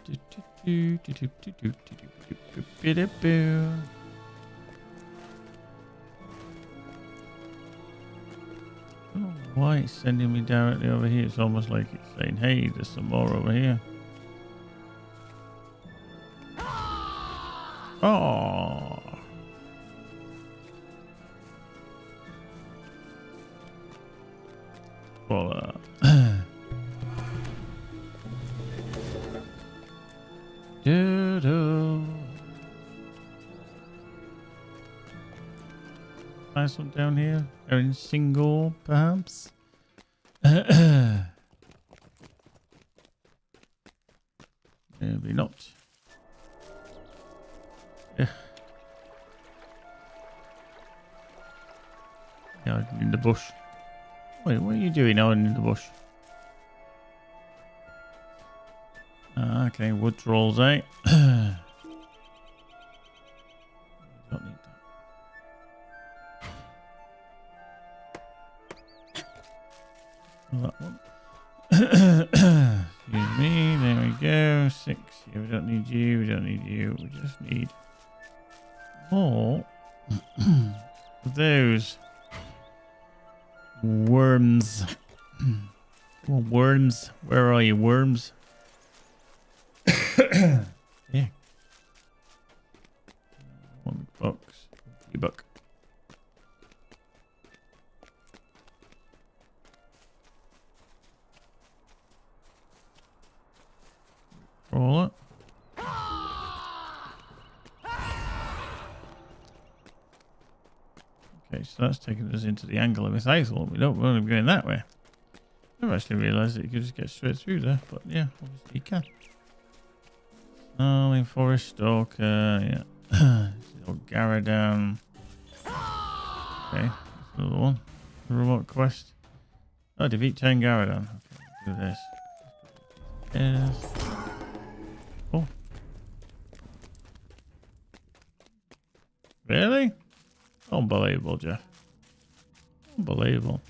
A: don't know why it's sending me directly over here. It's almost like it's saying, hey, there's some more over here. Oh. Well, nice one down here. They're in single, perhaps. Maybe not. Yeah. Yeah, in the bush. Wait, what are you doing out in the bush? Okay, wood trolls, eh? Don't need that. That one. Excuse me, there we go. 6. Yeah, we don't need you, we don't need you. We just need more of those worms. Come on, worms. Where are you, worms? Yeah. One box. Buck. Roll it. Okay, so that's taking us into the angle of this isle. We don't want to be going that way. I never actually realised that you could just get straight through there, but yeah, obviously you can. Snarling Forest Stalker, yeah. Garradon. Okay, that's another one. The remote quest. Oh, defeat 10 Garradon. Okay, do this. Yes. Oh. Really? Unbelievable, Jeff. Unbelievable.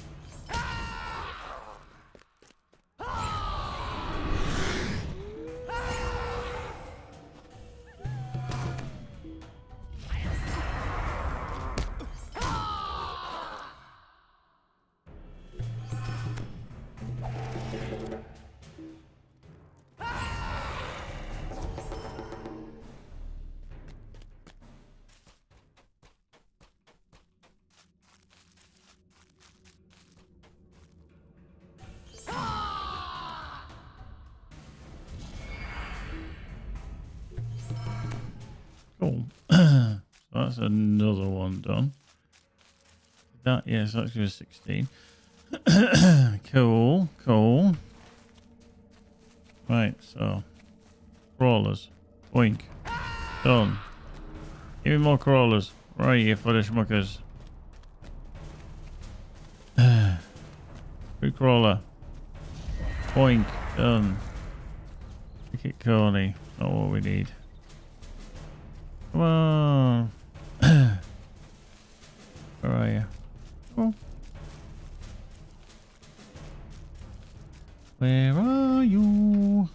A: Cool. So that's another one done. That, yes, that's going to 16. Cool, cool. Right, so crawlers. Boink. Done. Give me more crawlers. Right, you for the schmuckers. Good crawler. Boink. Done. Make it corny. Not what we need. Come on. Where are you? Oh. Where are you?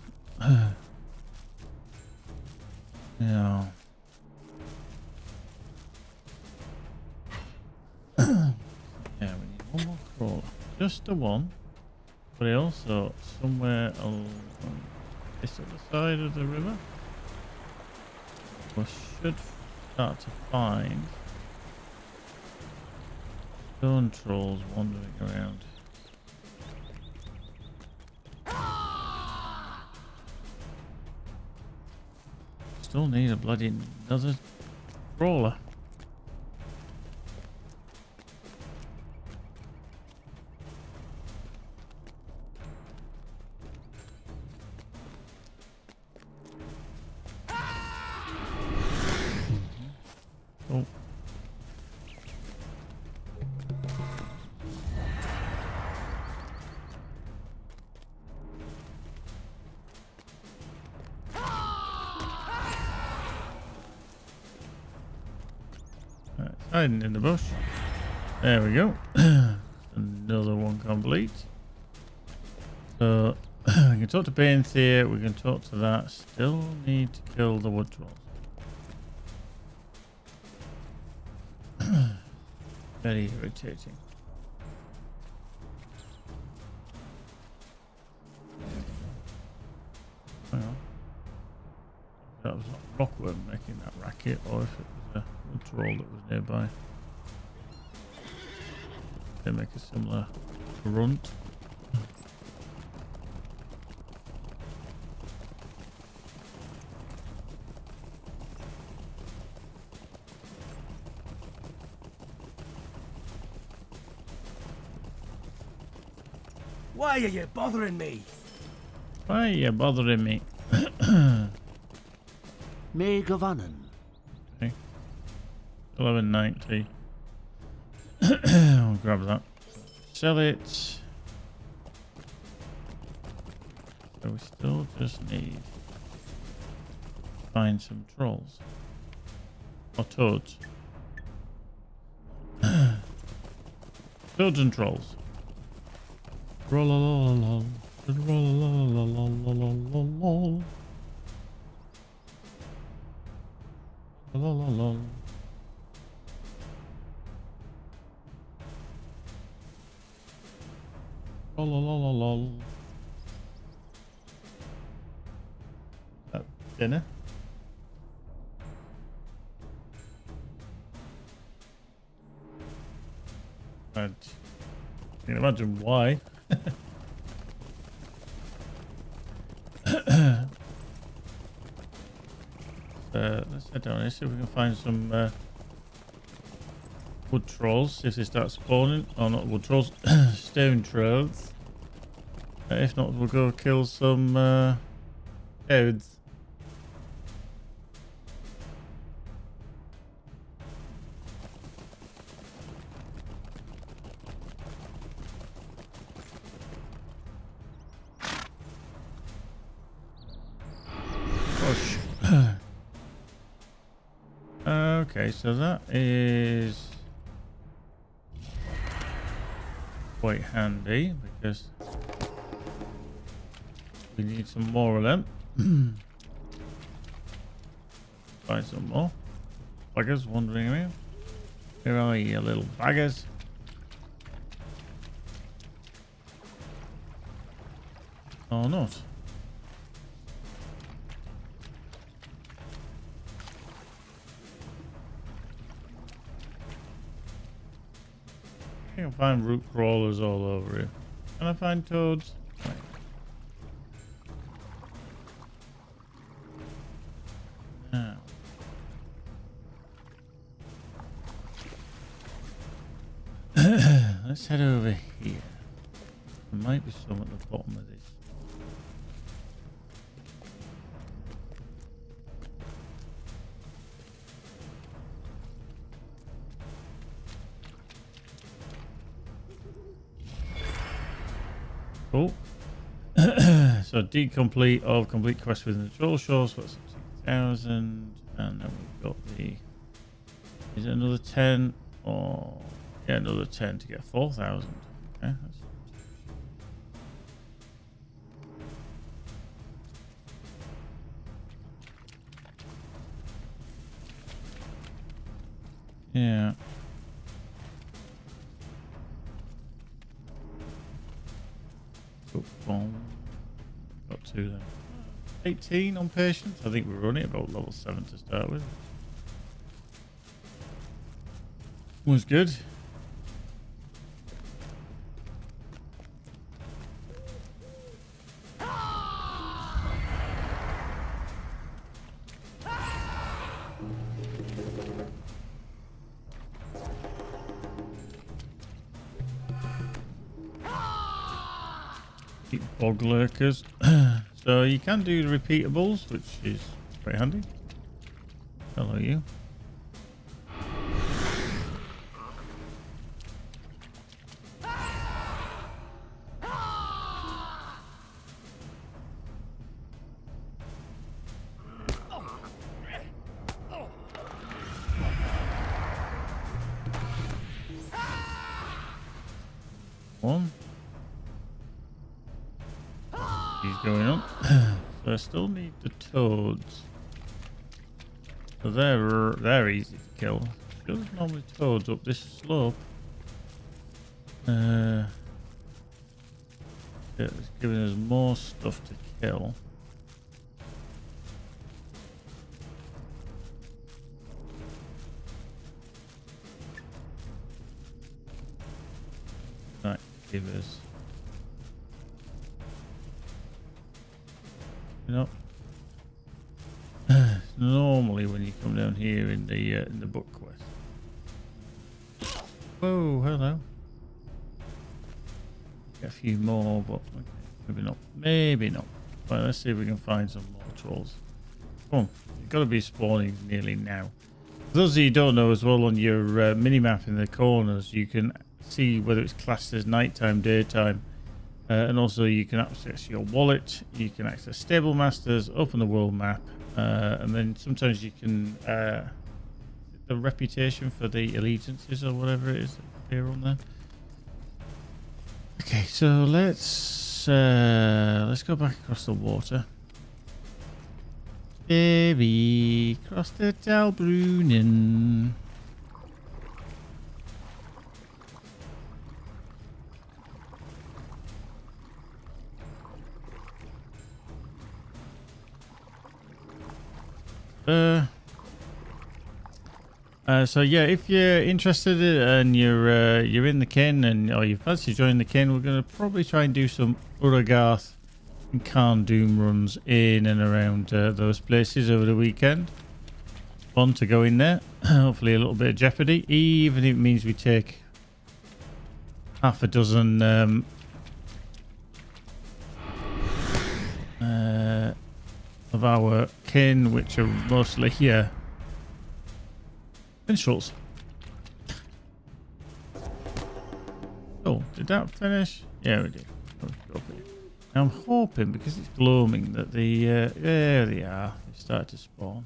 A: Yeah. Yeah, we need one more crawler. Just the one. But also somewhere along this other side of the river. We should start to find stone trolls wandering around. still need a bloody another crawler. Oh. Hiding in the bush. There we go. Another one complete. So we can talk to Baines here. We can talk to that. Still need to kill the wood trolls. Very irritating. Hang on. That was not rockworm making that racket, or if it was a wood troll that was nearby. They make a similar grunt.
B: Why are you bothering me?
A: Why are you bothering me?
B: May Govanen.
A: Okay. 1190. I'll grab that. Sell it. So we still just need to find some trolls. Or toads. Toads and trolls. Roll-a-la-la-la. Roll-a-la-la-la-la-la-la-la. La-la-la-la. La-la-la-la-la. Dinner? I can imagine why. Let's head down here, see if we can find some wood trolls, see if they start spawning. Oh, not wood trolls, stone trolls. If not, we'll go kill some toads. Okay, so that is quite handy because we need some more of them. Find some more buggers wandering around. Where are you, little buggers? Or not? I can find root crawlers all over here. Can I find toads? Right. Now. Let's head over here. There might be some at the bottom of this. Cool. So decomplete of complete quest within the troll shores. What's 6,000? And then we've got the. Is it another 10 or yeah, another 10 to get 4,000? Okay. Yeah. Boom. Got 2 then. 18 on patience. I think we're running about level 7 to start with. Was good. Keep bog lurkers. So you can do the repeatables, which is very handy. Hello, you. One. He's going up. So I still need the toads. So they're easy to kill. There's normally toads up this slope. Yeah, it's giving us more stuff to kill. Right, give us. You know, normally when you come down here in the book quest. Whoa, hello. Get a few more, but okay, maybe not. Maybe not. Right, let's see if we can find some more trolls. Come on, you've got to be spawning nearly now. For those of you who don't know as well, on your mini-map in the corners, you can see whether it's classed as nighttime, daytime. And also you can access your wallet, you can access stable masters, open the world map, and then sometimes you can the reputation for the allegiances or whatever it is that appear on there. Okay, so let's go back across the water. Baby, cross the Dalbrunnen. So yeah, if you're interested and you're in the kin or you fancy joining the kin, we're going to probably try and do some Uragarth and Khan Doom runs in and around those places over the weekend. Fun to go in there. Hopefully a little bit of jeopardy, even if it means we take half a dozen of our kin, which are mostly here. Minstrels. Oh, did that finish? Yeah, we did. I'm hoping, because it's gloaming, that the there they are. They start to spawn.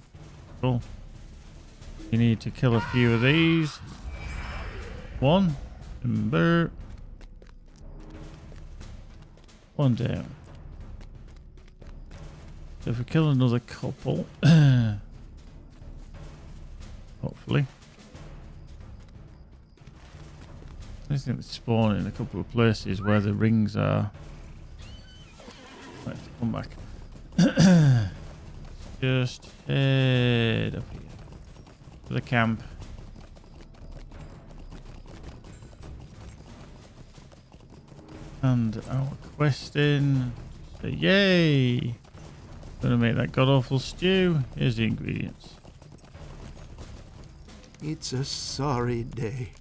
A: Cool. You need to kill a few of these. One. Timber. One down. So if we kill another couple, hopefully. I think they spawn in a couple of places where the rings are. Right, come back. Just head up here to the camp. And our questing. So yay! Gonna make that god awful stew. Here's the ingredients.
B: It's a sorry day.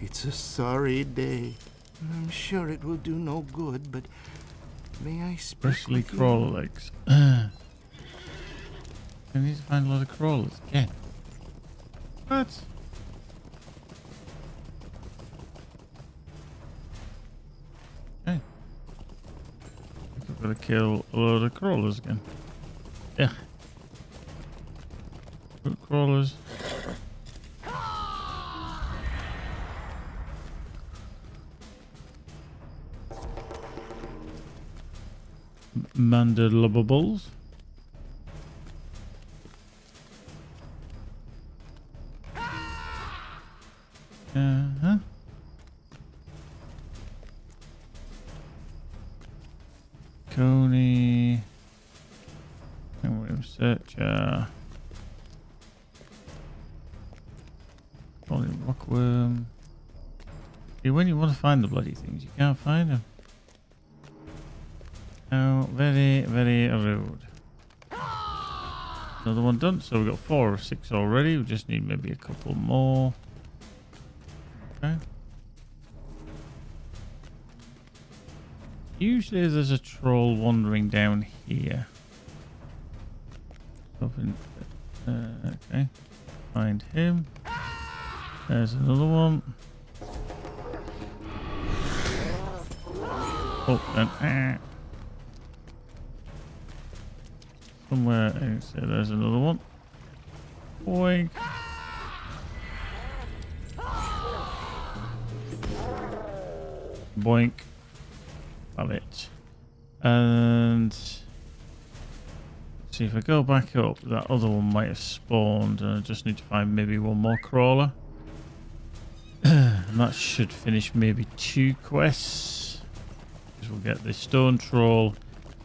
B: It's a sorry day. I'm sure it will do no good, but may I speak
A: Freshly
B: with you?
A: crawler legs. I need to find a lot of crawlers again. What? Okay. I've got to kill a load of crawlers again. Yeah. Good crawlers. Mandilables. Uh-huh. Coney. And we search Holy rockworm. See, when you want to find the bloody things, you can't find them. Oh, very, very rude. Another one done. So we've got 4 or 6 already. We just need maybe a couple more. Okay. Usually there's a troll wandering down here. Open. Okay. Find him. There's another one. Oh, and somewhere, so there's another one. Boink. Boink. Love it. And see if I go back up, that other one might have spawned, and I just need to find maybe one more crawler. And that should finish maybe 2 quests. Because we'll get the stone troll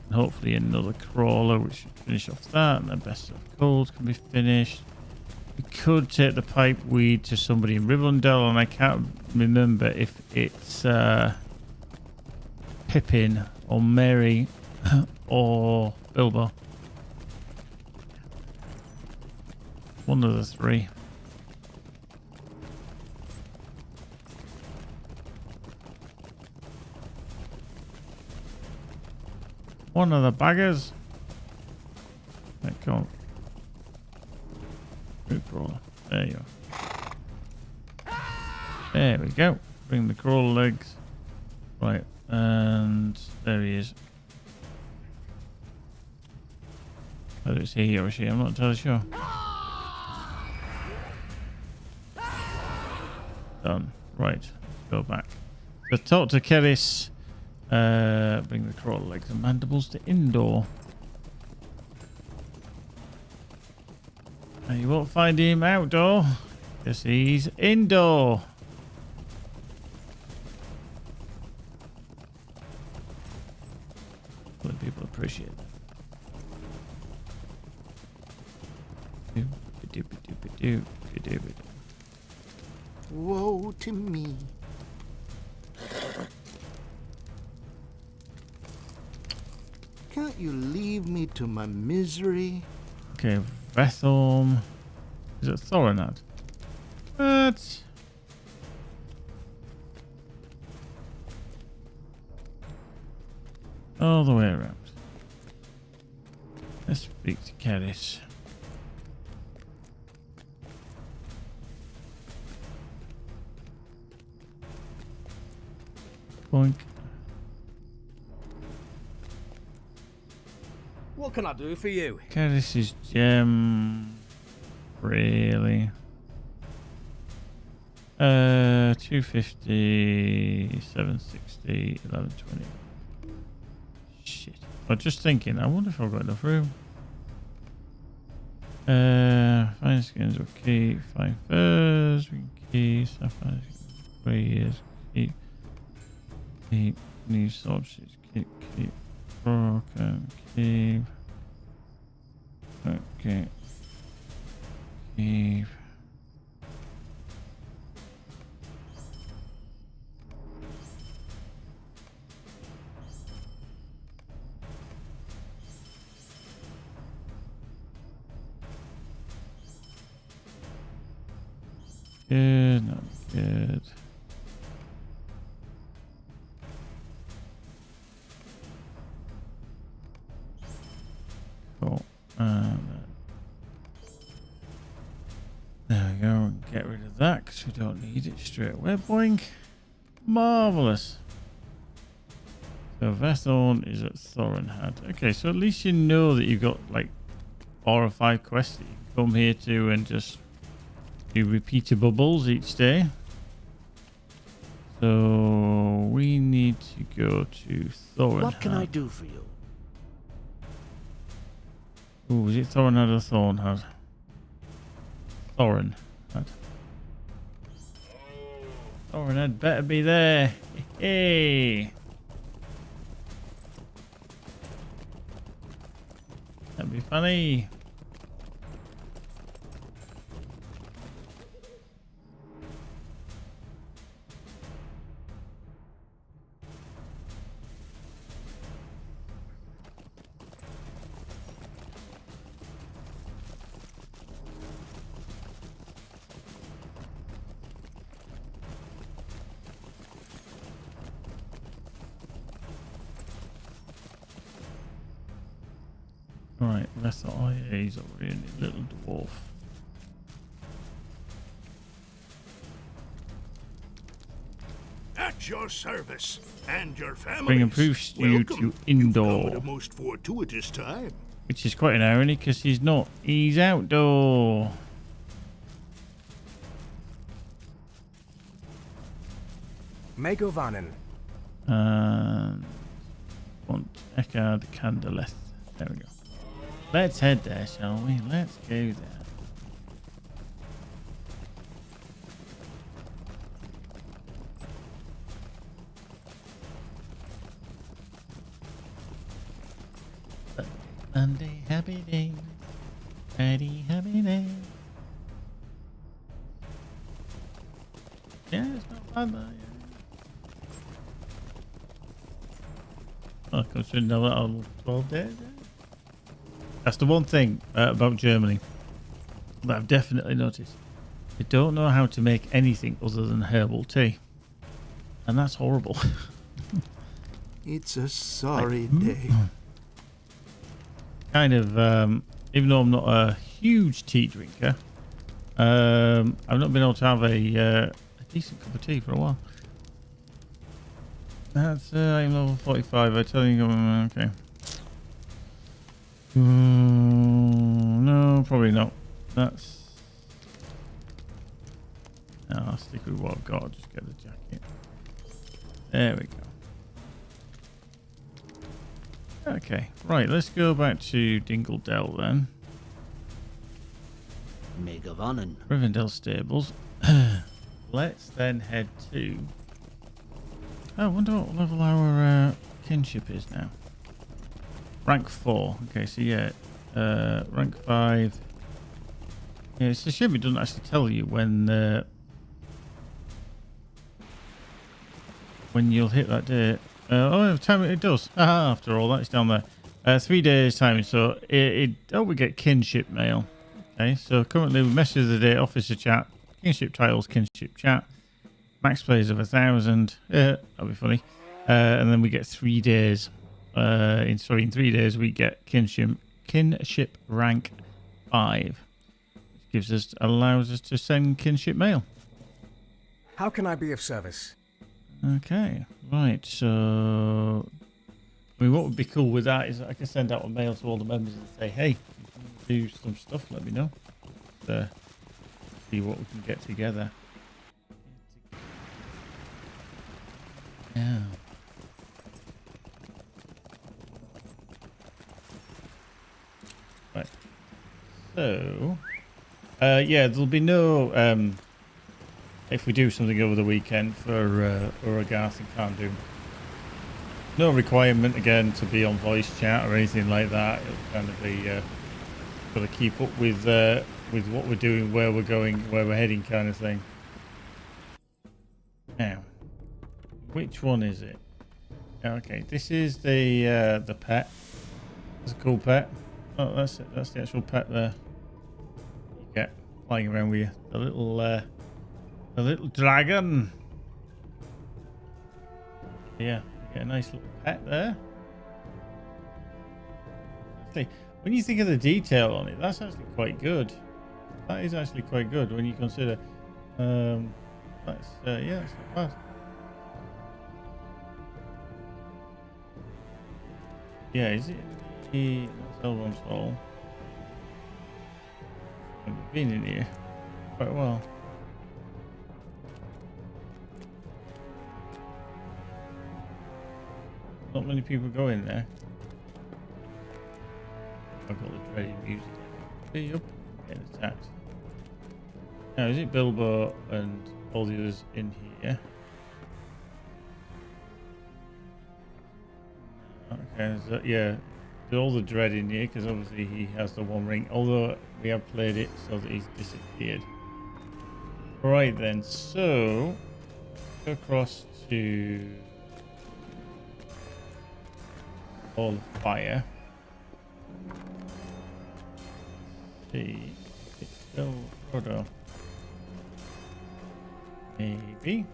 A: and hopefully another crawler, which should finish off that, and the best of gold can be finished. We could take the pipe weed to somebody in Rivendell, and I can't remember if it's Pippin or Mary or Bilbo. One of the 3. One of the baggers. Right, come on. Root crawler. There you are. There we go. Bring the crawler legs. Right, and there he is. Whether it's he or she, I'm not entirely sure. Done. Right, let's go back. So talk to Keris. Bring the crawler legs and mandibles to indoor. You won't find him outdoor, because he's indoor. Let people appreciate that.
B: Woe to me. Can't you leave me to my misery?
A: Okay, Vethorm. Is it Thorinad? What? All the way around. Let's speak to Keris. Boink.
D: What can I do for you?
A: Keris is gem. Really? 250, 760, 1120. Shit. I'm just thinking, I wonder if I've got enough room. Fine skins will keep. Fine furs, we can keep. Sapphire, 3 years, keep. Keep. New soldiers, keep. Broken, keep. Okay. Keep. Good, not good. Cool. There we go. Get rid of that because we don't need it straight away. Boink. Marvelous. So Vethorn is at Thorinhad. Okay, so at least you know that you've got like 4 or 5 quests that you can come here to and just do repeater bubbles each day. So we need to go to Thorinhad.
D: What can I do for you?
A: Ooh, is it Thorinhad or Thornhad? Thorinhad. Thorinhad better be there. Hey. That'd be funny. Right, that's the IA's over here, little dwarf.
B: At your service and your family.
A: Bring improved stew to indoor.
B: At a most fortuitous time.
A: Which is quite an irony because he's not. He's outdoor.
D: Megovanen.
A: Want Eckhard Candeleth. There we go. Let's head there, shall we? Let's go there. Monday, happy day. Friday, happy day. Yeah, it's not bad though, yeah. Oh, considering now that on 12 days, yeah. That's the one thing about Germany that I've definitely noticed. They don't know how to make anything other than herbal tea. And that's horrible.
B: It's a sorry day.
A: Kind of, even though I'm not a huge tea drinker, I've not been able to have a decent cup of tea for a while. That's I'm level 45. I tell you, okay. No, probably not. That's. No, I'll stick with what I've got. I'll just get the jacket. There we go. Okay, right, let's go back to Dingledell then.
E: Megavanen.
A: Rivendell Stables. Let's then head to... Oh, I wonder what level our kinship is now. Rank 4. Okay, so yeah, rank 5. Yeah, it's a shame it doesn't actually tell you when you'll hit that date. Oh, time it does. Ah, after all, that's down there. 3 days time. So we get kinship mail. Okay, so currently we message of the day, officer chat, kinship titles, kinship chat, max plays of 1,000. That'll be funny. And then we get 3 days. In 3 days we get kinship rank 5, which allows us to send kinship mail.
D: How can I be of service?
A: Okay, right, so I mean, what would be cool with that is I can send out a mail to all the members and say, hey, if you do some stuff, let me know. See what we can get together. Yeah. Right. So, yeah, there'll be no... if we do something over the weekend for Urgarth and Carndum, no requirement again to be on voice chat or anything like that. It'll kind of be got to keep up with what we're doing, where we're going, where we're heading, kind of thing. Now, which one is it? Okay, this is the pet. It's a cool pet. Oh, that's it. That's the actual pet there. You get flying around with you. The little dragon. Yeah, you get a nice little pet there. Actually, when you think of the detail on it, that's actually quite good. That is actually quite good when you consider. That's yeah, it's not bad. Yeah, is it the Elrond's Hall? I've been in here quite a while. Not many people go in there. I've got the dreaded music. Hey up, getting attacked. Now is it Bilbo and all the others in here? Okay, so yeah, there's all the dread in here because obviously he has the one ring. Although we have played it so that he's disappeared. Right then, so go across to all the fire. See, it's still Frodo. Maybe.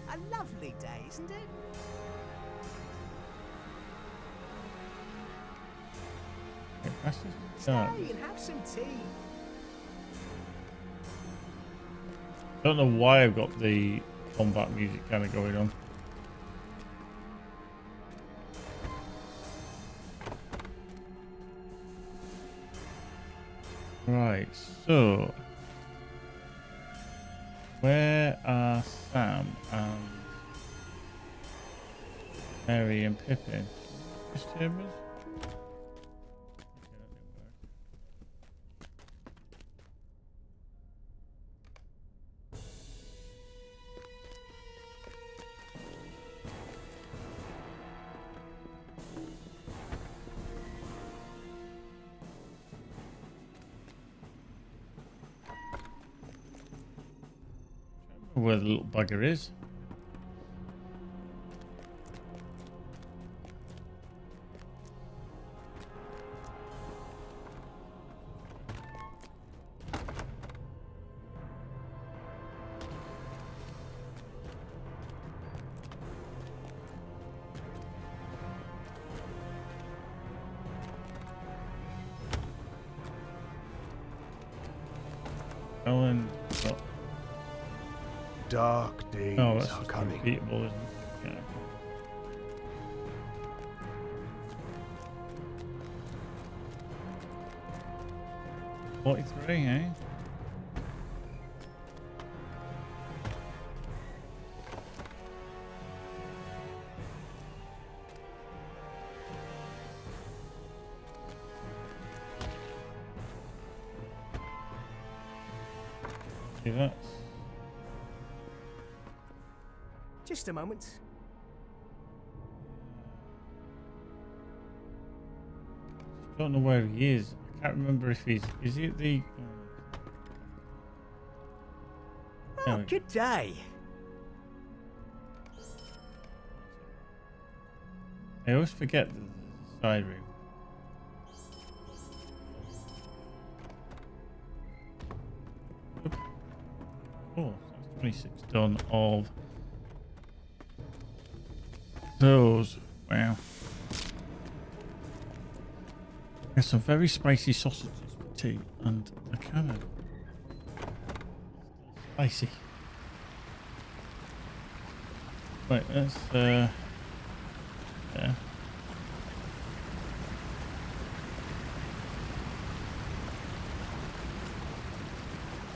F: A lovely day, isn't it?
D: Stay and have some tea.
A: Don't know why I've got the combat music kind of going on. Right, so where are Sam and Mary and Pippin? This chambers? Where the little bugger is. Ellen. Oh.
C: Dark days
A: Oh, that's
C: are
A: just
C: coming.
A: unbeatable, isn't it? Yeah. $43, eh? See that?
D: Just a moment.
A: Don't know where he is. I can't remember if he's. Is he at the? There
D: Oh,
A: we go.
D: good day.
A: I always forget the side room. Oh, that's 26 done of those. Wow. There's some very spicy sausages for tea, and they're kind of spicy. Right, let's yeah.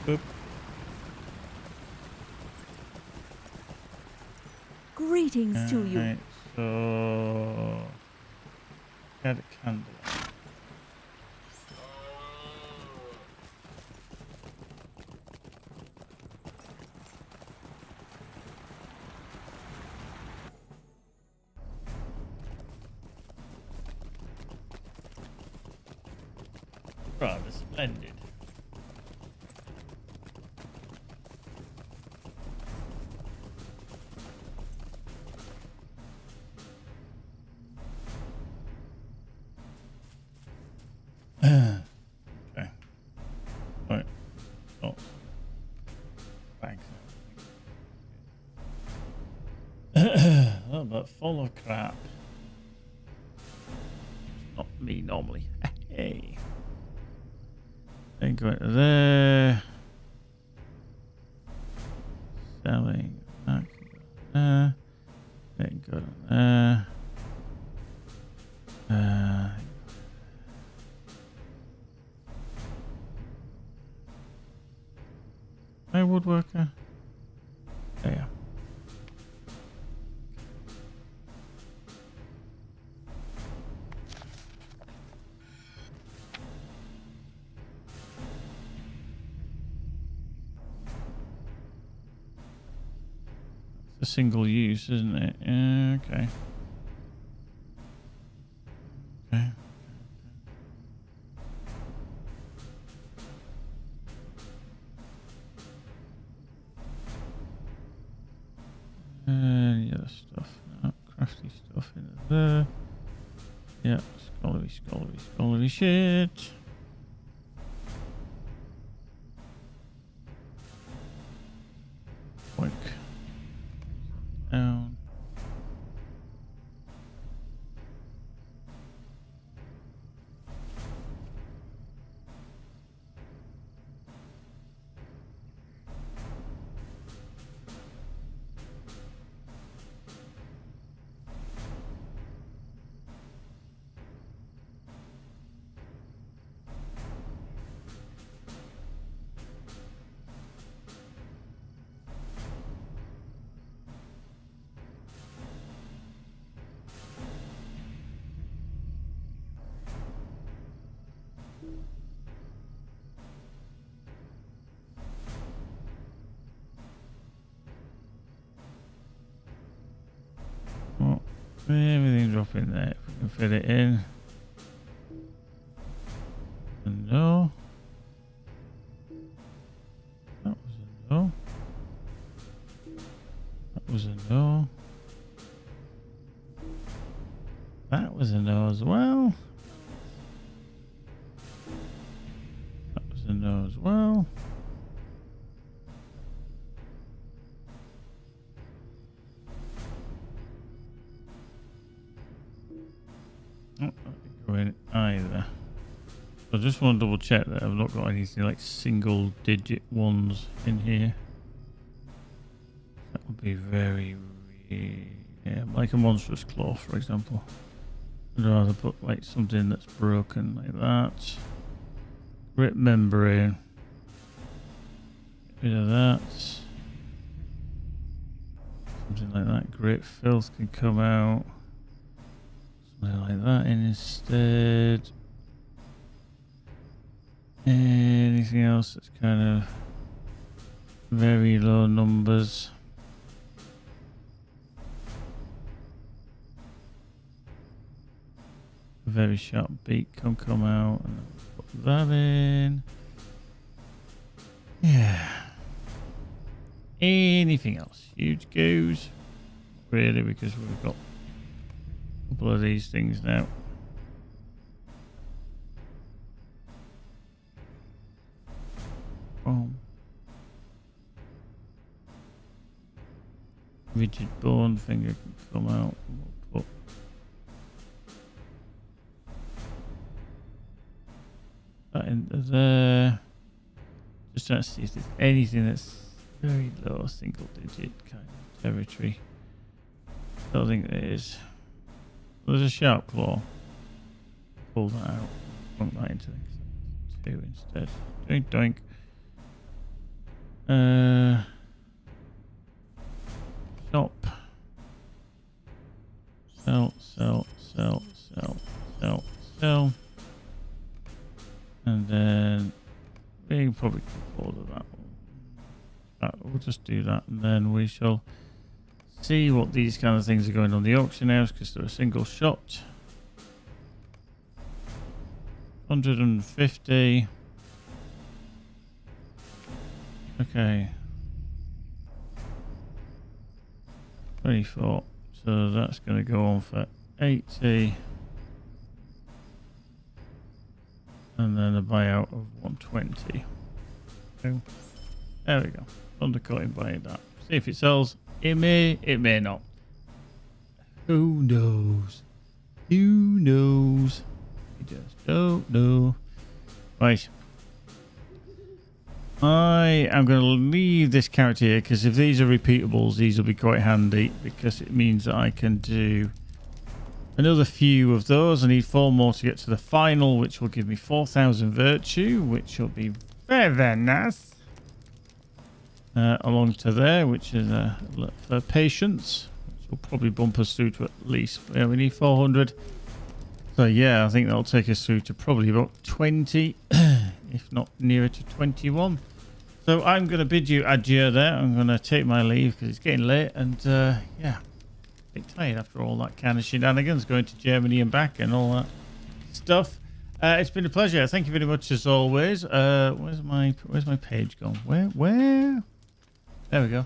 A: Boop.
E: Greetings to you.
A: Right, so get a candle. Rather splendid. Okay. Right. Oh. Thanks. Oh, but full of crap. Not me normally. Hey. Then go into there. Selling. That can go there. Then go to there. Hey, woodworker. There. It's a single use, isn't it? Yeah, okay. Okay. Any other stuff? No, crafty stuff in there. Yeah, scholarly shit. Quick. Down. Everything drop in there. If we can fit it in. And no. That was a no. That was a no. That was a no as well. That was a no as well. Oh, that didn't go in either. I just want to double check that I've not got anything like single digit ones in here. That would be very, yeah, like a monstrous claw, for example. I'd rather put like something that's broken like that. Grip membrane. Get rid of that. Something like that. Grip filth can come out. Something like that in instead. Anything else that's kind of very low numbers. Very sharp beak can come out, and put that in. Yeah. Anything else? Huge goes? Really, because we've got a couple of these things now. Rigid bone finger can come out. We'll put that into there. Just trying to see if there's anything that's very low single digit kind of territory. Don't think there is. There's a sharp claw. Pull that out. Plunk that into two instead. Doink doink. Shop. Sell. And then we can probably keep hold of that one. We'll just do that, and then we shall see what these kind of things are going on the auction house, because they're a single shot. 150. Okay. 24. So that's going to go on for 80. And then a buyout of 120. So, there we go. Undercutting by that. See if it sells. It may not. Who knows? Who knows? We just don't know. Right. I am going to leave this character here, because if these are repeatables, these will be quite handy, because it means that I can do another few of those. I need 4 more to get to the final, which will give me 4,000 virtue, which will be very, very nice. Along to there, which is for patience, which will probably bump us through to at least, yeah, we need 400. So yeah, I think that'll take us through to probably about 20, if not nearer to 21. So I'm going to bid you adieu there. I'm going to take my leave because it's getting late, and yeah, a bit tired after all that kind of shenanigans, going to Germany and back and all that stuff. It's been a pleasure. Thank you very much as always. Where's my page gone? Where? There we go.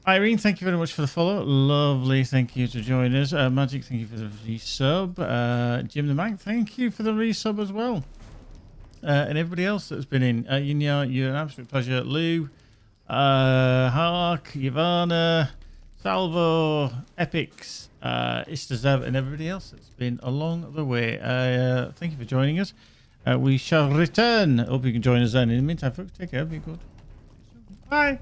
A: Irene, thank you very much for the follow. Lovely, thank you to join us. Magic, thank you for the resub. Jim the Mac, thank you for the resub as well. And everybody else that's been in. Yunya, you're an absolute pleasure. Lou, Hark, Ivana, Salvo, Epics, Istazev, and everybody else that's been along the way. Thank you for joining us. We shall return. Hope you can join us then. In the meantime, folks, take care. Be good. Bye.